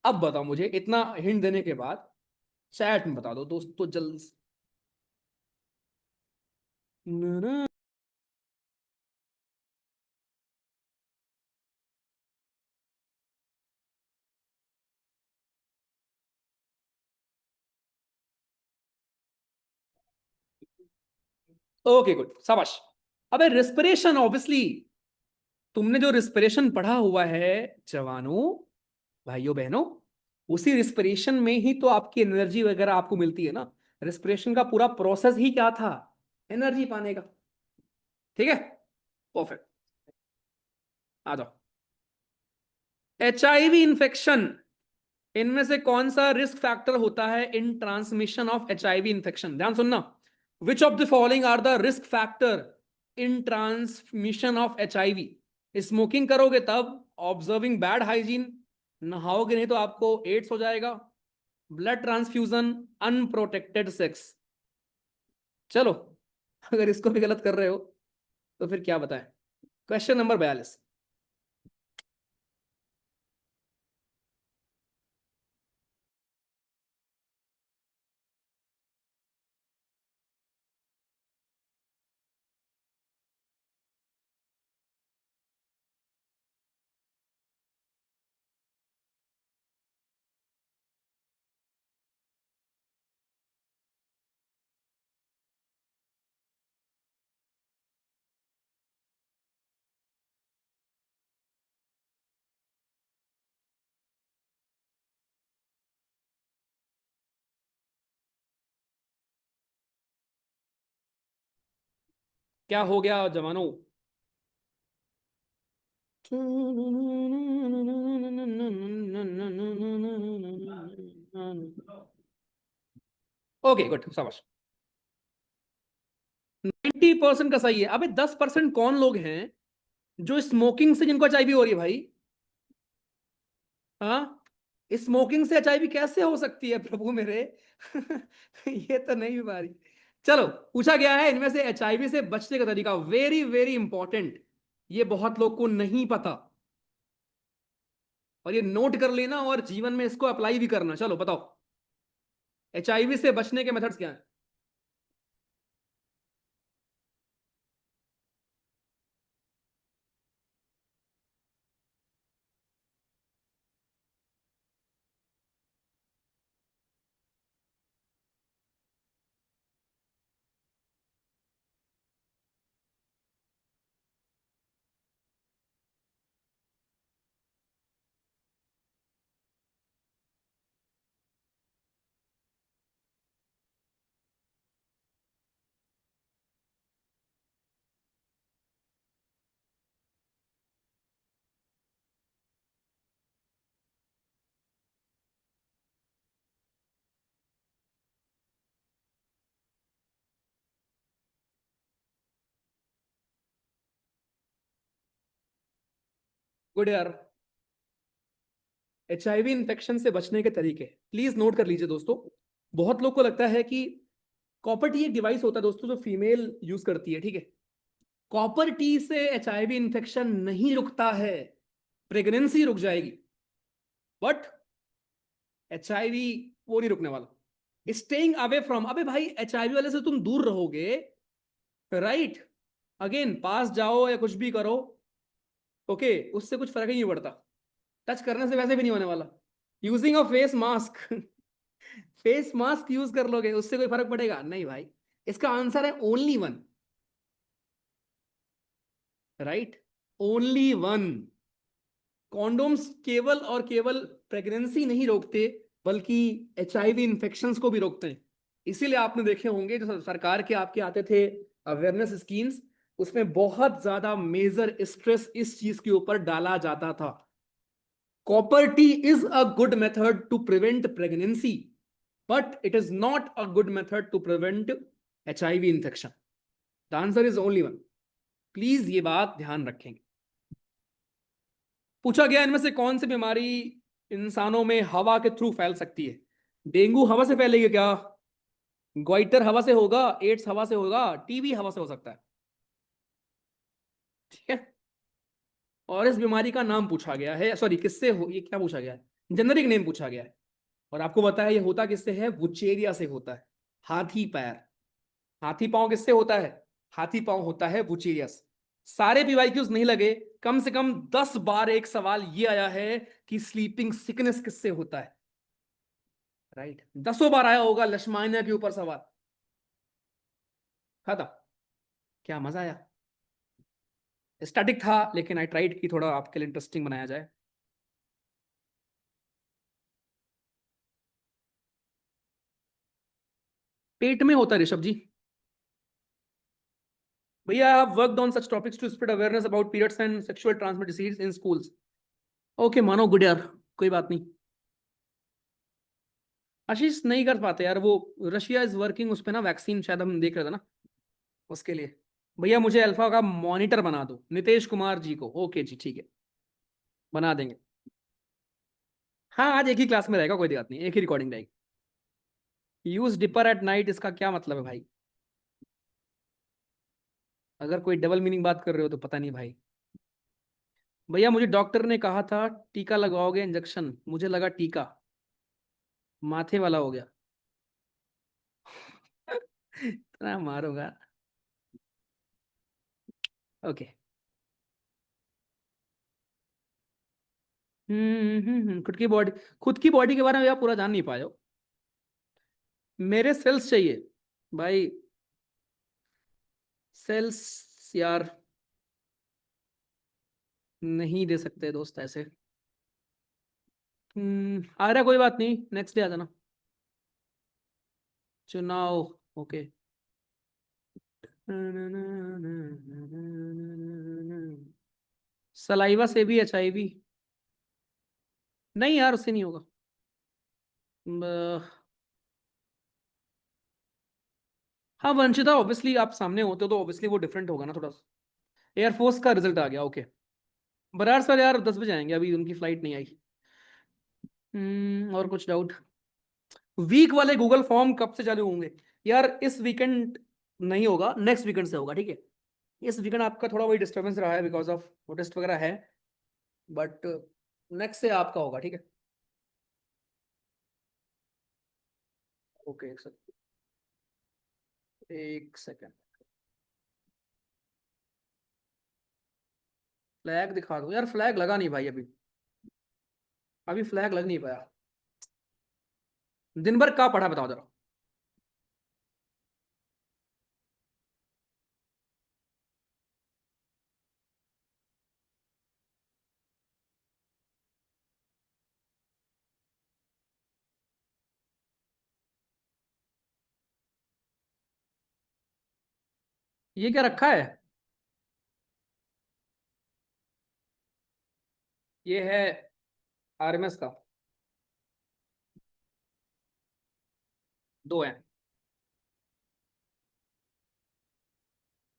अब बताओ मुझे, इतना हिंट देने के बाद चैट में बता दो दोस्तों जल्दी से। ओके गुड, शाबाश। अबे रिस्पिरेशन, ऑब्वियसली तुमने जो रिस्पिरेशन पढ़ा हुआ है जवानों, भाइयों बहनों, उसी रिस्पिरेशन में ही तो आपकी एनर्जी वगैरह आपको मिलती है ना। रिस्पिरेशन का पूरा प्रोसेस ही क्या था? एनर्जी पाने का। ठीक है, परफेक्ट। आ जाओ। एचआईवी इन्फेक्शन, इनमें से कौन सा रिस्क फैक्टर होता है in transmission of HIV infection? ध्यान सुनना। Which of the following are the risk factor in transmission of HIV? Smoking करोगे तब, ऑब्जर्विंग बैड हाइजीन, नहाओगे नहीं तो आपको एड्स हो जाएगा, ब्लड ट्रांसफ्यूजन, अनप्रोटेक्टेड सेक्स। चलो, अगर इसको भी गलत कर रहे हो तो फिर क्या बताएं? Question number 42। क्या हो गया जवानों? ओके गुड, शाबाश। 90% का सही है। अबे 10% कौन लोग हैं जो स्मोकिंग से जिनको एचआईवी हो रही है भाई? हाँ, स्मोकिंग से एचआईवी कैसे हो सकती है प्रभु मेरे? ये तो नहीं बीमारी। चलो, पूछा गया है इनमें से एचआईवी से बचने का तरीका, वेरी वेरी इंपॉर्टेंट, ये बहुत लोग को नहीं पता, और ये नोट कर लेना और जीवन में इसको अप्लाई भी करना। चलो बताओ, एचआईवी से बचने के मेथड्स क्या हैं? गुड यार। एचआईवी इन्फेक्शन से बचने के तरीके प्लीज नोट कर लीजिए दोस्तों। बहुत लोग को लगता है कि कॉपर टी एक डिवाइस होता है दोस्तों जो फीमेल यूज करती है, ठीक है। कॉपर टी से एचआईवी इन्फेक्शन नहीं रुकता है, प्रेगनेंसी रुक जाएगी, बट एचआईवी वो नहीं रुकने वाला। स्टेइंग अवे फ्रॉम, अबे भाई एचआईवी वाले से तुम दूर रहोगे, राइट, अगेन पास जाओ या कुछ भी करो, ओके, उससे कुछ फर्क ही नहीं पड़ता, टच करने से वैसे भी नहीं होने वाला। Using a face mask, face mask use कर लोगे, उससे कोई फर्क पड़ेगा नहीं भाई। इसका आंसर है only one, right, only one. Condoms केवल और केवल प्रेगनेंसी नहीं रोकते, बल्कि एचआईवी इन्फेक्शंस को भी रोकते हैं। इसीलिए आपने देखे होंगे जो सरकार के आपके आते थे अवेयरनेस स्कीम्स, उसमें बहुत ज्यादा मेजर स्ट्रेस इस चीज के ऊपर डाला जाता था। Copper T is a good method to prevent pregnancy, but it is not a good method to prevent HIV infection. The answer is only one. Please ये बात ध्यान रखेंगे। पूछा गया इनमें से कौन सी बीमारी इंसानों में हवा के थ्रू फैल सकती है? डेंगू हवा से फैलेगी क्या? ग्वाइटर हवा से होगा? एड्स हवा से होगा? टीबी हवा से हो सकता है। ठीक है। और इस बीमारी का नाम पूछा गया है, सॉरी किससे हो, ये क्या पूछा गया है, जेनरिक नेम पूछा गया है। और आपको बताया ये होता किससे है? वुचेरिया से होता है। हाथी पैर, हाथी पांव किससे होता है? हाथी पांव होता है वुचेरिया से। सारे पीवाईक्यूज नहीं लगे, कम से कम 10 बार एक सवाल ये आया है कि स्लीपिंग सिकनेस किससे होता है। राइट, 10 बार आया होगा लशमानिया के ऊपर सवाल। खत्म। क्या मजा आया। स्टैटिक था लेकिन आई ट्राइड कि थोड़ा आपके लिए इंटरेस्टिंग बनाया जाए। पेट में होता है ऋषभ जी। भैया I have worked on such topics to spread awareness about periods and sexual transmitted disease in schools. Okay मानो गुड यार, कोई बात नहीं। आशीष नहीं कर पाते यार वो, रशिया इज वर्किंग उस पे ना, वैक्सीन शायद हम देख रहे थे ना उसके लिए। भैया मुझे अल्फा का मॉनिटर बना दो नितेश कुमार जी को। ओके जी ठीक है, बना देंगे। हाँ आज एक ही क्लास में रहेगा, कोई दिक्कत नहीं, एक ही रिकॉर्डिंग रहेगी। यूज डिपर एट नाइट, इसका क्या मतलब है भाई? अगर कोई डबल मीनिंग बात कर रहे हो तो पता नहीं भाई। भैया मुझे डॉक्टर ने कहा था टीका लगवाओगे, इंजेक्शन, मुझे लगा टीका माथे वाला हो गया। इतना मारूंगा। ओके। खुद की बॉडी के बारे में आप पूरा जान नहीं पाए हो। मेरे सेल्स चाहिए भाई, सेल्स यार नहीं दे सकते दोस्त ऐसे। आ रहा है, कोई बात नहीं, नेक्स्ट डे आ जाना। चुनाव, ओके। सलाइवा से भी HIV? नहीं यार उससे नहीं होगा। हाँ वंशिता, ऑब्वियसली आप सामने होते हो तो ऑब्वियसली वो डिफरेंट होगा ना थोड़ा सा। एयरफोर्स का रिजल्ट आ गया, ओके। बरार सर यार 10 बजे आएंगे, अभी उनकी फ्लाइट नहीं आई। और कुछ डाउट? वीक वाले गूगल फॉर्म कब से चालू होंगे? यार इस वीकेंड नहीं होगा, नेक्स्ट वीकेंड से होगा, ठीक है। इस वीकेंड आपका थोड़ा वही डिस्टर्बेंस रहा है बिकॉज ऑफ प्रोटेस्ट वगैरह है, बट नेक्स्ट से आपका होगा, ठीक है। ओके एक सेकेंड, फ्लैग दिखा दो यार, फ्लैग लगा नहीं भाई अभी, अभी फ्लैग लग नहीं पाया। दिन भर क्या पढ़ा बताओ जरा। ये क्या रखा है? ये है RMS का, दो है।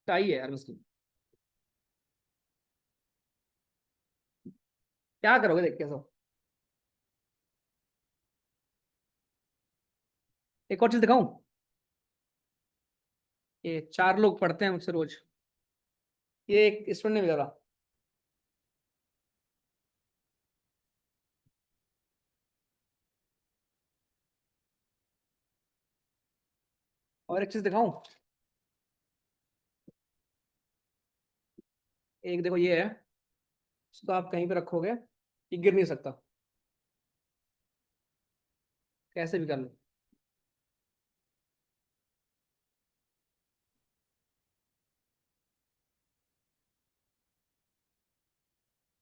टाई है RMS की। क्या करोगे देख के सब? एक और चीज दिखाऊं? ये 4 लोग पढ़ते हैं मुझसे रोज, ये एक स्टूडेंट ने भेजा था। और एक चीज दिखाऊं? एक देखो ये है, इसको आप कहीं पे रखोगे ये गिर नहीं सकता, कैसे भी कर लो।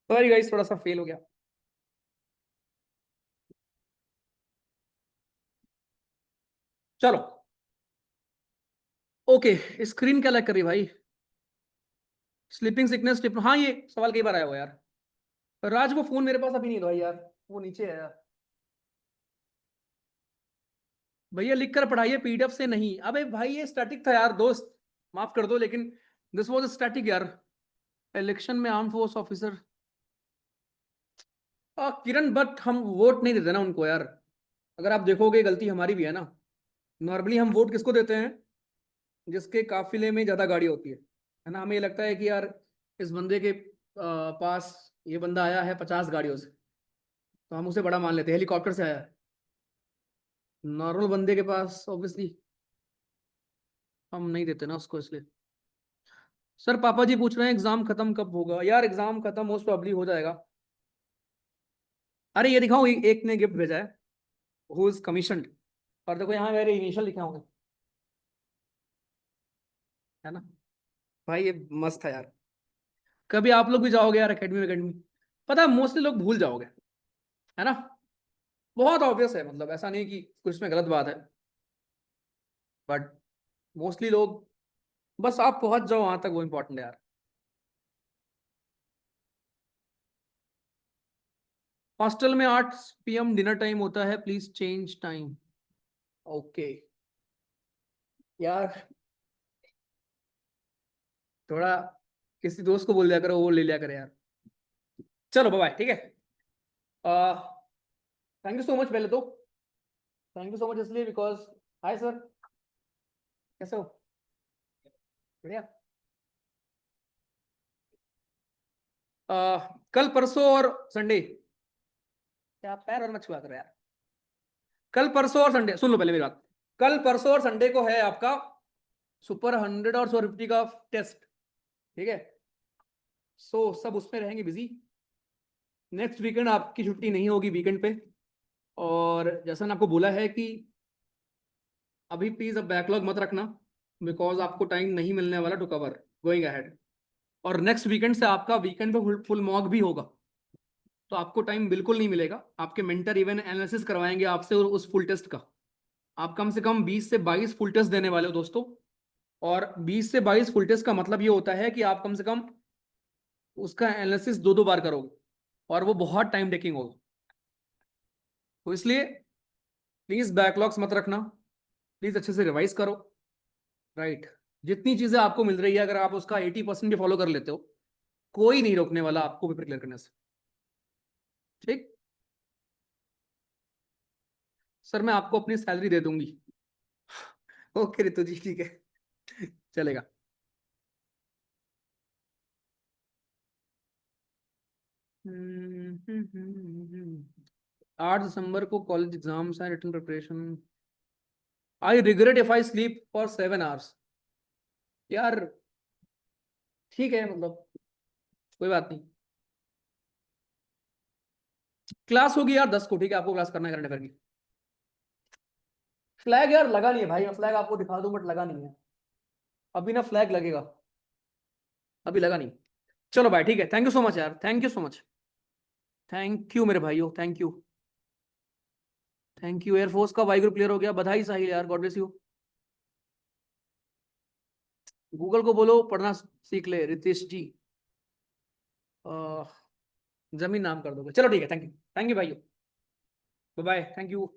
सॉरी गाइस थोड़ा सा फेल हो गया। चलो ओके, स्क्रीन क्या लैग कर रही है भाई? स्लीपिंग सिकनेस टिप, हाँ ये सवाल कई बार आया हुआ यार। राज वो फोन मेरे पास अभी नहीं है भाई यार, वो नीचे है यार। भैया लिख कर पढ़ाइए पीडीएफ से नहीं। अबे भाई ये स्टैटिक था यार दोस्त, माफ कर दो, लेकिन दिस वाज स्टैटिक यार। इलेक्शन में arm force officer, Kiran, but हम वोट नहीं देते ना उनको यार। अगर आप देखोगे गलती हमारी भी है ना। नॉर्मली हम वोट किसको देते हैं? जिसके काफिले में ज्यादा गाड़ी होती है ना। हमें ये लगता है कि यार इस बंदे के पास ये बंदा आया है 50 गाड़ियों से, तो हम उसे बड़ा मान लेते हैं, हेलीकॉप्टर से आया है। नॉर्मल बंदे के पास ऑब्वियसली हम नहीं देते ना उसको, इसलिए। सर पापा जी पूछ रहे हैं एग्जाम खत्म कब होगा? यार एग्जाम खत्म मोस्ट प्रॉब्ली हो जाएगा। अरे ये दिखाओ, एक ने गिफ्ट भेजा है, हु इज कमीशन्ड। और देखो यहाँ मेरे इनिशियल लिखे होंगे, है ना। भाई ये मस्त है यार। कभी आप लोग भी जाओगे यार एकेडमी एकेडमी, पता है मोस्टली लोग भूल जाओगे, है ना। बहुत ऑब्वियस है, मतलब ऐसा नहीं कि कुछ में गलत बात है, बट मोस्टली लोग, बस आप पहुंच जाओ वहां तक, वो इंपॉर्टेंट है यार। हॉस्टल में 8 PM डिनर टाइम होता है, प्लीज चेंज टाइम। ओके यार, थोड़ा किसी दोस्त को बोल दिया करो, वो ले लिया करे यार। चलो बाय, ठीक है। थैंक यू सो मच पहले तो, थैंक यू सो मच इसलिए बिकॉज, हाय सर, कैसे हो? बढ़िया। कल परसों और संडे, क्या पैर और मत छुआ करो यार। कल परसों और संडे, सुन लो पहले मेरी बात। कल परसों और संडे को है आपका सुपर 100 और सुपर 50 का टेस्ट, ठीक है। सो सब उसमें रहेंगे बिजी। नेक्स्ट वीकेंड आपकी छुट्टी नहीं होगी वीकेंड पे। और जैसा मैंने आपको बोला है कि अभी प्लीज अब बैकलॉग मत रखना, बिकॉज आपको टाइम नहीं मिलने वाला टू कवर गोइंग अहेड। और नेक्स्ट वीकेंड से आपका वीकेंड पे फुल मॉक भी होगा, तो आपको टाइम बिल्कुल नहीं मिलेगा। आपके मेंटर इवन एनालिसिस करवाएंगे आपसे उस फुल टेस्ट का। आप कम से कम 20 से 22 फुल टेस्ट देने वाले हो दोस्तों। और 20 से 22 फुल टेस्ट का मतलब ये होता है कि आप कम से कम उसका एनालिसिस 2-2 बार करोगे, और वो बहुत टाइम टेकिंग होगा। तो इसलिए प्लीज बैकलॉग्स मत रखना, प्लीज अच्छे से रिवाइज करो, राइट। जितनी चीजें आपको मिल रही है, अगर आप उसका 80% भी फॉलो कर लेते हो, कोई नहीं रोकने वाला आपको पेपर क्लियर करने से, ठीक। सर मैं आपको अपनी सैलरी दे दूंगी। ओके रितु जी, ठीक है, चलेगा। 8 दिसंबर को कॉलेज एग्जाम्स हैं, written preparation. I regret if I sleep for 7 hours. यार ठीक है, मतलब कोई बात नहीं। क्लास होगी यार 10 को, ठीक है, आपको क्लास करना है करंट अफेयर की। फ्लैग यार लगा नहीं है भाई, मैं फ्लैग आपको दिखा दूं बट लगा नहीं है अभी ना, फ्लैग लगेगा, अभी लगा नहीं। चलो भाई ठीक है, थैंक यू सो मच यार, thank you so much. Thank you मेरे भाइयों, thank you. Thank you. Air force का वाई ग्रुप क्लियर हो गया, बधाई साहिल यार, गॉड ब्लेस यू। गूगल को बोलो पढ़ना सीख ले रितेश जी। जमीन नाम कर दोगे, चलो ठीक है, थैंक यू, थैंक यू भाइयों, बाय बाय, थैंक यू।